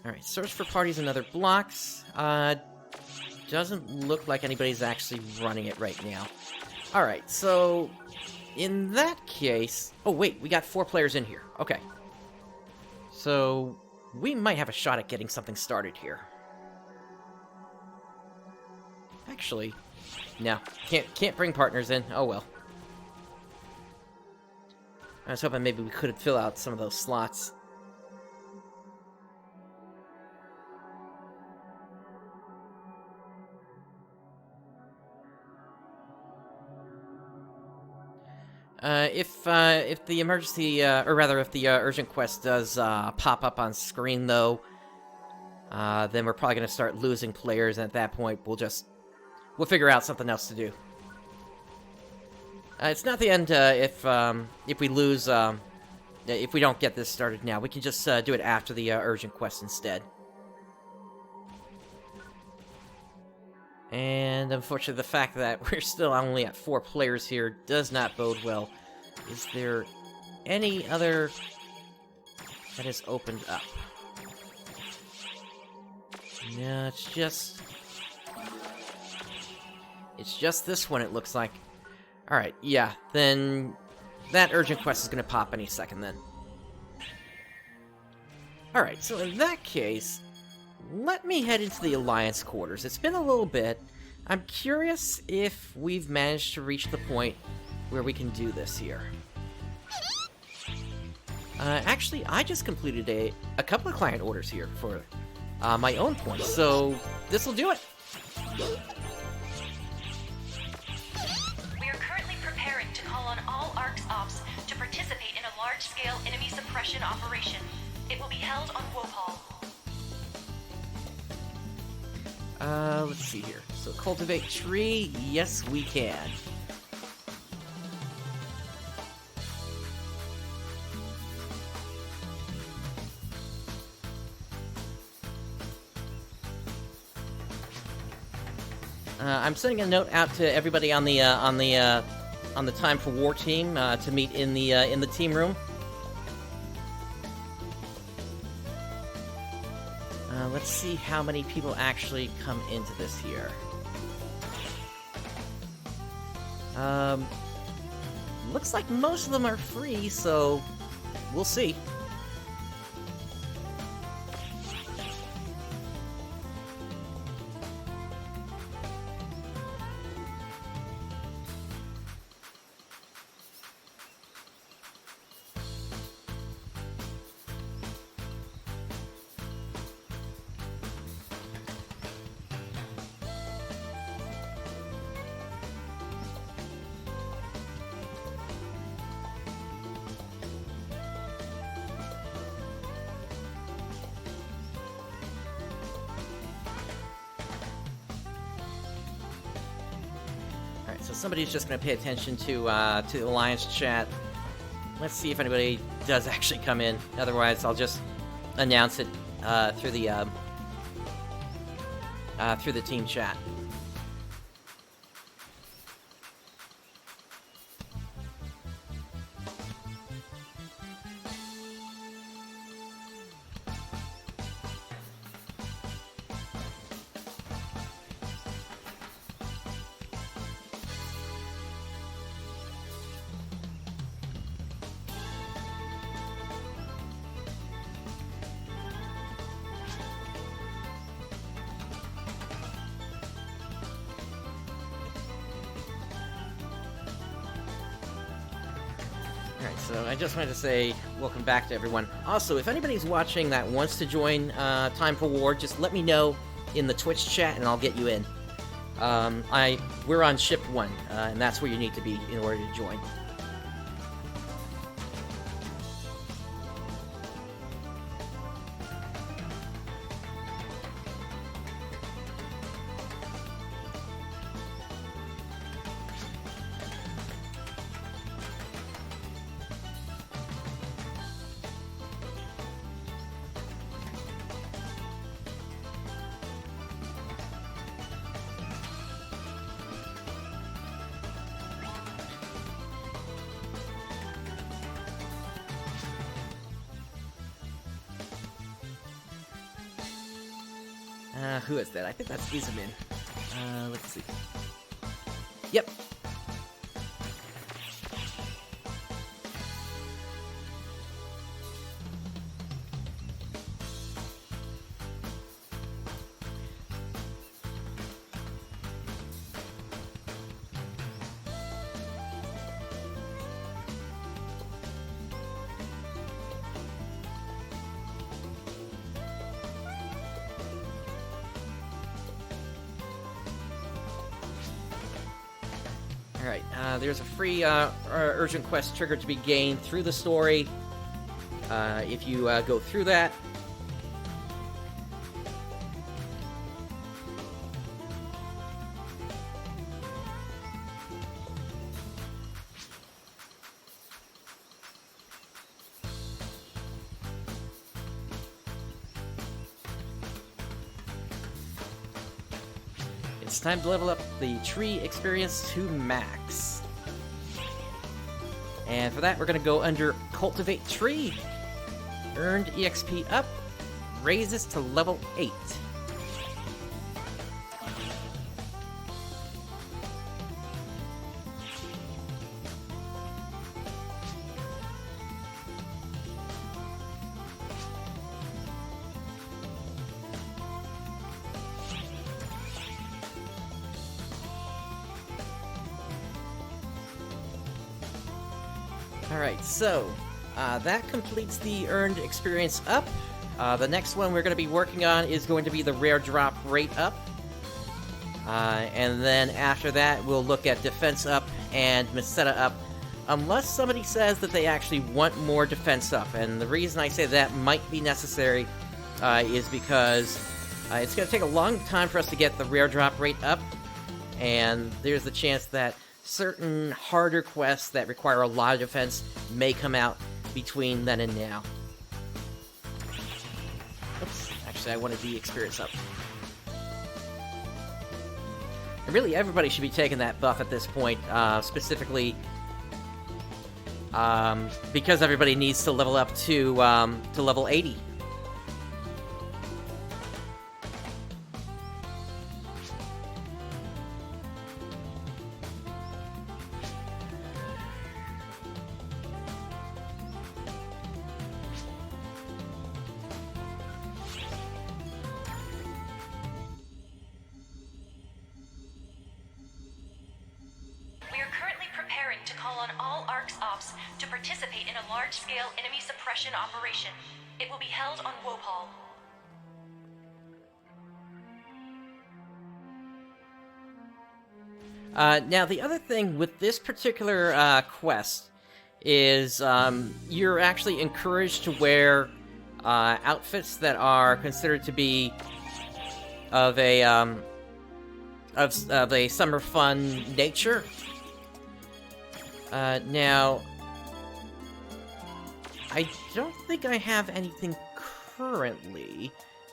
All right, search for parties and other blocks. Doesn't look like anybody's actually running it right now. All right, so in that case, oh wait, we got 4 players in here. Okay, so we might have a shot at getting something started here. Actually, no, can't bring partners in. Oh well. I was hoping maybe we could fill out some of those slots. If the emergency, or rather, if the urgent quest does pop up on screen, though, then we're probably gonna start losing players, and at that point, we'll figure out something else to do. It's not the end if we lose, if we don't get this started now. We can just do it after the urgent quest instead. And unfortunately, the fact that we're still only at 4 players here does not bode well. Is there any other that has opened up? No, it's just this one, it looks like. Alright, yeah, then that urgent quest is going to pop any second then. Alright, so in that case, let me head into the Alliance quarters. It's been a little bit. I'm curious if we've managed to reach the point where we can do this here. Actually, I just completed a couple of client orders here for my own points, so this will do it. We are currently preparing to call on all ARC's ops to participate in a large-scale enemy suppression operation. It will be held on Wohal. Let's see here. So, cultivate tree, yes we can. I'm sending a note out to everybody on the Time for War team to meet in the team room. Let's see how many people actually come into this here. Looks like most of them are free, so we'll see. So somebody's just going to pay attention to the Alliance chat. Let's see if anybody does actually come in. Otherwise, I'll just announce it through the team chat. so I just wanted to say welcome back to everyone. Also, if anybody's watching that wants to join Time for War, just let me know in the Twitch chat and I'll get you in. We're on ship 1, and that's where you need to be in order to join. Who is that? I think that's Izumin. Let's see. Yep. Alright, there's a free urgent quest trigger to be gained through the story. If you go through that. It's time to level up the tree experience to max. And for that, we're going to go under Cultivate Tree. Earned EXP up, raises to level 8. Alright, so that completes the earned experience up. The next one we're going to be working on is going to be the rare drop rate up. And then after that, we'll look at defense up and Meseta up, unless somebody says that they actually want more defense up. And the reason I say that might be necessary is because it's going to take a long time for us to get the rare drop rate up, and there's the chance that certain harder quests that require a lot of defense may come out between then and now. Oops, actually I wanted the experience up. And really, everybody should be taking that buff at this point, specifically because everybody needs to level up to level 80. To participate in a large-scale enemy suppression operation. It will be held on Wopal. Now, the other thing with this particular quest is you're actually encouraged to wear outfits that are considered to be of a summer fun nature. Now, I don't think I have anything currently.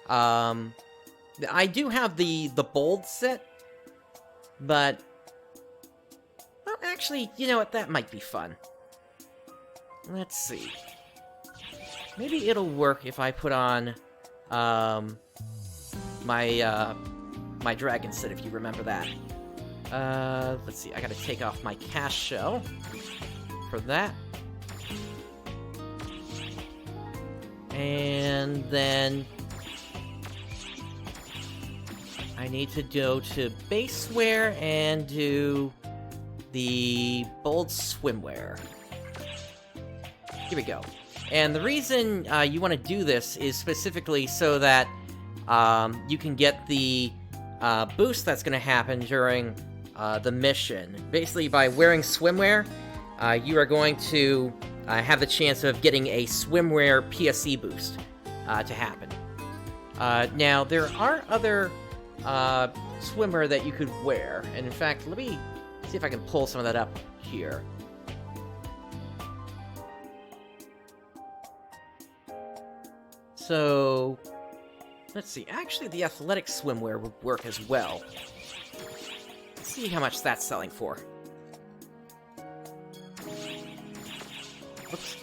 I do have the bold set, but well, actually, you know what? That might be fun. Let's see. Maybe it'll work if I put on my dragon set, if you remember that. Let's see. I gotta take off my cast shell for that. And then I need to go to base wear and do the bold swimwear. Here we go. And the reason you want to do this is specifically so that you can get the boost that's going to happen during the mission. Basically, by wearing swimwear, you are going to have the chance of getting a swimwear PSE boost to happen. Now, there are other swimwear that you could wear, and in fact, let me see if I can pull some of that up here. So, let's see. Actually, the athletic swimwear would work as well. Let's see how much that's selling for. Oops.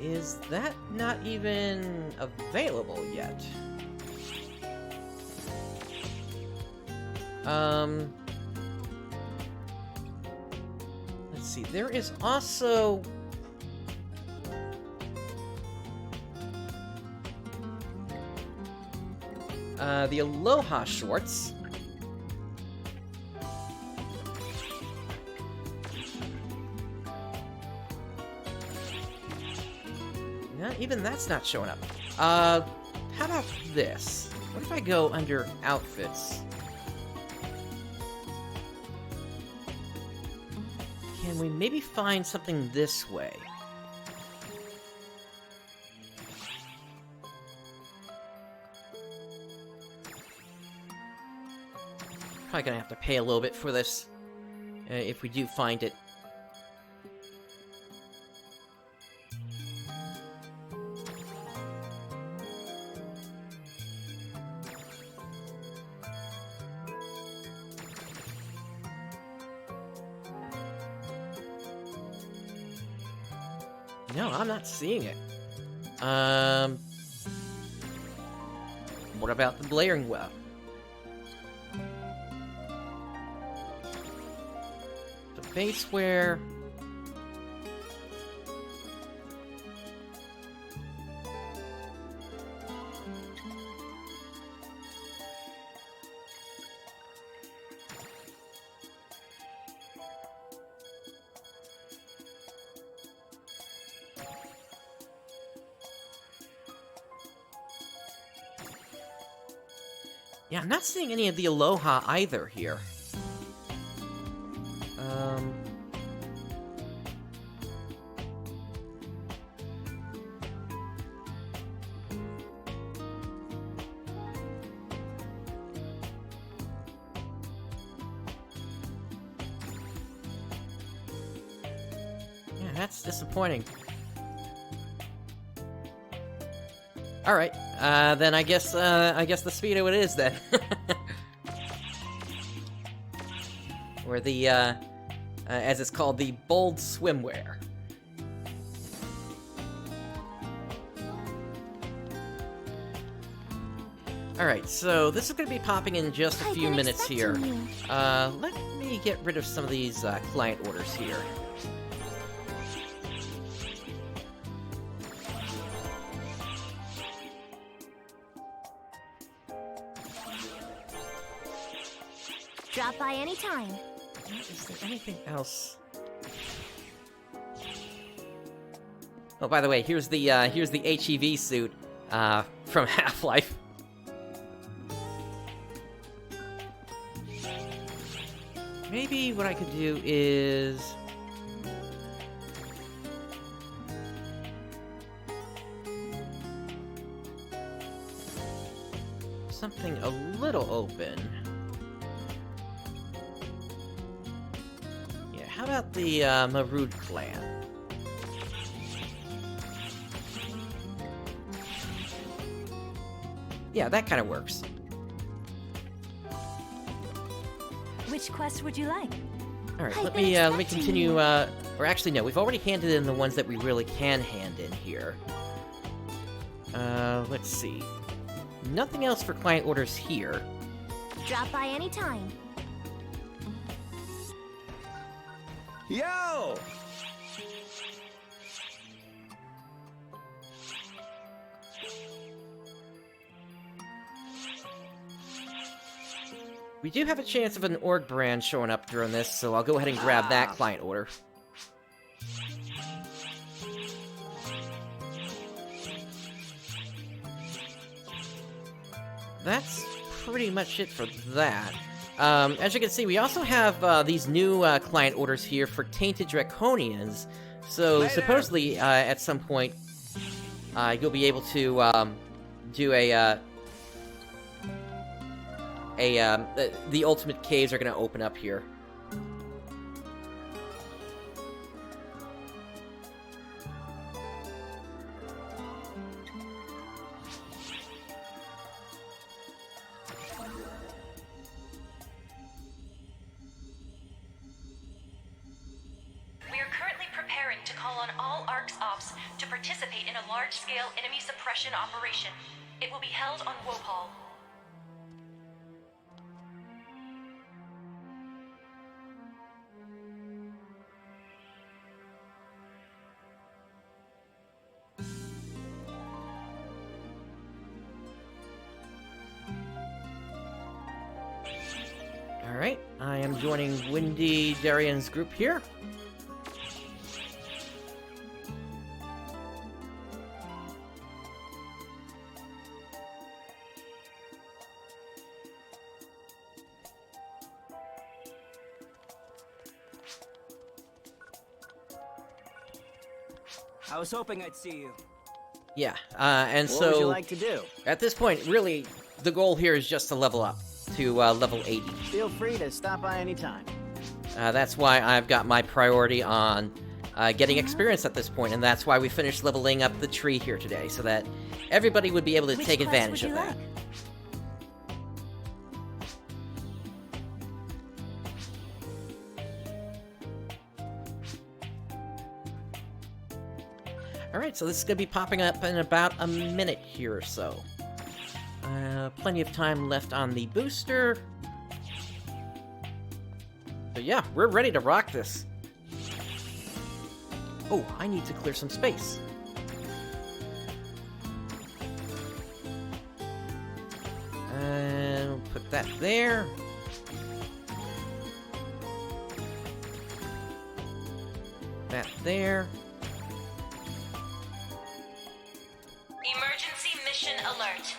Is that not even available yet? Let's see, there is also... the Aloha shorts. Yeah, even that's not showing up. How about this? What if I go under outfits? Can we maybe find something this way? Probably gonna have to pay a little bit for this, if we do find it. No, I'm not seeing it. What about the blaring well? The baseware. Yeah, I'm not seeing any of the Aloha either here. Yeah, that's disappointing. All right, then I guess the Speedo it is then. Or the, as it's called, the bold swimwear. All right, so this is going to be popping in just a few minutes here. Let me get rid of some of these client orders here. Drop by anytime. Is there anything else? Oh, by the way, here's the HEV suit from Half-Life. Maybe what I could do is something a little open. How about the Marood clan? Yeah, that kind of works. Which quest would you like? All right, let me continue. Or actually, no, we've already handed in the ones that we really can hand in here. Let's see. Nothing else for client orders here. Drop by anytime. Yo! We do have a chance of an org brand showing up during this, so I'll go ahead and grab that client order. That's pretty much it for that. As you can see, we also have these new client orders here for Tainted Draconians. So supposedly, at some point, you'll be able to do the ultimate caves are going to open up here. We are currently preparing to call on all ARCS Ops to participate in a large-scale enemy suppression operation. It will be held on Wopal. Alright, I am joining Windy Darian's group here. I was hoping I'd see you. Yeah, and What so... would you like to do? At this point, really, the goal here is just to level up to level 80. Feel free to stop by anytime. That's why I've got my priority on getting experience at this point, and that's why we finished leveling up the tree here today, so that everybody would be able to take advantage of that. Alright, so this is going to be popping up in about a minute here or so. Plenty of time left on the booster. So yeah, we're ready to rock this. Oh, I need to clear some space. And we'll put that there. That there. Emergency mission alert.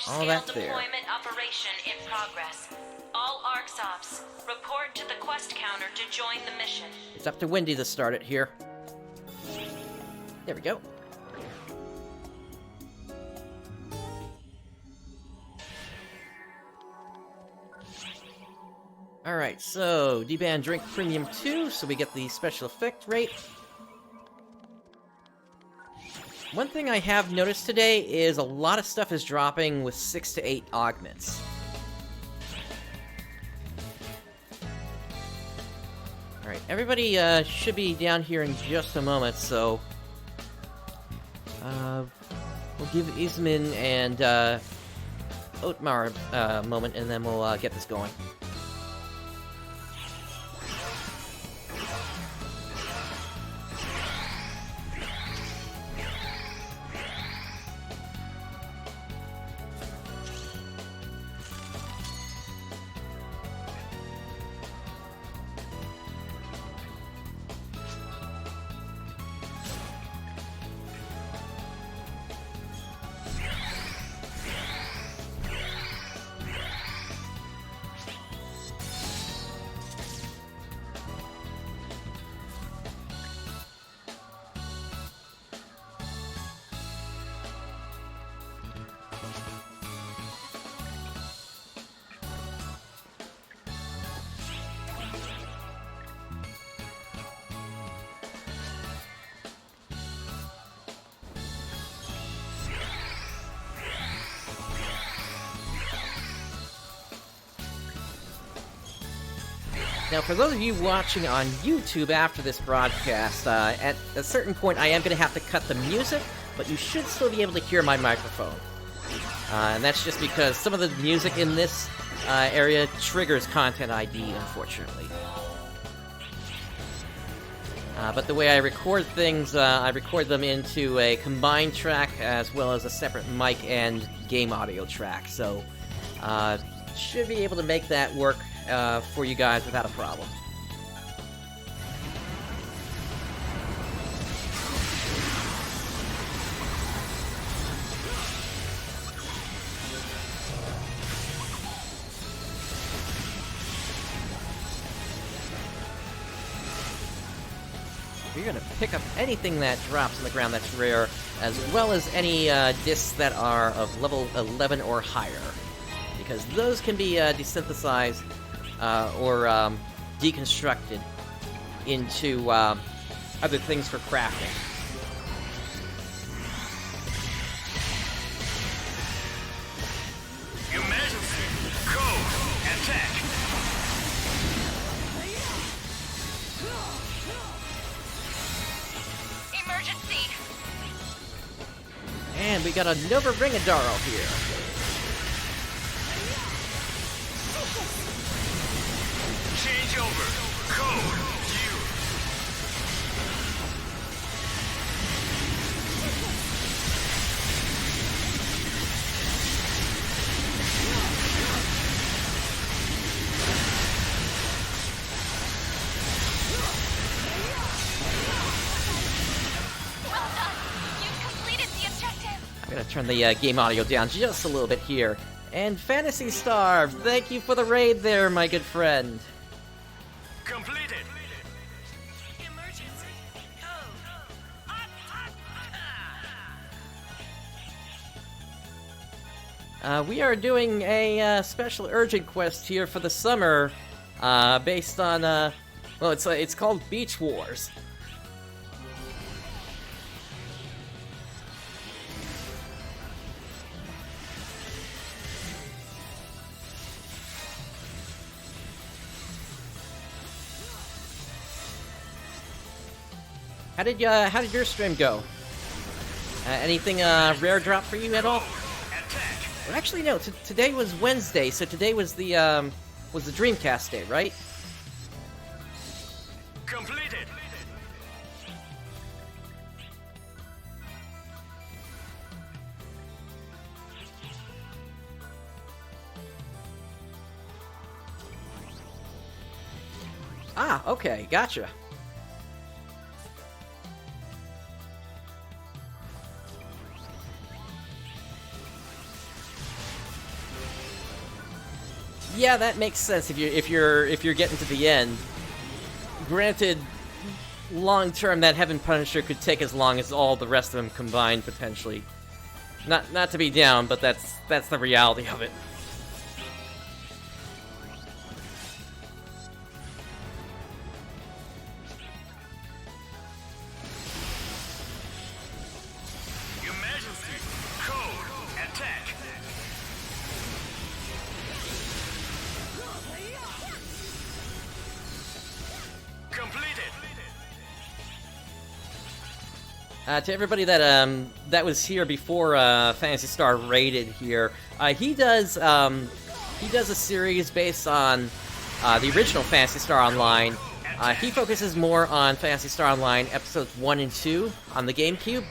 All Large-scale that there. deployment operation in progress. All ARCS Ops, report to the quest counter to join the mission. It's up to Windy to start it here. There we go. Alright, so D-Band Drink Premium 2, so we get the special effect rate. One thing I have noticed today is a lot of stuff is dropping with 6 to 8 augments. Alright, everybody should be down here in just a moment, so... we'll give Ismin and Otmar a moment, and then we'll get this going. Now, for those of you watching on YouTube after this broadcast, at a certain point I am going to have to cut the music, but you should still be able to hear my microphone. And that's just because some of the music in this area triggers Content ID, unfortunately. But the way I record things, I record them into a combined track as well as a separate mic and game audio track, so should be able to make that work for you guys without a problem. You're gonna pick up anything that drops on the ground that's rare, as well as any discs that are of level 11 or higher, because those can be desynthesized or deconstructed into other things for crafting. Emergency! Code! Attack! Emergency! And we got a Nova Ringadaro here. Change over! Code! You! Well done! You've completed the objective! I'm gonna turn the game audio down just a little bit here. And Phantasy Star, thank you for the raid there, my good friend. Completed! We are doing a special urgent quest here for the summer, based on well, it's called Beach Wars. How did your stream go? Anything rare drop for you at all? Or actually, no. Today was Wednesday, so today was the Dreamcast day, right? Completed! Ah, okay, gotcha. Yeah, that makes sense if you're getting to the end. Granted, long term, that Heaven Punisher could take as long as all the rest of them combined, potentially. Not to be down, but that's the reality of it. Emergency! Code! Attack! Completed! To everybody that was here before Phantasy Star raided here, he does a series based on the original Phantasy Star Online. He focuses more on Phantasy Star Online episodes 1 and 2 on the GameCube,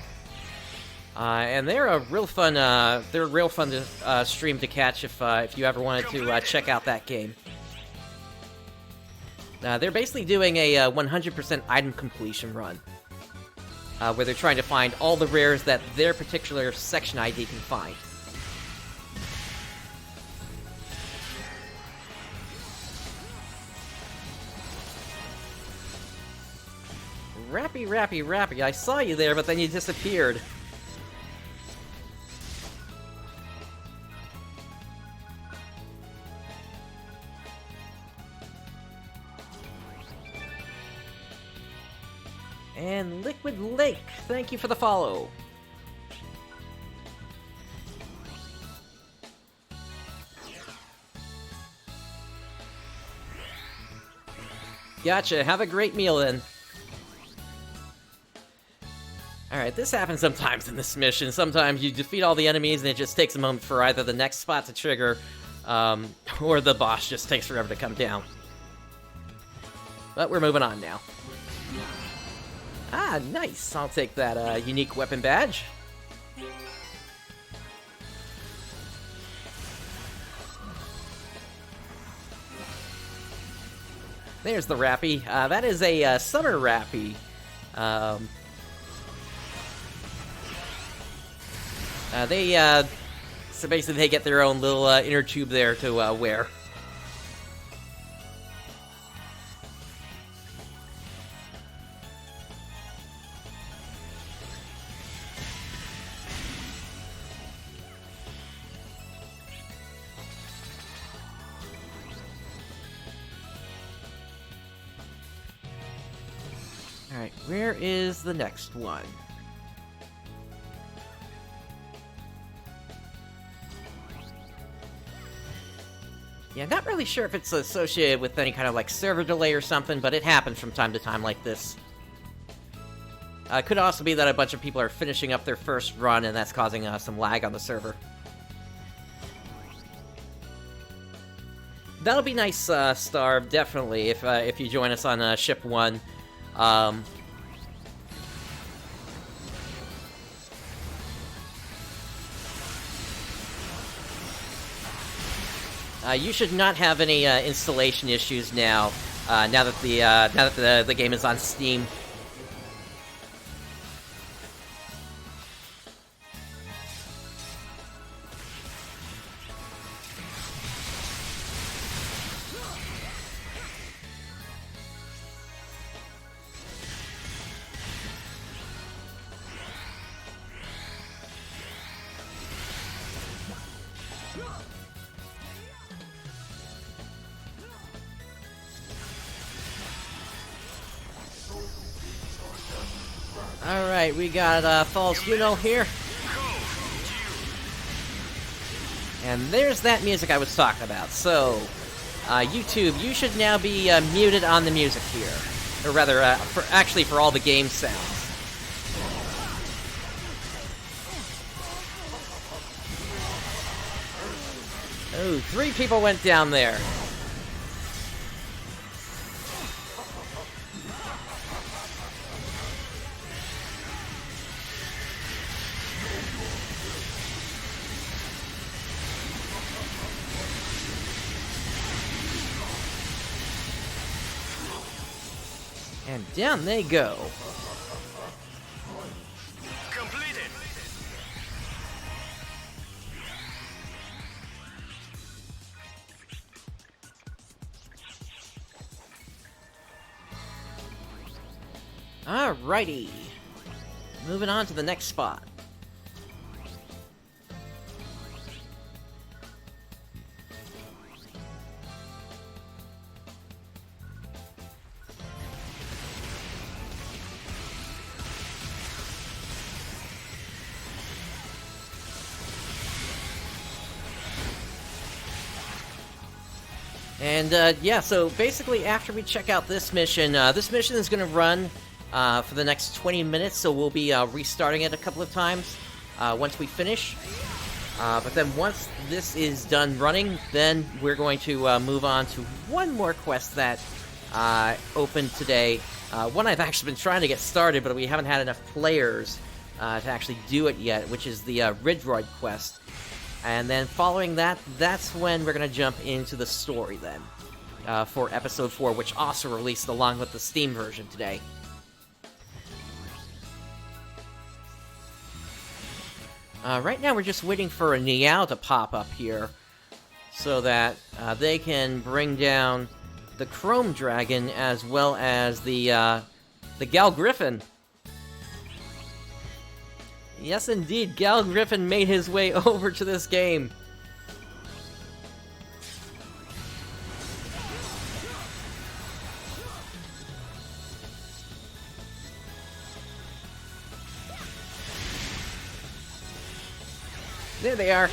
and they're real fun to stream to catch if you ever wanted to check out that game. They're basically doing a 100% item completion run, where they're trying to find all the rares that their particular section ID can find. Rappy, I saw you there, but then you disappeared. And Liquid Lake, thank you for the follow. Gotcha, have a great meal then. Alright, this happens sometimes in this mission. Sometimes you defeat all the enemies and it just takes a moment for either the next spot to trigger, or the boss just takes forever to come down. But we're moving on now. Ah, nice. I'll take that unique weapon badge. There's the Rappy. That is a summer Rappy. So basically they get their own little inner tube there to wear. Alright, where is the next one? Yeah, not really sure if it's associated with any kind of, like, server delay or something, but it happens from time to time like this. It could also be that a bunch of people are finishing up their first run, and that's causing some lag on the server. That'll be nice, Star, definitely, if you join us on Ship 1. You should not have any installation issues now. Now that the game is on Steam. Alright, we got Falz Luther here. And there's that music I was talking about. So, YouTube, you should now be muted on the music here. Or rather, for all the game sounds. Oh, 3 people went down there. And down they go. Completed. Alrighty. Moving on to the next spot. And, yeah, so basically after we check out this mission is going to run for the next 20 minutes, so we'll be restarting it a couple of times once we finish. But then once this is done running, then we're going to move on to one more quest that opened today. One I've actually been trying to get started, but we haven't had enough players to actually do it yet, which is the Ridroid quest. And then following that, that's when we're going to jump into the story then, for Episode 4, which also released along with the Steam version today. Right now we're just waiting for a Niao to pop up here, so that they can bring down the Chrome Dragon as well as the Gal Griffin. Yes, indeed, Gal Griffin made his way over to this game. There they are.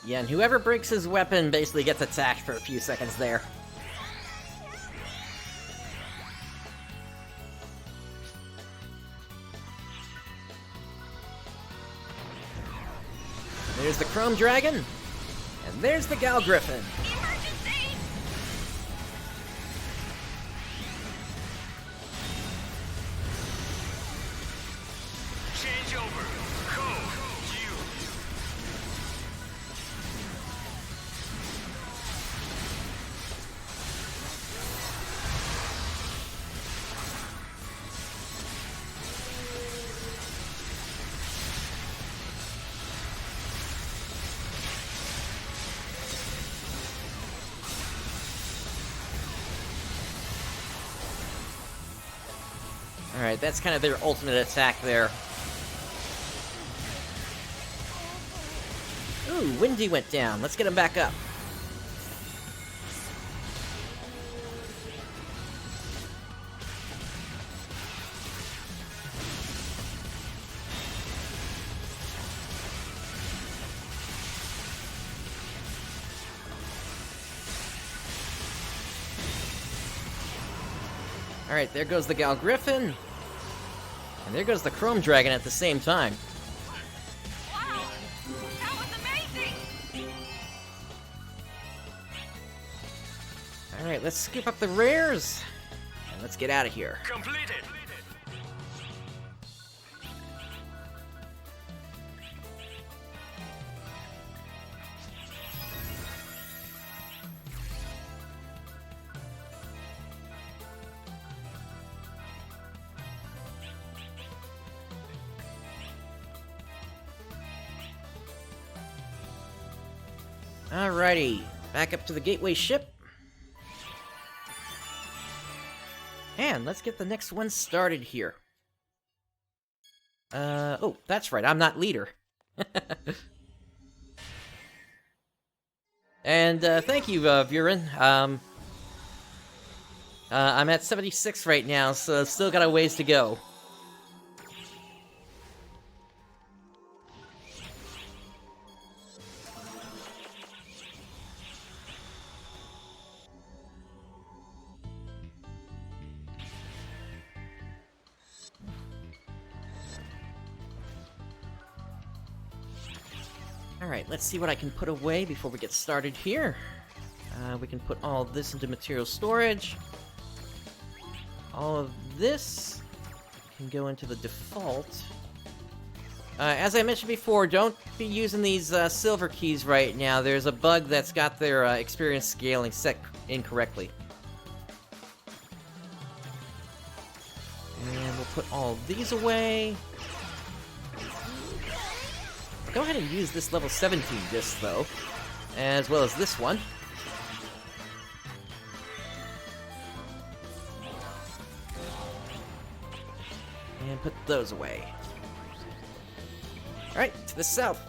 Yeah, and whoever breaks his weapon basically gets attacked for a few seconds there. There's the Chrome Dragon, and there's the Gal Griffin. Emergency! Change over. Code you. Alright, that's kind of their ultimate attack there. Ooh, Windy went down. Let's get him back up. Alright, there goes the Gal Griffin. And there goes the Chrome Dragon at the same time. Wow! That was amazing! Alright, let's skip up the rares. And let's get out of here. Completed. Alrighty, back up to the gateway ship. And let's get the next one started here. Oh, that's right, I'm not leader. And, thank you, Buren. I'm at 76 right now, so still got a ways to go. Alright, let's see what I can put away before we get started here. We can put all of this into material storage. All of this can go into the default. As I mentioned before, don't be using these silver keys right now. There's a bug that's got their experience scaling set incorrectly. And we'll put all of these away. Go ahead and use this level 17 disc, though, as well as this one. And put those away. Alright, to the south.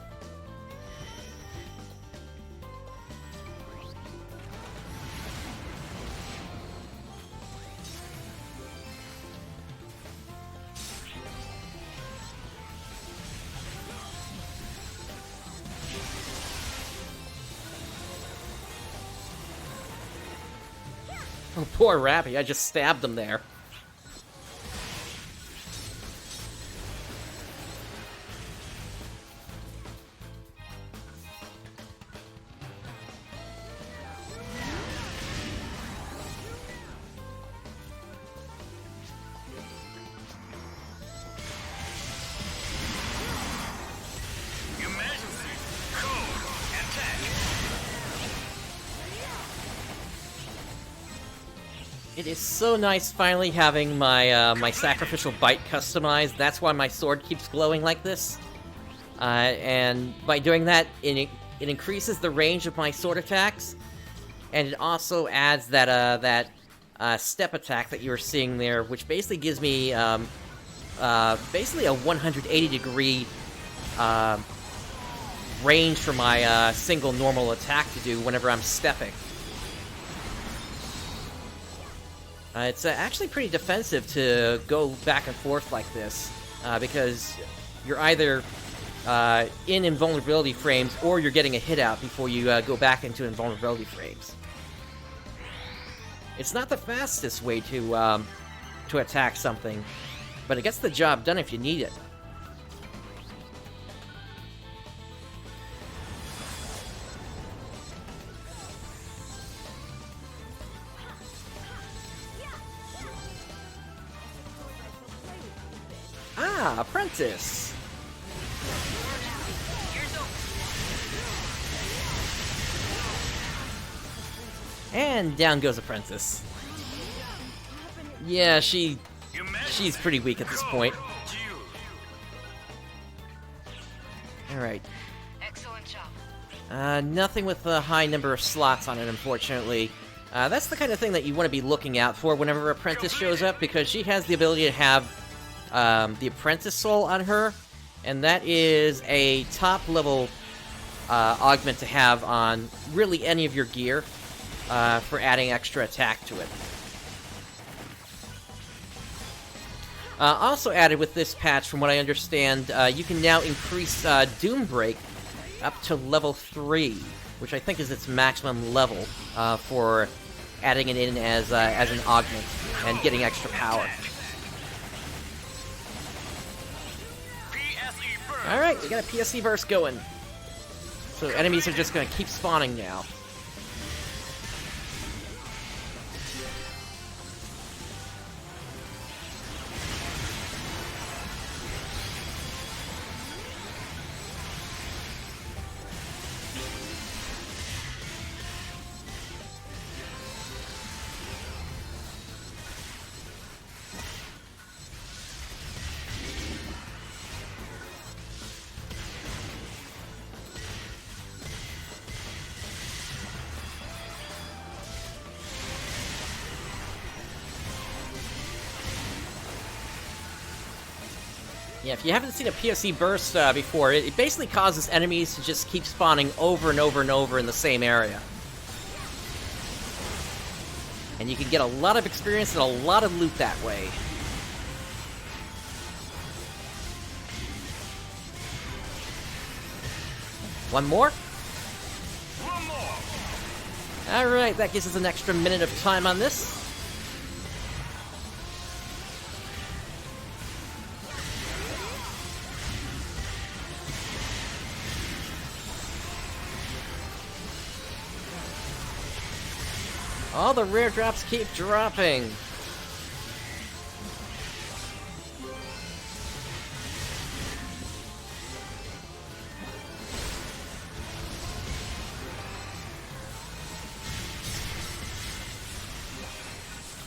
Oh, poor Rappy, I just stabbed him there. Emergency. Code attack. It is so nice finally having my my sacrificial bite customized. That's why my sword keeps glowing like this. And by doing that, it increases the range of my sword attacks, and it also adds that step attack that you were seeing there, which basically gives me basically a 180-degree range for my single normal attack to do whenever I'm stepping. It's actually pretty defensive to go back and forth like this, because you're either in invulnerability frames or you're getting a hit out before you go back into invulnerability frames. It's not the fastest way to attack something, but it gets the job done if you need it. Ah, Apprentice. And down goes Apprentice. Yeah, she's pretty weak at this point. Alright. Excellent job. Nothing with a high number of slots on it, unfortunately. That's the kind of thing that you want to be looking out for whenever Apprentice shows up, because she has the ability to have the Apprentice Soul on her, and that is a top-level augment to have on really any of your gear for adding extra attack to it. Also added with this patch, from what I understand, you can now increase Doom Break up to level 3, which I think is its maximum level for adding it in as an augment and getting extra power. Alright, we got a PSE burst going. So enemies are just going to keep spawning now. Yeah, if you haven't seen a PSE burst before, it basically causes enemies to just keep spawning over and over and over in the same area. And you can get a lot of experience and a lot of loot that way. One more? Alright, that gives us an extra minute of time on this. All the rare drops keep dropping.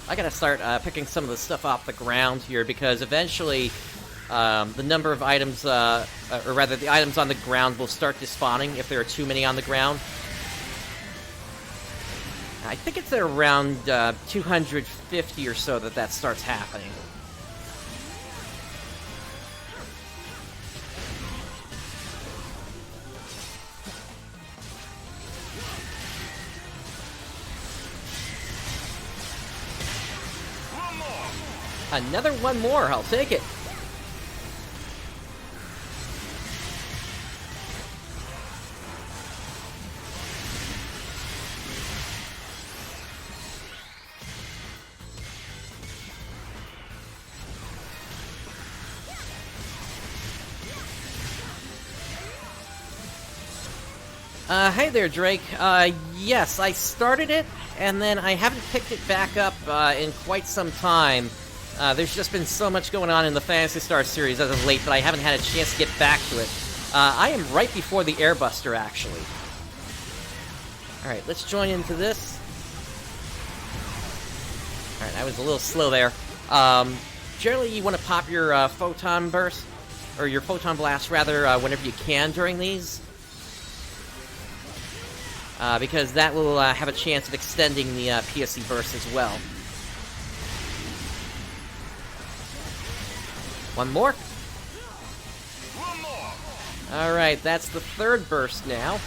I gotta start picking some of the stuff off the ground here, because eventually the number of items, or rather the items on the ground will start despawning if there are too many on the ground. I think it's at around 250 or so that starts happening. Another one more, I'll take it. Hey there, Drake. Yes, I started it, and then I haven't picked it back up in quite some time. There's just been so much going on in the Phantasy Star series as of late that I haven't had a chance to get back to it. I am right before the Airbuster, actually. Alright, let's join into this. Alright, I was a little slow there. Generally, you want to pop your Photon Burst, or your Photon Blast, rather, whenever you can during these. Because that will have a chance of extending the PSE burst as well. One more? Alright, that's the third burst now.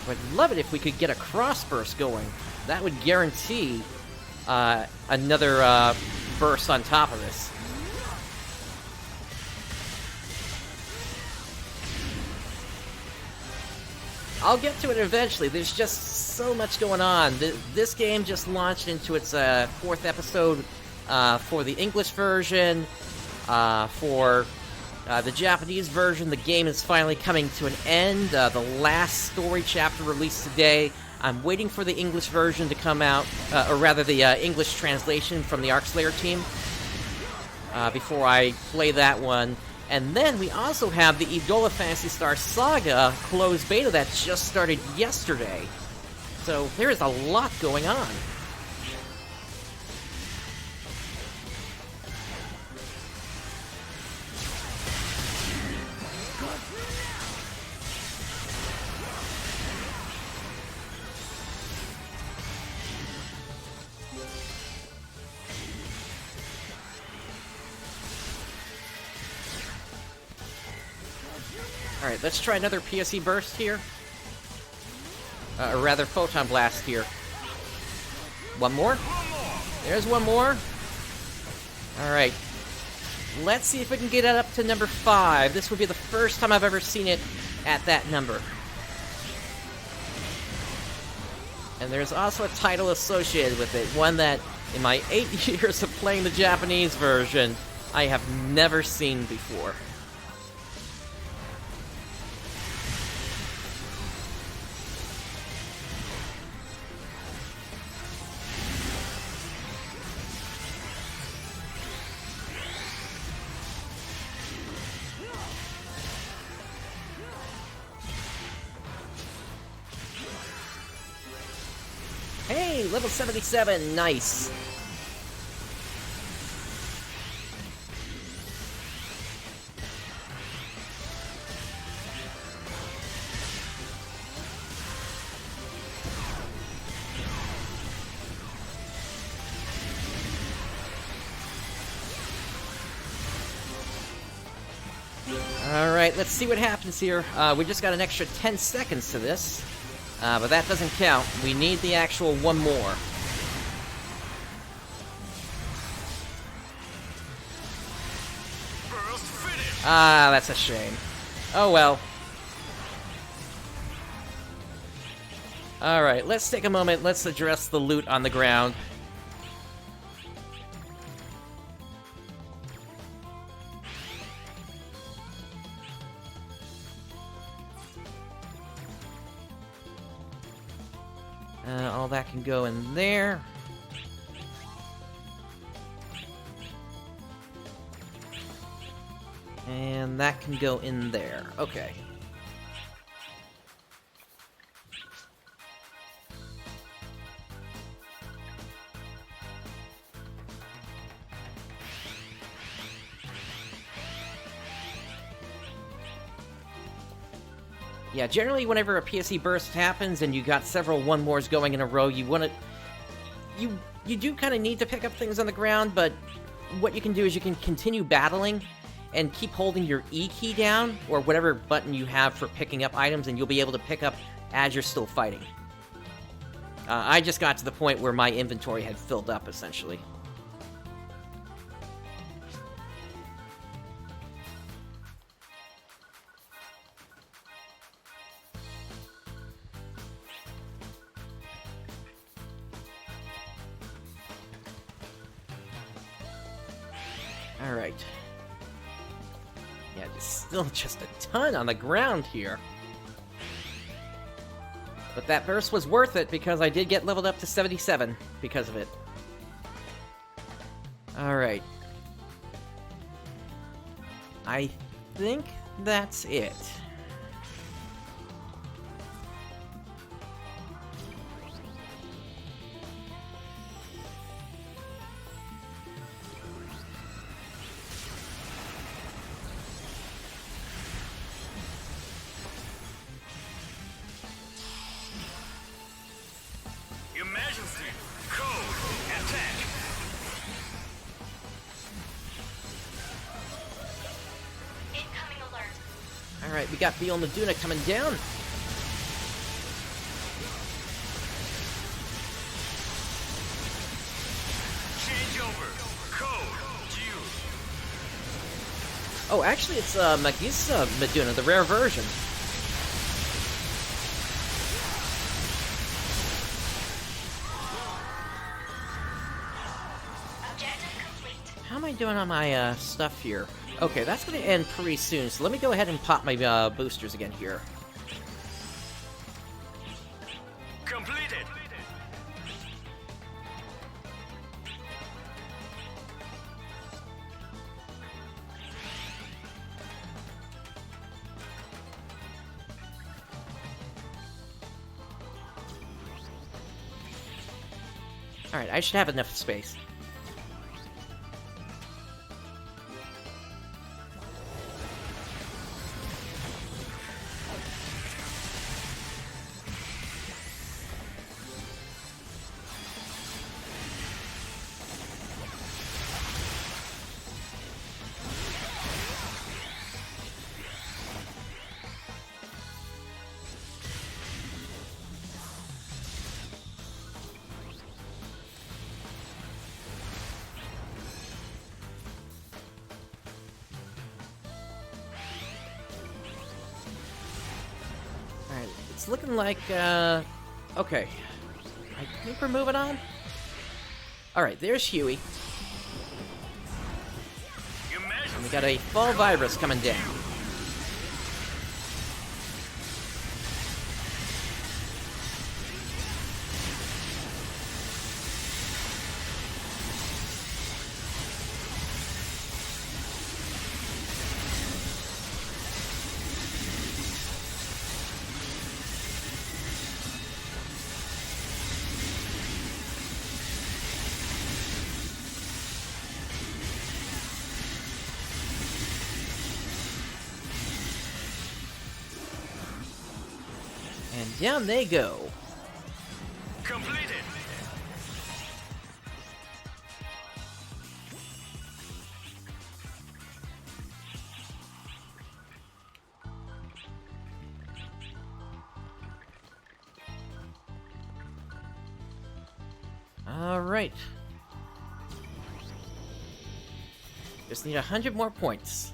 I'd love it if we could get a cross burst going. That would guarantee another burst on top of this. I'll get to it eventually. There's just so much going on. This game just launched into its fourth episode for the English version. For the Japanese version, the game is finally coming to an end. The last story chapter released today. I'm waiting for the English version to come out, or rather the English translation from the Arc Slayer team. before I play that one. And then we also have the Idola Phantasy Star Saga closed beta that just started yesterday. So there is a lot going on. Alright, let's try another PSE burst here. Or rather, Photon Blast here. One more? There's one more. Alright. Let's see if we can get it up to number 5. This would be the first time I've ever seen it at that number. And there's also a title associated with it. One that, in my 8 years of playing the Japanese version, I have never seen before. Hey, level 77, nice. Alright, let's see what happens here. We just got an extra 10 seconds to this. But that doesn't count. We need the actual one more. Ah, that's a shame. Oh well. Alright, let's take a moment. Let's address the loot on the ground. All that can go in there. And that can go in there. Okay. Yeah, generally whenever a PSE burst happens and you got several one-mores going in a row, you want to... You do kind of need to pick up things on the ground, but what you can do is you can continue battling and keep holding your E key down, or whatever button you have for picking up items, and you'll be able to pick up as you're still fighting. I just got to the point where my inventory had filled up, essentially. Alright. Yeah, there's still just a ton on the ground here. But that burst was worth it because I did get leveled up to 77 because of it. Alright. I think that's it. Emergency! Code! Attack! Incoming alert. Alright, we got Beyond Laduna coming down. Change over! Code! Due! Oh, actually it's Magisa Meduna, the rare version. How am I doing on my stuff here? Okay, that's going to end pretty soon, so let me go ahead and pop my boosters again here. Completed! Alright, I should have enough space. It's looking like, okay. I think we're moving on. Alright, there's Huey. And we got a fall virus coming down. And down they go. Completed. All right. Just need 100 more points.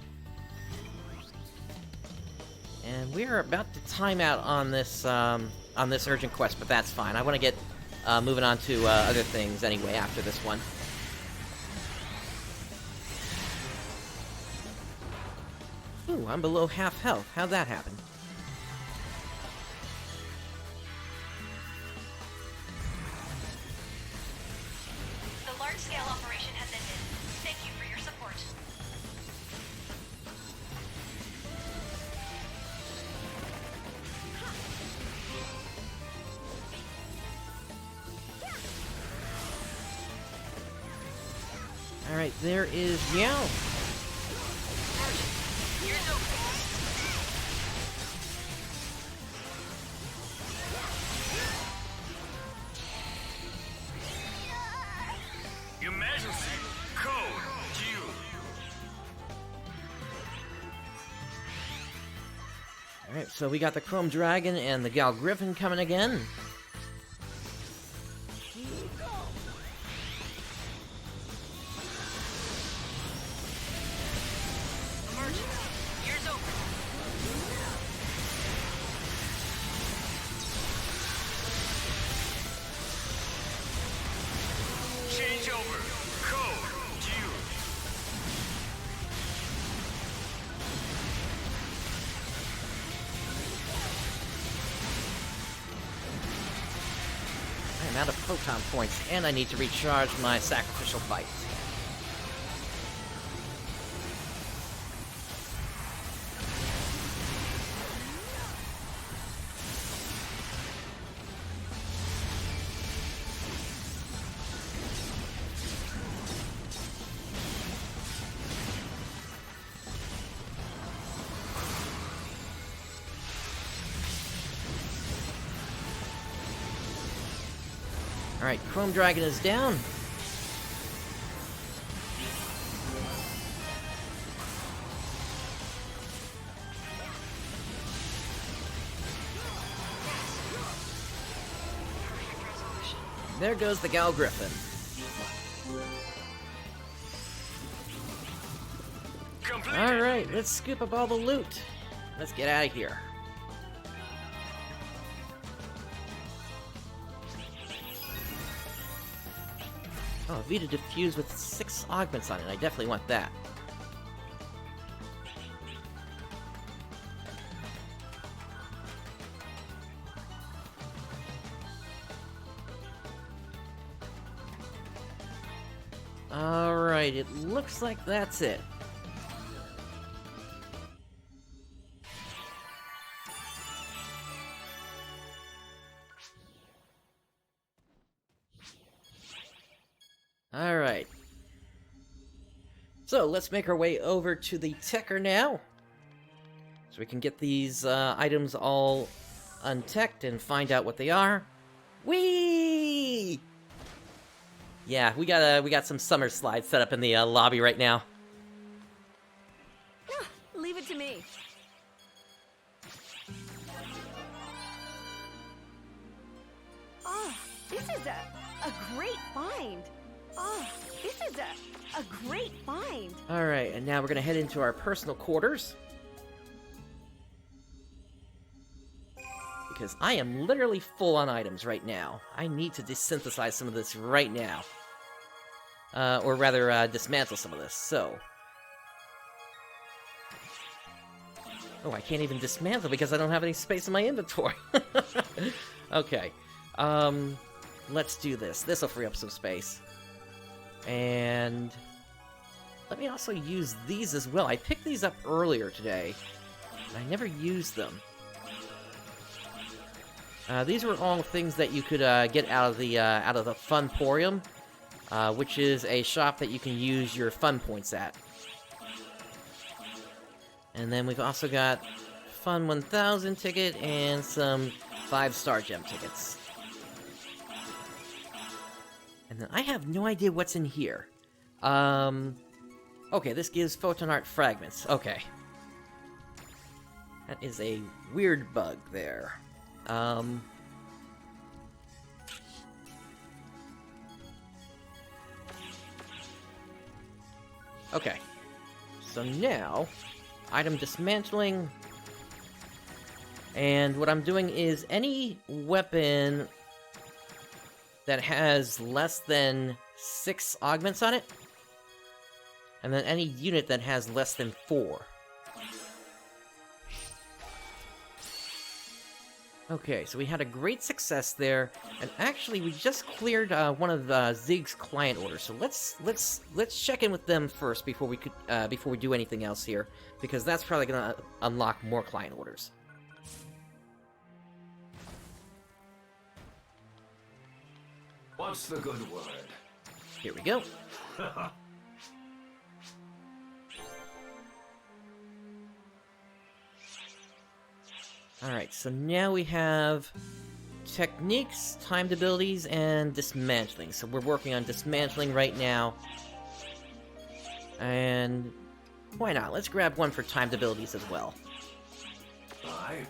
And we're about to time out on this urgent quest, but that's fine. I want to get moving on to other things anyway after this one. Ooh, I'm below half health. How'd that happen? The large-scale operation has ended. Thank you for your support. Alright, there is Meow. Emergency code Q. Alright, so we got the Chrome Dragon and the Gal Griffin coming again. Change over. Code Q. I'm out of proton points, and I need to recharge my sacrificial bite. Alright, Chrome Dragon is down. There goes the Gal Griffin. Alright, let's scoop up all the loot. Let's get out of here. Oh, Vita Diffuse with 6 augments on it. I definitely want that. Alright, it looks like that's it. Alright. So, let's make our way over to the Techer now. So we can get these items all unteched and find out what they are. Whee! Yeah, we got some summer slides set up in the lobby right now. Leave it to me. Oh, this is a great find. Oh, this is a great find. Alright, and now we're gonna head into our personal quarters. Because I am literally full on items right now. I need to desynthesize some of this right now. Or rather, dismantle some of this, so... Oh, I can't even dismantle because I don't have any space in my inventory. Okay. Let's do this. This'll free up some space. And... let me also use these as well. I picked these up earlier today, and I never used them. These were all things that you could get out of the Funporium, which is a shop that you can use your fun points at. And then we've also got Fun 1000 ticket and some 5-star gem tickets. And then I have no idea what's in here. Okay, this gives photon art fragments. Okay. That is a weird bug there. Okay. So now, item dismantling. And what I'm doing is any weapon that has less than 6 augments on it, and then any unit that has less than 4. Okay, so we had a great success there, and actually we just cleared one of Zig's client orders. So let's check in with them first before we do anything else here, because that's probably gonna unlock more client orders. What's the good word? Here we go. Alright, so now we have techniques, timed abilities, and dismantling. So we're working on dismantling right now. And why not? Let's grab one for timed abilities as well. Aye.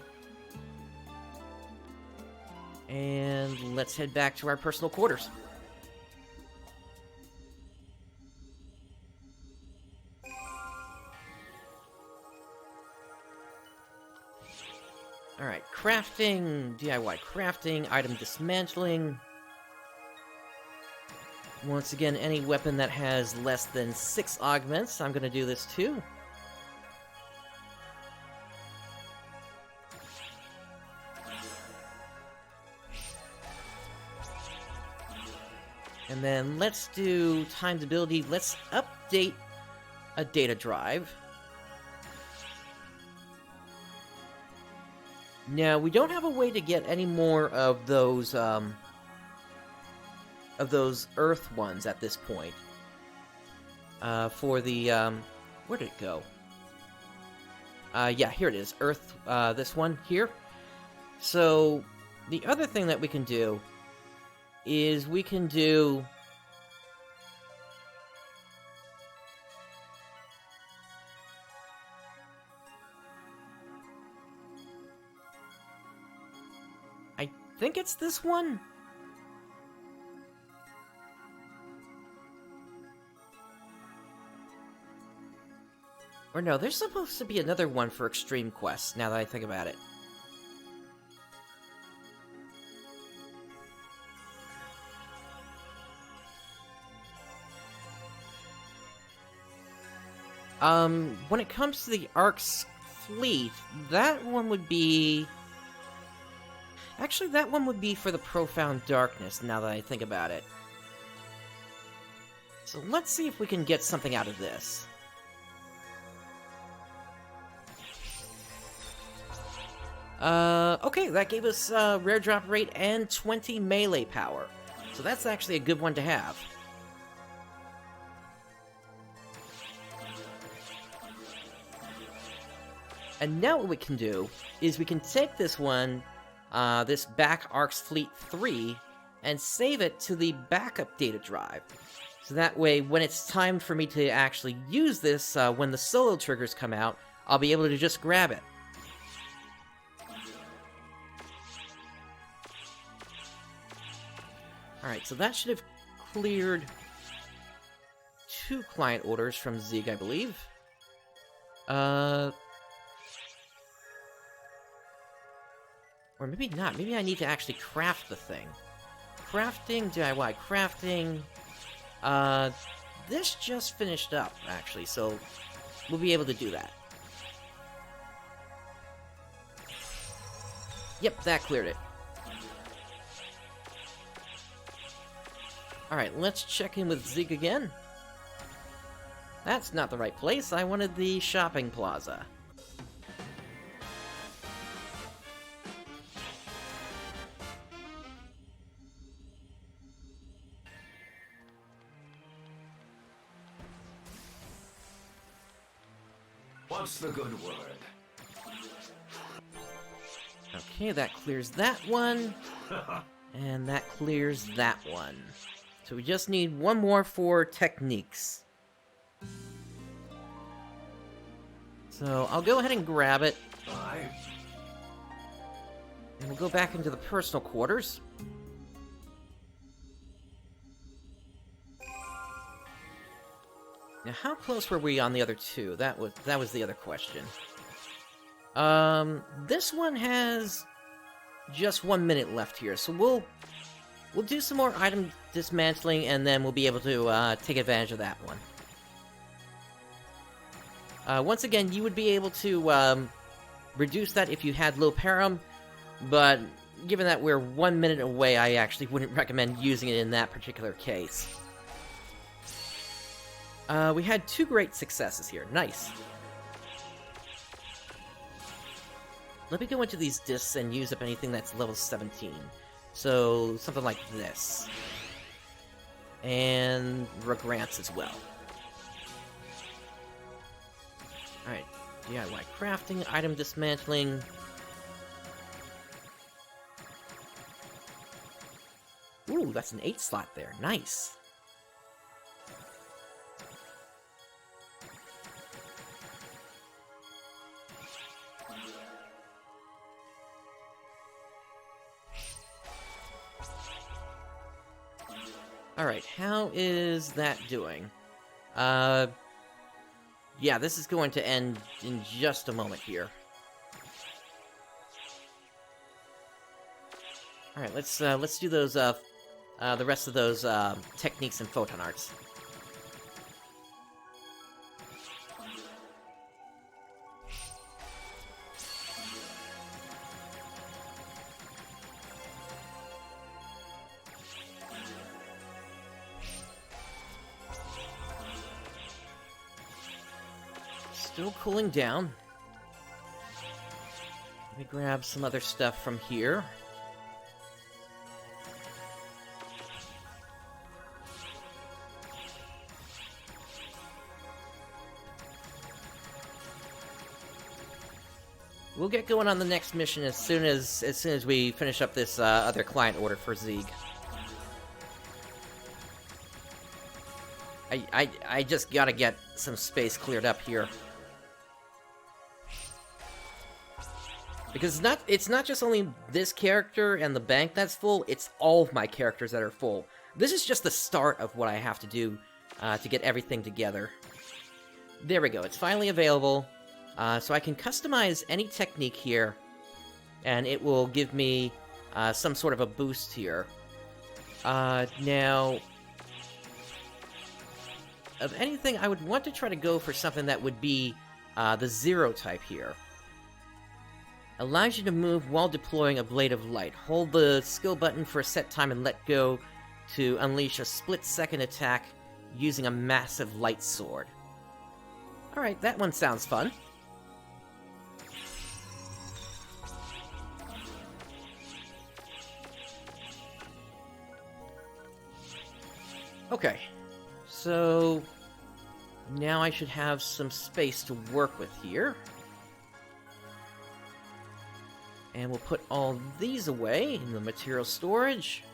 And let's head back to our personal quarters. Alright, crafting, DIY crafting, item dismantling. Once again, any weapon that has less than 6 augments, I'm gonna do this too. And then let's do timed ability. Let's update a data drive. Now, we don't have a way to get any more of those Earth ones at this point. For the, where did it go? Yeah, here it is. Earth, this one here. So, the other thing that we can do is we can do... I think it's this one? Or no, there's supposed to be another one for Extreme Quest, now that I think about it. When it comes to the Ark's fleet, that one would be... Actually, that one would be for the Profound Darkness, now that I think about it. So let's see if we can get something out of this. Okay, that gave us rare drop rate and 20 melee power. So that's actually a good one to have. And now what we can do is we can take this one, this back Arcs Fleet 3, and save it to the backup data drive. So that way, when it's time for me to actually use this, when the solo triggers come out, I'll be able to just grab it. Alright, so that should have cleared 2 client orders from Zeke, I believe. Or maybe not. Maybe I need to actually craft the thing. Crafting, DIY crafting. This just finished up, actually, so we'll be able to do that. Yep, that cleared it. Alright, let's check in with Zeke again. That's not the right place. I wanted the shopping plaza. What's the good word? Okay, that clears that one. And that clears that one. So we just need one more for techniques. So I'll go ahead and grab it. Aye. And we'll go back into the personal quarters. Now, how close were we on the other two? That was the other question. This one has just 1 minute left here, so we'll do some more item dismantling, and then we'll be able to take advantage of that one. Once again, you would be able to reduce that if you had low param, but given that we're 1 minute away, I actually wouldn't recommend using it in that particular case. We had 2 great successes here. Nice. Let me go into these discs and use up anything that's level 17. So, something like this. And Regrants as well. Alright, DIY crafting, item dismantling. Ooh, that's an 8 slot there. Nice. Alright, how is that doing? Yeah, this is going to end in just a moment here. Alright, let's do those, the rest of those, techniques and photon arts. Still cooling down. Let me grab some other stuff from here. We'll get going on the next mission as soon as we finish up this other client order for Zeeg. I just gotta get some space cleared up here. Because it's not just only this character and the bank that's full, it's all of my characters that are full. This is just the start of what I have to do to get everything together. There we go, it's finally available. So I can customize any technique here, and it will give me some sort of a boost here. Now, of anything, I would want to try to go for something that would be the 0 type here. Allows you to move while deploying a Blade of Light. Hold the skill button for a set time and let go to unleash a split-second attack using a massive light sword. Alright, that one sounds fun. Okay, so now I should have some space to work with here. And we'll put all these away in the material storage.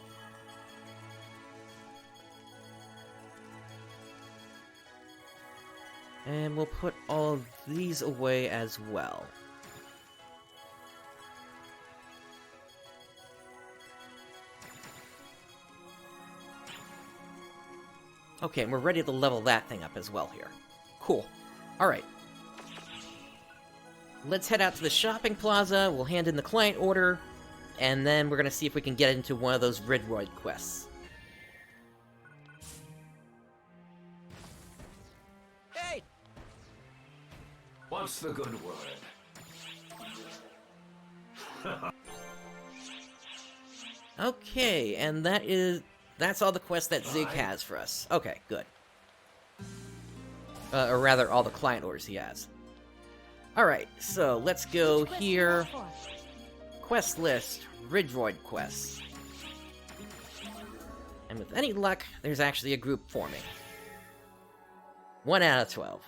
And we'll put all of these away as well. Okay, and we're ready to level that thing up as well here. Cool. Alright. Let's head out to the shopping plaza, we'll hand in the client order, and then we're gonna see if we can get into one of those Ridroid quests. Hey! What's the good word? Okay, and that's all the quests that Zig has for us. Okay, good. Or rather, all the client orders he has. Alright, so let's go here. Quest list, Ridroid quests. And with any luck, there's actually a group forming. 1 out of 12.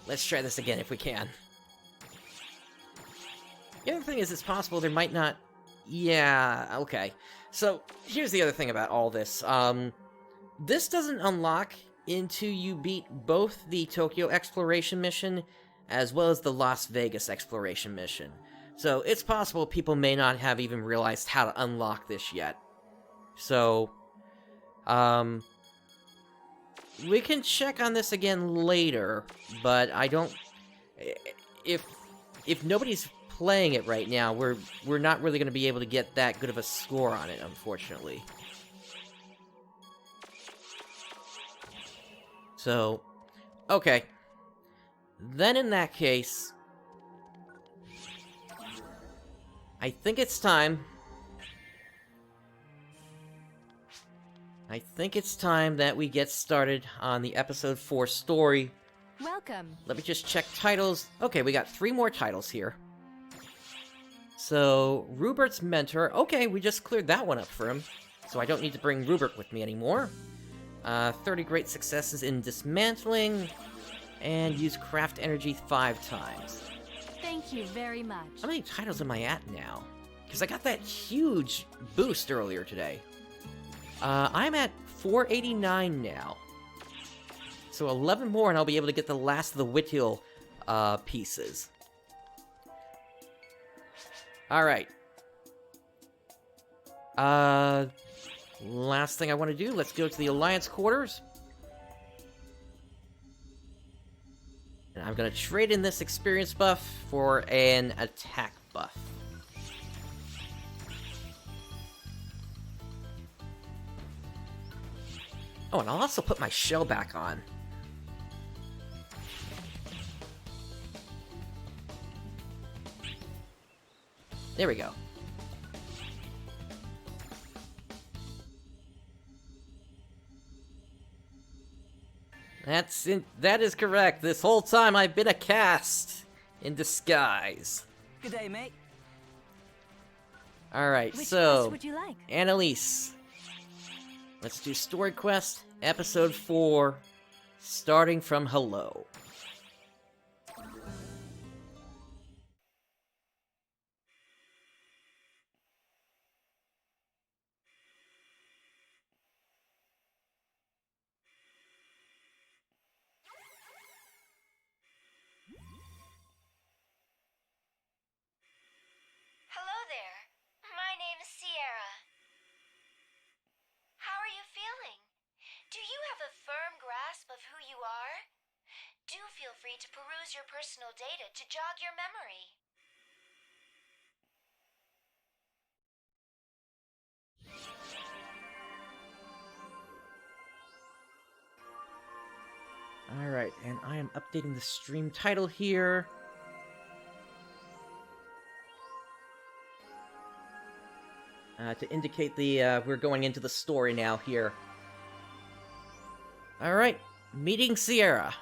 Let's try this again if we can. The other thing is, it's possible there might not... Yeah, okay. So, here's the other thing about all this. This doesn't unlock until you beat both the Tokyo Exploration Mission as well as the Las Vegas Exploration Mission. So, it's possible people may not have even realized how to unlock this yet. So, we can check on this again later, but I don't... If nobody's playing it right now, we're not really going to be able to get that good of a score on it, unfortunately. So, okay. Then in that case, I think it's time. I think it's time that we get started on the Episode 4 story. Welcome. Let me just check titles. Okay, we got 3 more titles here. So, Rubert's Mentor. Okay, we just cleared that one up for him. So I don't need to bring Rubert with me anymore. 30 great successes in dismantling. And use craft energy 5 times. Thank you very much. How many titles am I at now? Because I got that huge boost earlier today. I'm at 489 now. So 11 more and I'll be able to get the last of the Whithill pieces. Alright. Last thing I want to do, let's go to the Alliance quarters. And I'm going to trade in this experience buff for an attack buff. Oh, and I'll also put my shell back on. There we go. That is correct. This whole time I've been a cast in disguise. Good day, mate. Alright, Which so quest would you like? Annalise. Let's do Story Quest, Episode 4, starting from Hello. Hello there. My name is Sierra. How are you feeling? Do you have a firm grasp of who you are? Do feel free to peruse your personal data to jog your memory. Alright, and I am updating the stream title here. To indicate the, we're going into the story now here. Alright, meeting Sierra.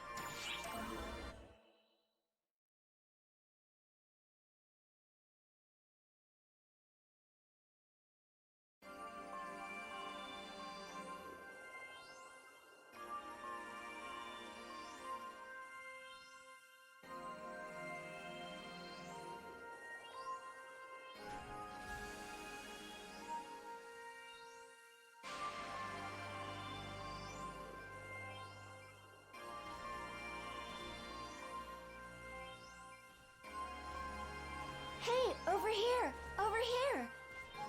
Over here! Over here!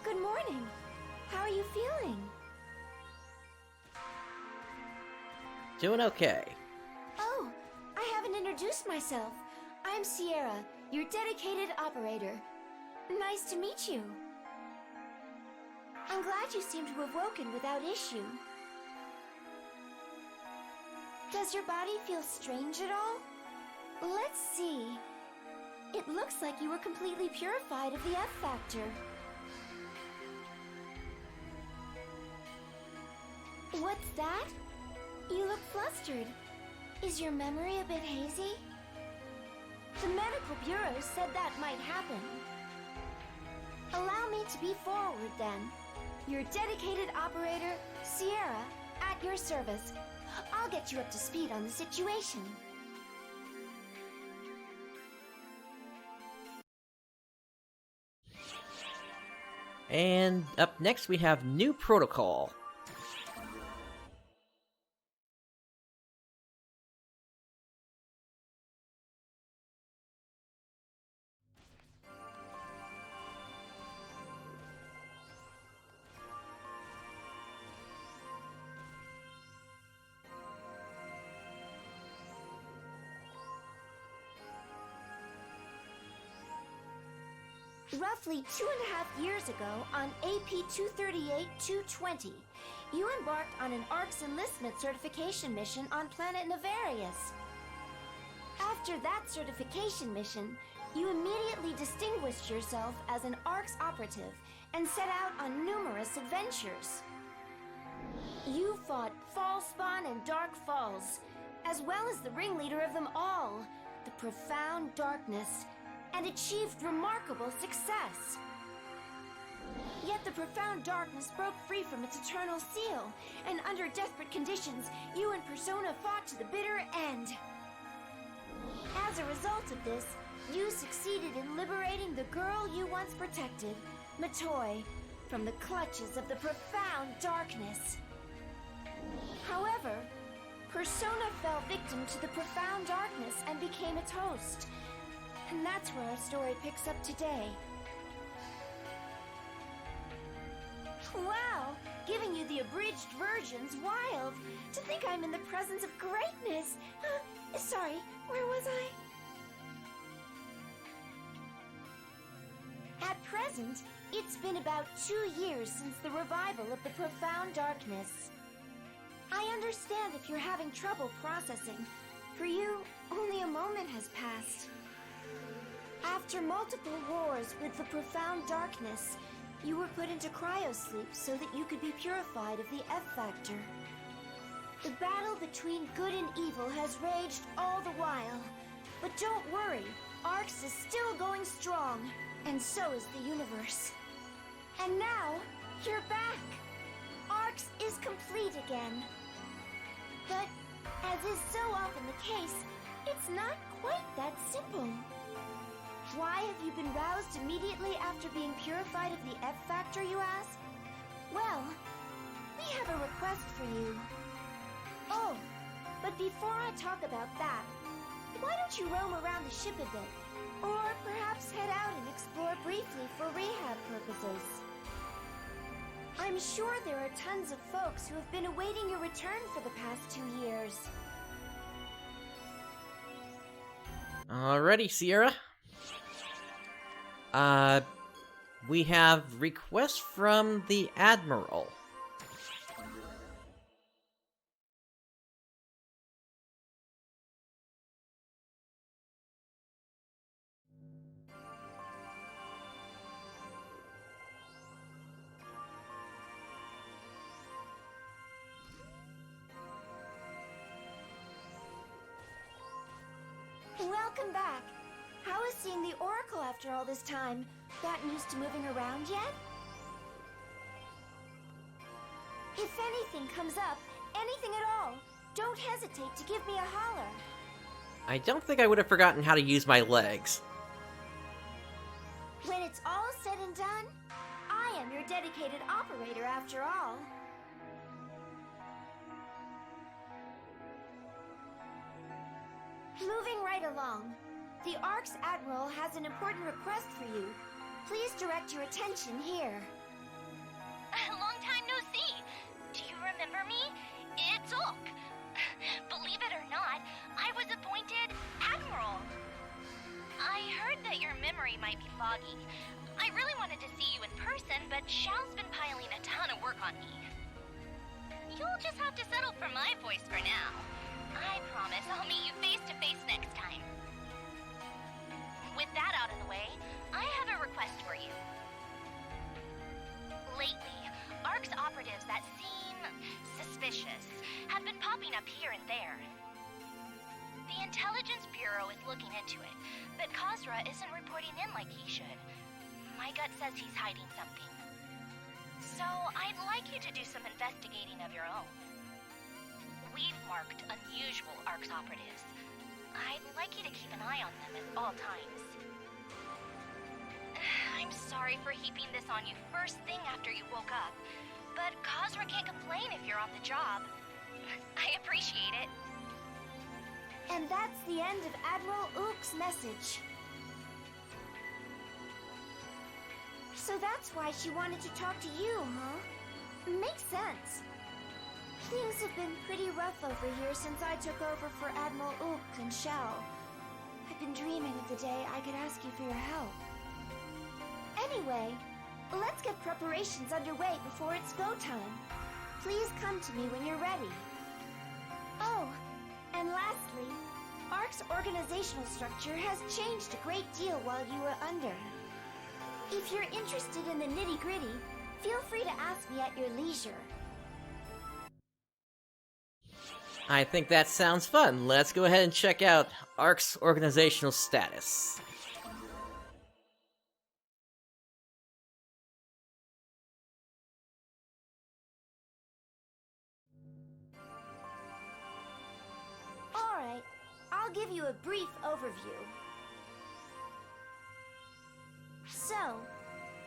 Good morning. How are you feeling? Doing okay. Oh, I haven't introduced myself. I'm Sierra, your dedicated operator. Nice to meet you. I'm glad you seem to have woken without issue. Does your body feel strange at all? Let's see. It looks like you were completely purified of the F factor. What's that? You look flustered. Is your memory a bit hazy? The medical bureau said that might happen. Allow me to be forward then. Your dedicated operator, Sierra, at your service. I'll get you up to speed on the situation. And up next we have New Protocol. Roughly 2.5 years ago, on AP-238-220, you embarked on an ARCS enlistment certification mission on planet Navarius. After that certification mission, you immediately distinguished yourself as an ARCS operative and set out on numerous adventures. You fought Fallspawn and Dark Falz, as well as the ringleader of them all, the Profound Darkness, and achieved remarkable success. Yet the Profound Darkness broke free from its eternal seal, and under desperate conditions, you and Persona fought to the bitter end. As a result of this, you succeeded in liberating the girl you once protected, Matoi, from the clutches of the Profound Darkness. However, Persona fell victim to the Profound Darkness and became its host. And that's where our story picks up today. Wow! Giving you the abridged version's wild. To think I'm in the presence of greatness. Sorry, where was I? At present, it's been about 2 years since the revival of the Profound Darkness. I understand if you're having trouble processing. For you, only a moment has passed. After multiple wars with the Profound Darkness, you were put into cryosleep so that you could be purified of the F factor. The battle between good and evil has raged all the while. But don't worry, ARCS is still going strong, and so is the universe. And now, you're back! ARCS is complete again. But, as is so often the case, it's not quite that simple. Why have you been roused immediately after being purified of the F factor, you ask? Well, we have a request for you. Oh, but before I talk about that, why don't you roam around the ship a bit? Or perhaps head out and explore briefly for rehab purposes. I'm sure there are tons of folks who have been awaiting your return for the past 2 years. Alrighty, Sierra. We have requests from the Admiral. Welcome back. How is seeing the Oracle after all this time? Gotten used to moving around yet? If anything comes up, anything at all, don't hesitate to give me a holler. I don't think I would have forgotten how to use my legs. When it's all said and done, I am your dedicated operator after all. Moving right along, the ARCS Admiral has an important request for you. Please direct your attention here. Long time no see. Do you remember me? It's Ulk. Believe it or not, I was appointed Admiral. I heard that your memory might be foggy. I really wanted to see you in person, but Xiao's been piling a ton of work on me. You'll just have to settle for my voice for now. I promise I'll meet you face to face next time. With that out of the way, I have a request for you. Lately, ARC's operatives that seem suspicious have been popping up here and there. The Intelligence Bureau is looking into it, but Khosra isn't reporting in like he should. My gut says he's hiding something. So I'd like you to do some investigating of your own. We've marked unusual ARC's operatives. I'd like you to keep an eye on them at all times. I'm sorry for heaping this on you first thing after you woke up, but Khosra can't complain if you're on the job. I appreciate it. And that's the end of Admiral Ulk's message. So that's why she wanted to talk to you, huh? Makes sense. Things have been pretty rough over here since I took over for Admiral Ulk and Xiao. I've been dreaming of the day I could ask you for your help. Anyway, let's get preparations underway before it's go time. Please come to me when you're ready. Oh, and lastly, ARC's organizational structure has changed a great deal while you were under. If you're interested in the nitty-gritty, feel free to ask me at your leisure. I think that sounds fun. Let's go ahead and check out ARC's organizational status. Alright, I'll give you a brief overview. So,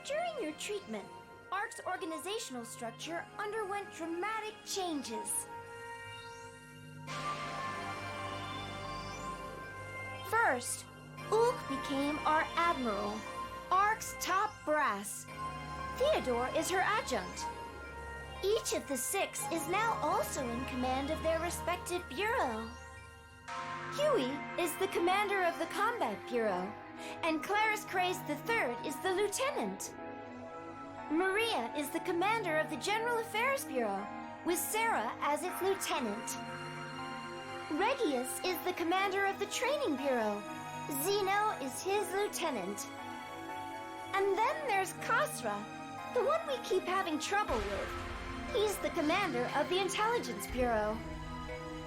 during your treatment, ARC's organizational structure underwent dramatic changes. First, Ulk became our admiral, ARC's top brass. Theodore is her adjunct. Each of the 6 is now also in command of their respective bureau. Huey is the commander of the Combat Bureau, and Clarice Craze III is the lieutenant. Maria is the commander of the General Affairs Bureau, with Sarah as its lieutenant. Regius is the commander of the Training Bureau. Zeno is his lieutenant. And then there's Khosra, the one we keep having trouble with. He's the commander of the Intelligence Bureau.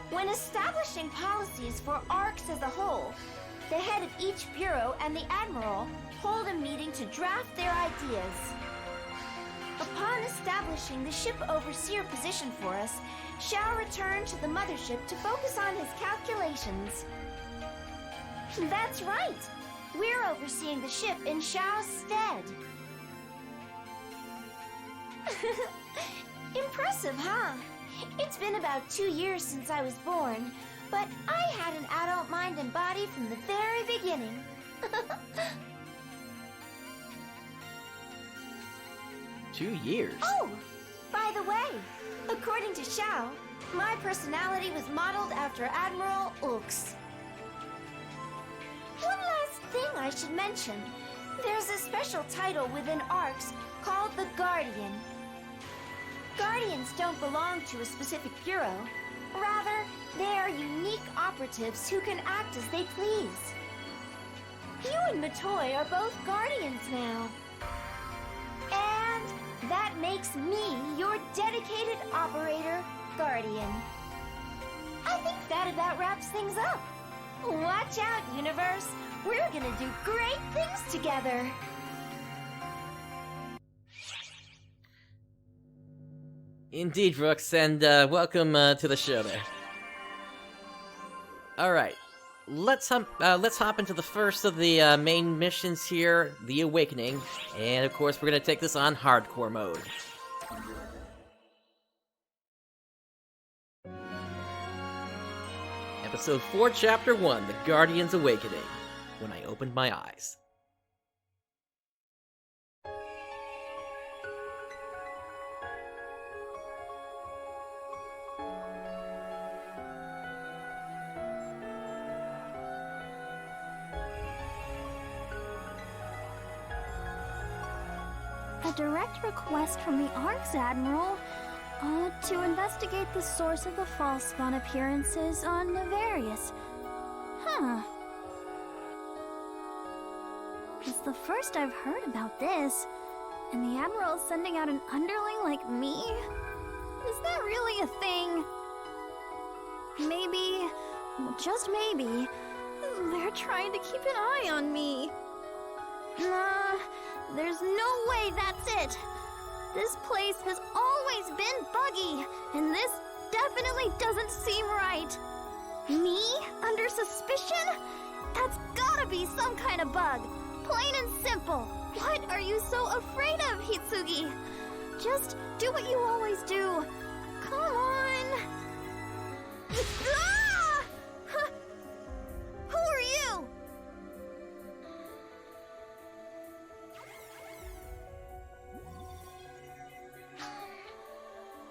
When establishing policies for ARCs as a whole, the head of each bureau and the admiral hold a meeting to draft their ideas. Upon establishing the ship overseer position for us, Xiao returned to the mothership to focus on his calculations. That's right! We're overseeing the ship in Xiao's stead. Impressive, huh? It's been about 2 years since I was born, but I had an adult mind and body from the very beginning. 2 years? Oh, by the way, according to Xiao, my personality was modeled after Admiral Ulk's. One last thing I should mention. There's a special title within ARCs called the Guardian. Guardians don't belong to a specific bureau. Rather, they are unique operatives who can act as they please. You and Matoy are both Guardians now. And that makes me your dedicated operator, Guardian. I think that about wraps things up. Watch out, universe. We're gonna do great things together. Indeed, Brooks, and welcome to the show there. Alright, let's hop into the first of the main missions here, The Awakening, and of course we're gonna take this on hardcore mode. Episode 4, Chapter 1, The Guardian's Awakening, When I Opened My Eyes. direct request from the Arcs Admiral to investigate the source of the false spawn appearances on Navarius. Huh. It's the first I've heard about this. And the Admiral's sending out an underling like me? Is that really a thing? Maybe, just maybe, they're trying to keep an eye on me. Nah, there's no way that's it. This place has always been buggy, and this definitely doesn't seem right. Me? Under suspicion? That's gotta be some kind of bug. Plain and simple. What are you so afraid of, Hitsugi? Just do what you always do. Come on. Ah! Huh. Who are you?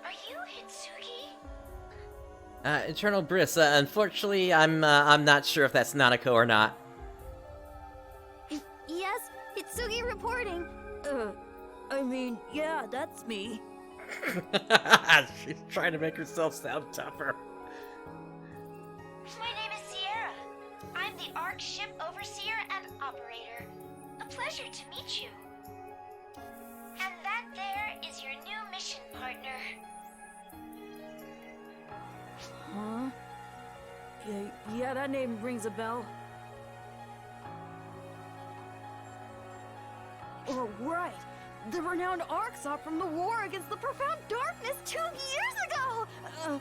Are you Hitsugi? Eternal Briss, unfortunately, I'm not sure if that's Nanako or not. Yes, Hitsugi reporting. I mean, yeah, that's me. She's trying to make herself sound tougher. My name is Sierra. I'm the ARC ship overseer and operator. A pleasure to meet you. And that there is your new mission partner. Huh? Yeah, that name rings a bell. Oh, right. The renowned Arcsop from the war against the Profound Darkness 2 years ago!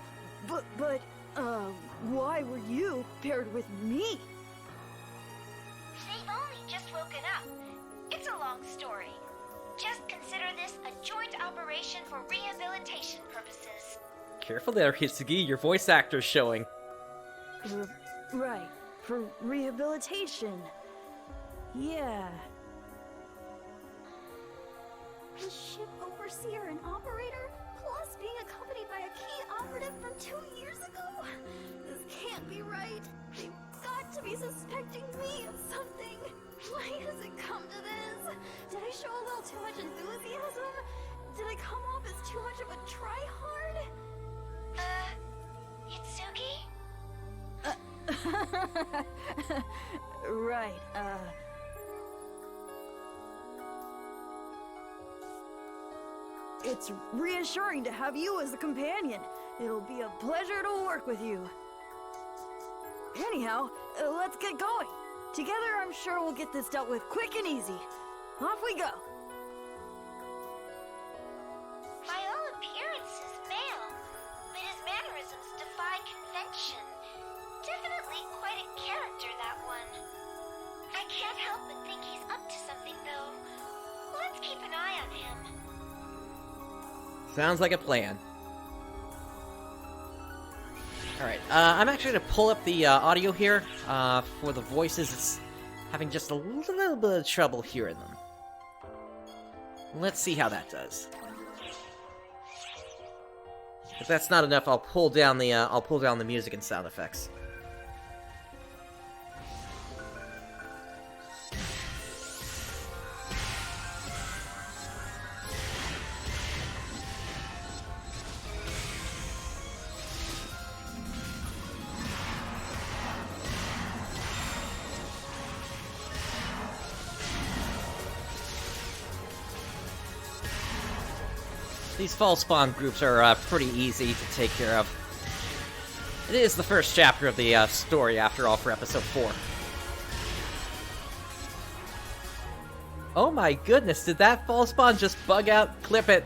But, why were you paired with me? They've only just woken up. It's a long story. Just consider this a joint operation for rehabilitation purposes. Careful there, Hitsugi, your voice actor's showing. Right. For rehabilitation. Yeah. The ship overseer and operator, plus being accompanied by a key operative from 2 years ago? This can't be right. They've got to be suspecting me of something. Why has it come to this? Did I show a little too much enthusiasm? Did I come off as too much of a tryhard? Hitsugi? Right, It's reassuring to have you as a companion. It'll be a pleasure to work with you. Anyhow, let's get going. Together, I'm sure we'll get this dealt with quick and easy. Off we go. By all appearances, male, but his mannerisms defy convention. Definitely quite a character, that one. I can't help but think he's up to something, though. Let's keep an eye on him. Sounds like a plan. Alright, I'm actually going to pull up the audio here for the voices. It's having just a little bit of trouble hearing them. Let's see how that does. If that's not enough, I'll pull down the music and sound effects. These false spawn groups are pretty easy to take care of. It is the first chapter of the story, after all, for episode 4. Oh my goodness, did that false spawn just bug out? Clip it.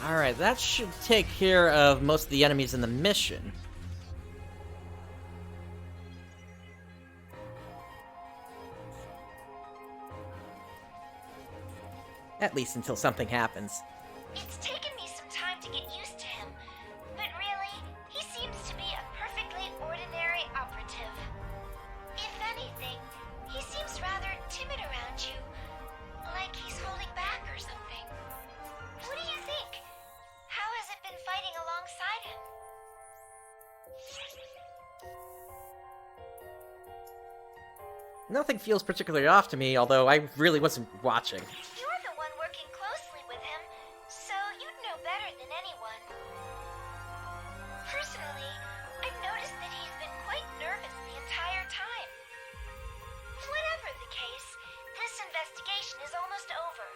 Alright, that should take care of most of the enemies in the mission. At least until something happens. It's taken me some time to get used to him, but really, he seems to be a perfectly ordinary operative. If anything, he seems rather timid around you, like he's holding back or something. What do you think? How has it been fighting alongside him? Nothing feels particularly off to me, although I really wasn't watching. You're the one working closely with him, so you'd know better than anyone. Personally, I've noticed that he's been quite nervous the entire time. Whatever the case, this investigation is almost over,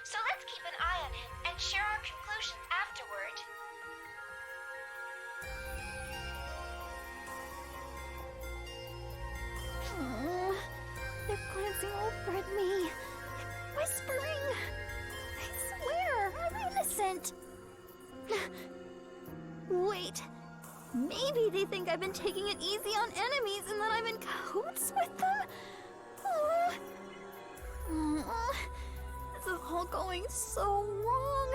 so let's keep an eye on him and share our conclusions afterward. Aww, they're glancing over at me, whispering. I swear, I'm innocent. Wait, maybe they think I've been taking it easy on enemies and that I'm in cahoots with them? This is all going so wrong.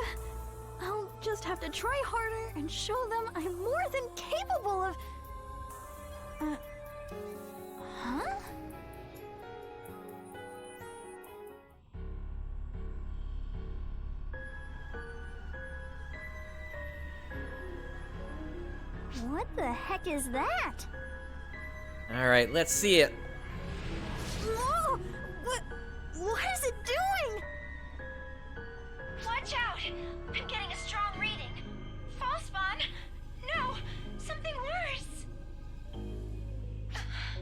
I'll just have to try harder and show them I'm more than capable of... Huh? What the heck is that? Alright, let's see it. Whoa! What is it doing? Watch out! I'm getting a strong reading. False spawn? No, something worse.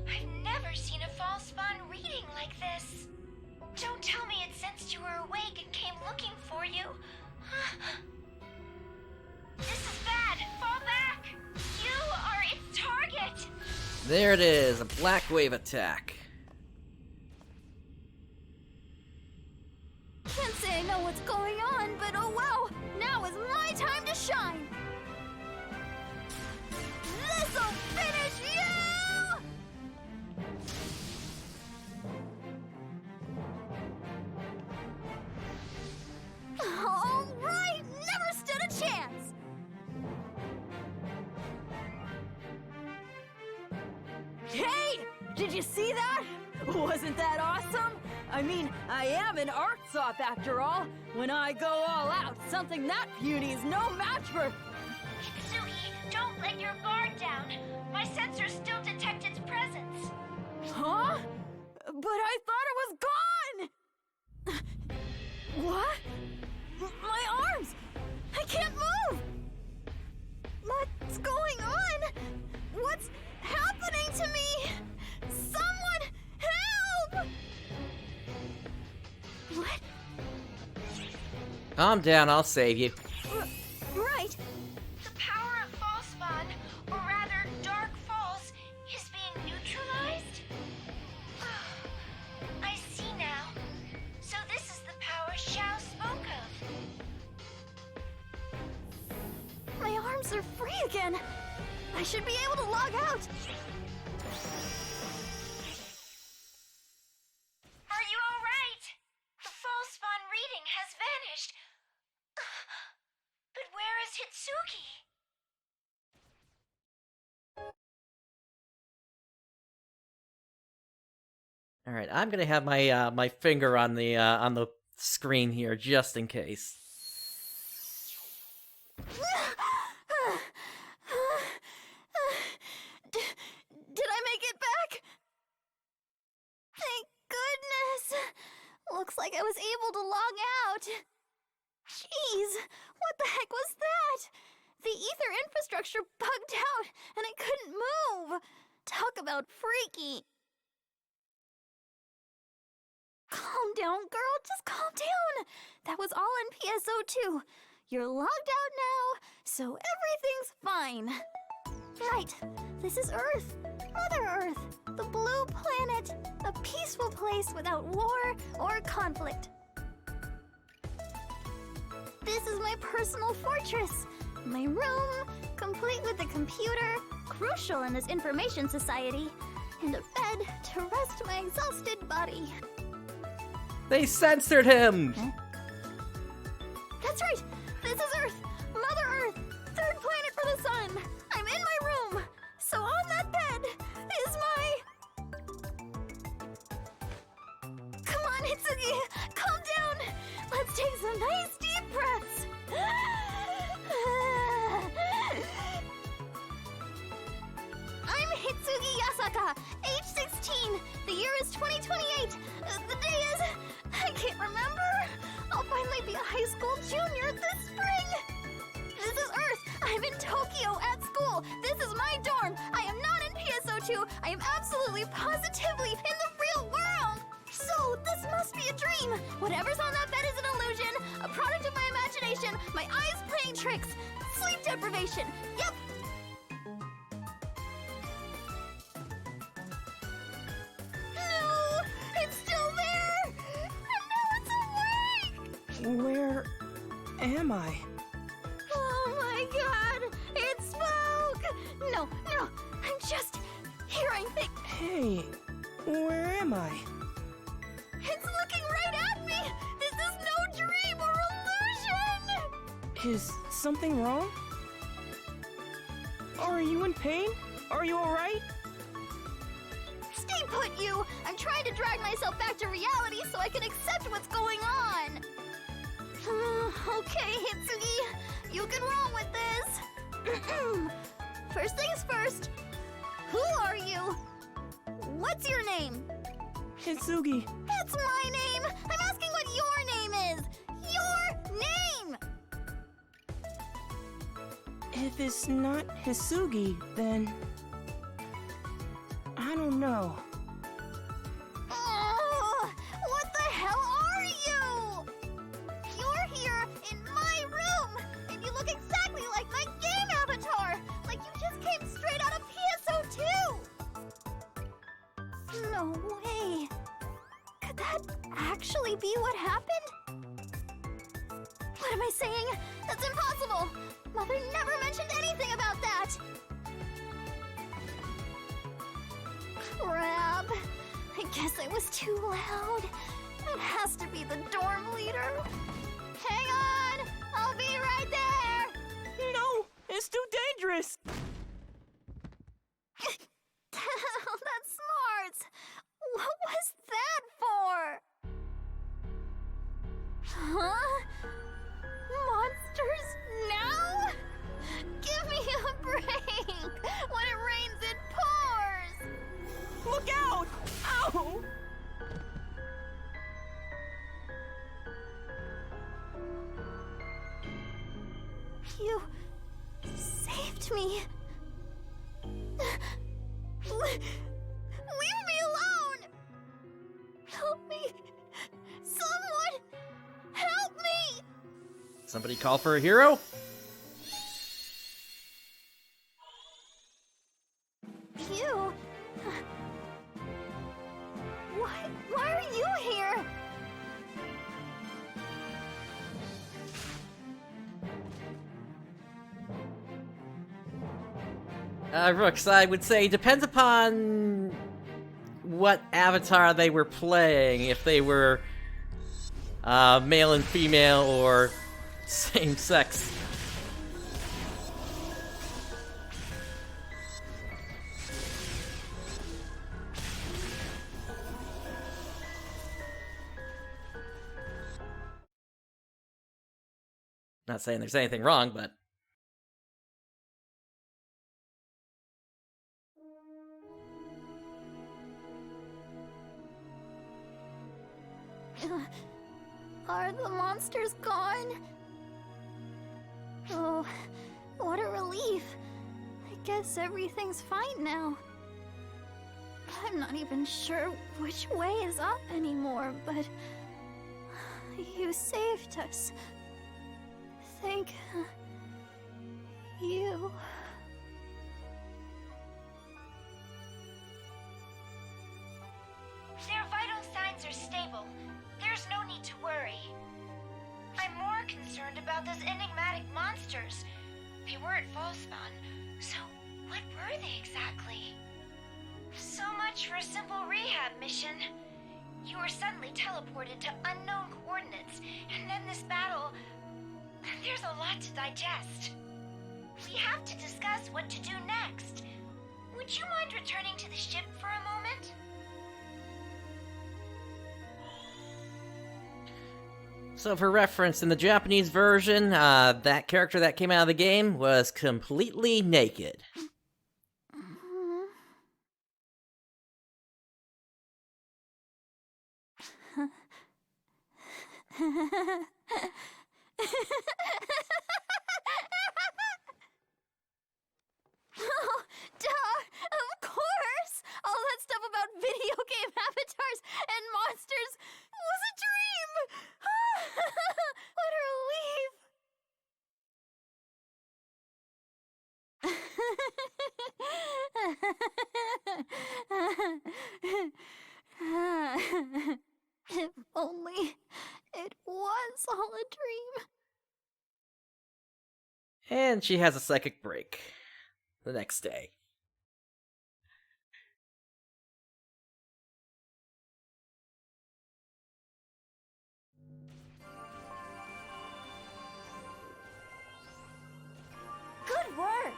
I've never seen a false spawn reading like this. Don't tell me it sensed you were awake and came looking for you. This is bad. Fall back. You are its target. There it is, a black wave attack. Can't say I know what's going on, but oh well! Now is my time to shine! This'll finish you! Alright! Never stood a chance! Hey! Did you see that? Wasn't that awesome? I mean, I am an Artsop after all. When I go all out, something that puny is no match for... Suki, don't let your guard down. My sensors still detect its presence. Huh? But I thought it was gone! What? My arms! I can't move! What's going on? What's happening to me? Someone help! What? Calm down, I'll save you. Right. The power of False Spawn, or rather Dark Falz, is being neutralized? I see now. So this is the power Xiao spoke of. My arms are free again. I should be able to log out. Are you all right? The False Spawn reading has vanished. But where is Hitsuki? All right, I'm gonna have my my finger on the screen here just in case. Did I make it back? Thank goodness. Looks like I was able to log out. Jeez, what the heck was that? The ether infrastructure bugged out and I couldn't move. Talk about freaky. Calm down, girl. Just calm down. That was all in PSO2. You're logged out now, so everything's fine. Right. This is Earth. Mother Earth. The blue planet. A peaceful place without war or conflict. This is my personal fortress. My room, complete with a computer, crucial in this information society, and a bed to rest my exhausted body. They censored him! Huh? That's right! This is Earth! Mother Earth! Third planet for the sun! I'm in my room! So on that bed is my... Come on, Hitsugi! Calm down! Let's take some nice deep breaths! I'm Hitsugi Yasaka, age 16. The year is 2028. The day is... I can't remember. I'll finally be a high school junior this spring. This is Earth. I'm in Tokyo at school. This is my dorm. I am not in PSO2. I am absolutely positively in the real world. So this must be a dream. Whatever's on that bed is an illusion, a product of my imagination, my eyes playing tricks, sleep deprivation. Yep. No, it's still there. And now it's awake. Where am I? Oh my god, it spoke! No, I'm just hearing things. Hey, where am I? It's looking right at me! This is no dream or illusion! Is something wrong? Are you in pain? Are you alright? Stay put, you! I'm trying to drag myself back to reality so I can accept what's going on! Okay, Hitsugi, you can roll with this. First things first, who are you? What's your name? Hitsugi. That's my name! I'm asking what your name is! Your name! If it's not Hitsugi, then... I don't know. Oh, what the hell are you? You're here in my room, and you look exactly like my game avatar! Like you just came straight out of PSO2! No way. Could that actually be what happened? What am I saying? That's impossible! Mother never mentioned anything about that! Crap. I guess I was too loud. It has to be the dorm leader. Hang on! I'll be right there! No! It's too dangerous! That's smart! What was that for? Huh? Monsters now? Give me a break! When it rains, it pours! Look out! Ow! You saved me. Leave me alone! Help me! Someone! Help me! Somebody call for a hero? You? Why are you here? Rooks, I would say depends upon what avatar they were playing, if they were male and female or same sex. Not saying there's anything wrong, but... Are the monsters gone? Oh, what a relief. I guess everything's fine now. I'm not even sure which way is up anymore, but... You saved us. Thank... you... Their vital signs are stable. There's no need to worry. I I'm more concerned about those enigmatic monsters. They were at Falspawn, so what were they exactly? So much for a simple rehab mission. You were suddenly teleported to unknown coordinates, and then this battle... There's a lot to digest. We have to discuss what to do next. Would you mind returning to the ship for a moment? So for reference, in the Japanese version, that character that came out of the game was completely naked. Oh, duh! Of course! All that stuff about video game avatars and monsters was a dream! What a relief! If only it was all a dream. And she has a psychic break the next day. Good work!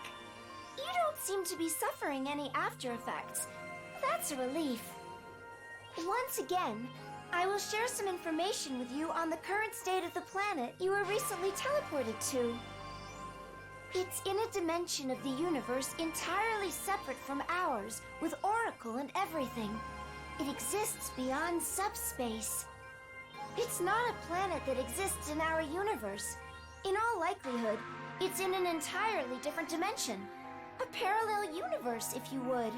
You don't seem to be suffering any after effects. That's a relief. Once again, I will share some information with you on the current state of the planet you were recently teleported to. It's in a dimension of the universe entirely separate from ours, with Oracle and everything. It exists beyond subspace. It's not a planet that exists in our universe. In all likelihood, it's in an entirely different dimension. A parallel universe, if you would.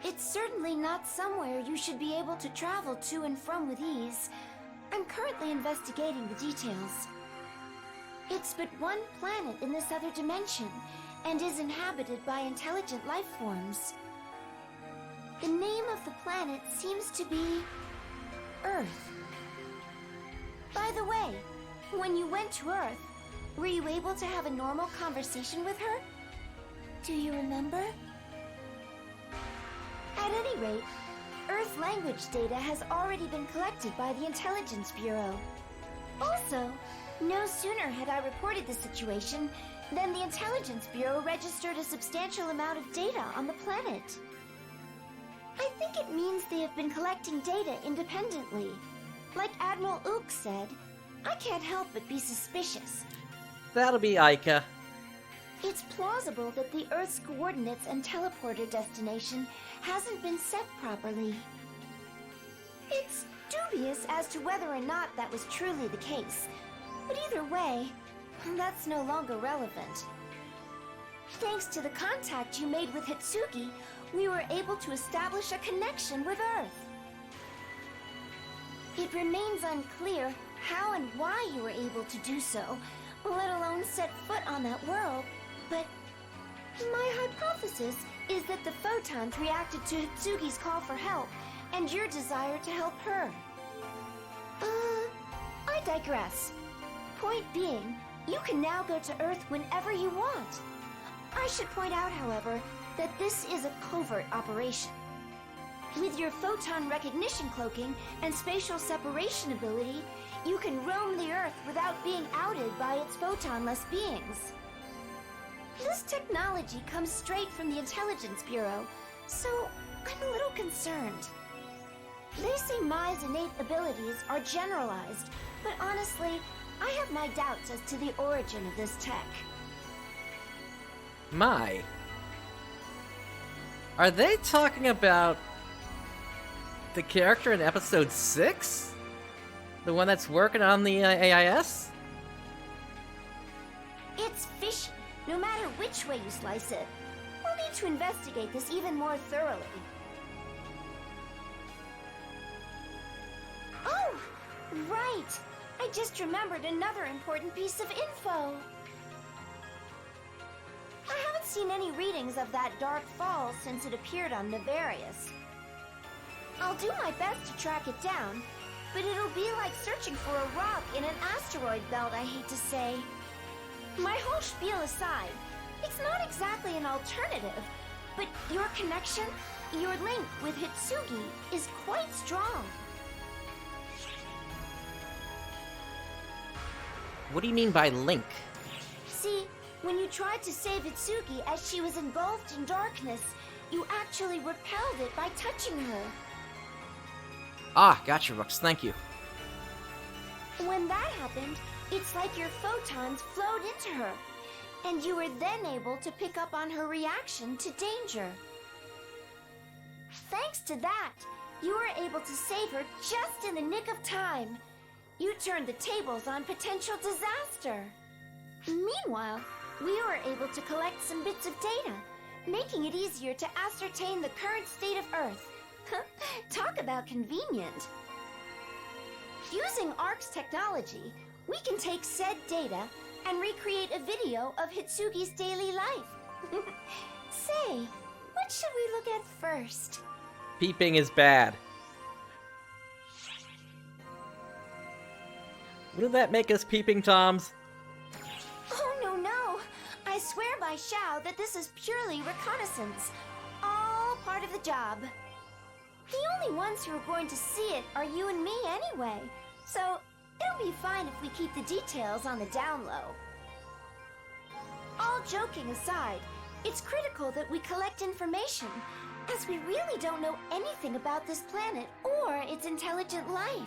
It's certainly not somewhere you should be able to travel to and from with ease. I'm currently investigating the details. It's but one planet in this other dimension, and is inhabited by intelligent life forms. The name of the planet seems to be Earth. By the way, when you went to Earth, were you able to have a normal conversation with her? Do you remember? At any rate, Earth language data has already been collected by the Intelligence Bureau. Also, no sooner had I reported the situation than the Intelligence Bureau registered a substantial amount of data on the planet. I think it means they have been collecting data independently. Like Admiral Ook said, I can't help but be suspicious. That'll be Aika. It's plausible that the Earth's coordinates and teleporter destination hasn't been set properly. It's dubious as to whether or not that was truly the case, but either way, that's no longer relevant. Thanks to the contact you made with Hitsugi, we were able to establish a connection with Earth. It remains unclear how and why you were able to do so, let alone set foot on that world, but my hypothesis is that the photons reacted to Hitsugi's call for help, and your desire to help her. I digress. Point being, you can now go to Earth whenever you want. I should point out, however, that this is a covert operation. With your photon recognition cloaking and spatial separation ability, you can roam the Earth without being outed by its photon-less beings. This technology comes straight from the Intelligence Bureau, so I'm a little concerned. They say Mai's innate abilities are generalized, but honestly, I have my doubts as to the origin of this tech. Mai. Are they talking about the character in episode 6? The one that's working on the AIS? It's fishy, no matter which way you slice it. We'll need to investigate this even more thoroughly. Oh, right! I just remembered another important piece of info. I haven't seen any readings of that Dark Falz since it appeared on Nefarious. I'll do my best to track it down, but it'll be like searching for a rock in an asteroid belt, I hate to say. My whole spiel aside, it's not exactly an alternative, but your connection, your link with Hitsugi is quite strong. What do you mean by link? See, when you tried to save Hitsugi as she was engulfed in darkness, you actually repelled it by touching her. Ah, gotcha, Rux, thank you. When that happened, it's like your photons flowed into her, and you were then able to pick up on her reaction to danger. Thanks to that, you were able to save her just in the nick of time. You turned the tables on potential disaster. Meanwhile, we were able to collect some bits of data, making it easier to ascertain the current state of Earth. Talk about convenient. Using ARC's technology, we can take said data and recreate a video of Hitsugi's daily life. Say, what should we look at first? Peeping is bad. Wouldn't that make us peeping toms? Oh, no. I swear by Xiao that this is purely reconnaissance. All part of the job. The only ones who are going to see it are you and me anyway, so it'll be fine if we keep the details on the down low. All joking aside, it's critical that we collect information, as we really don't know anything about this planet or its intelligent life.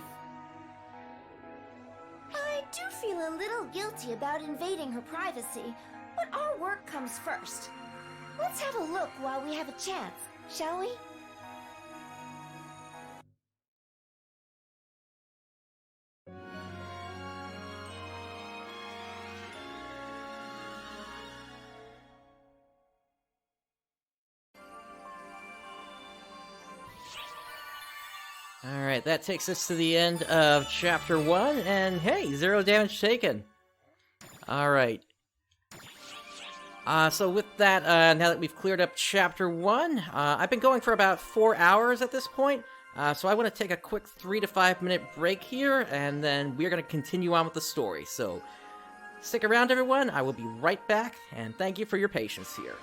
I do feel a little guilty about invading her privacy, but our work comes first. Let's have a look while we have a chance, shall we? Alright, that takes us to the end of Chapter 1, and hey, 0 damage taken. Alright. So with that, now that we've cleared up Chapter 1, I've been going for about 4 hours at this point, so I want to take a quick 3 to 5 minute break here, and then we're going to continue on with the story. So, stick around everyone, I will be right back, and thank you for your patience here.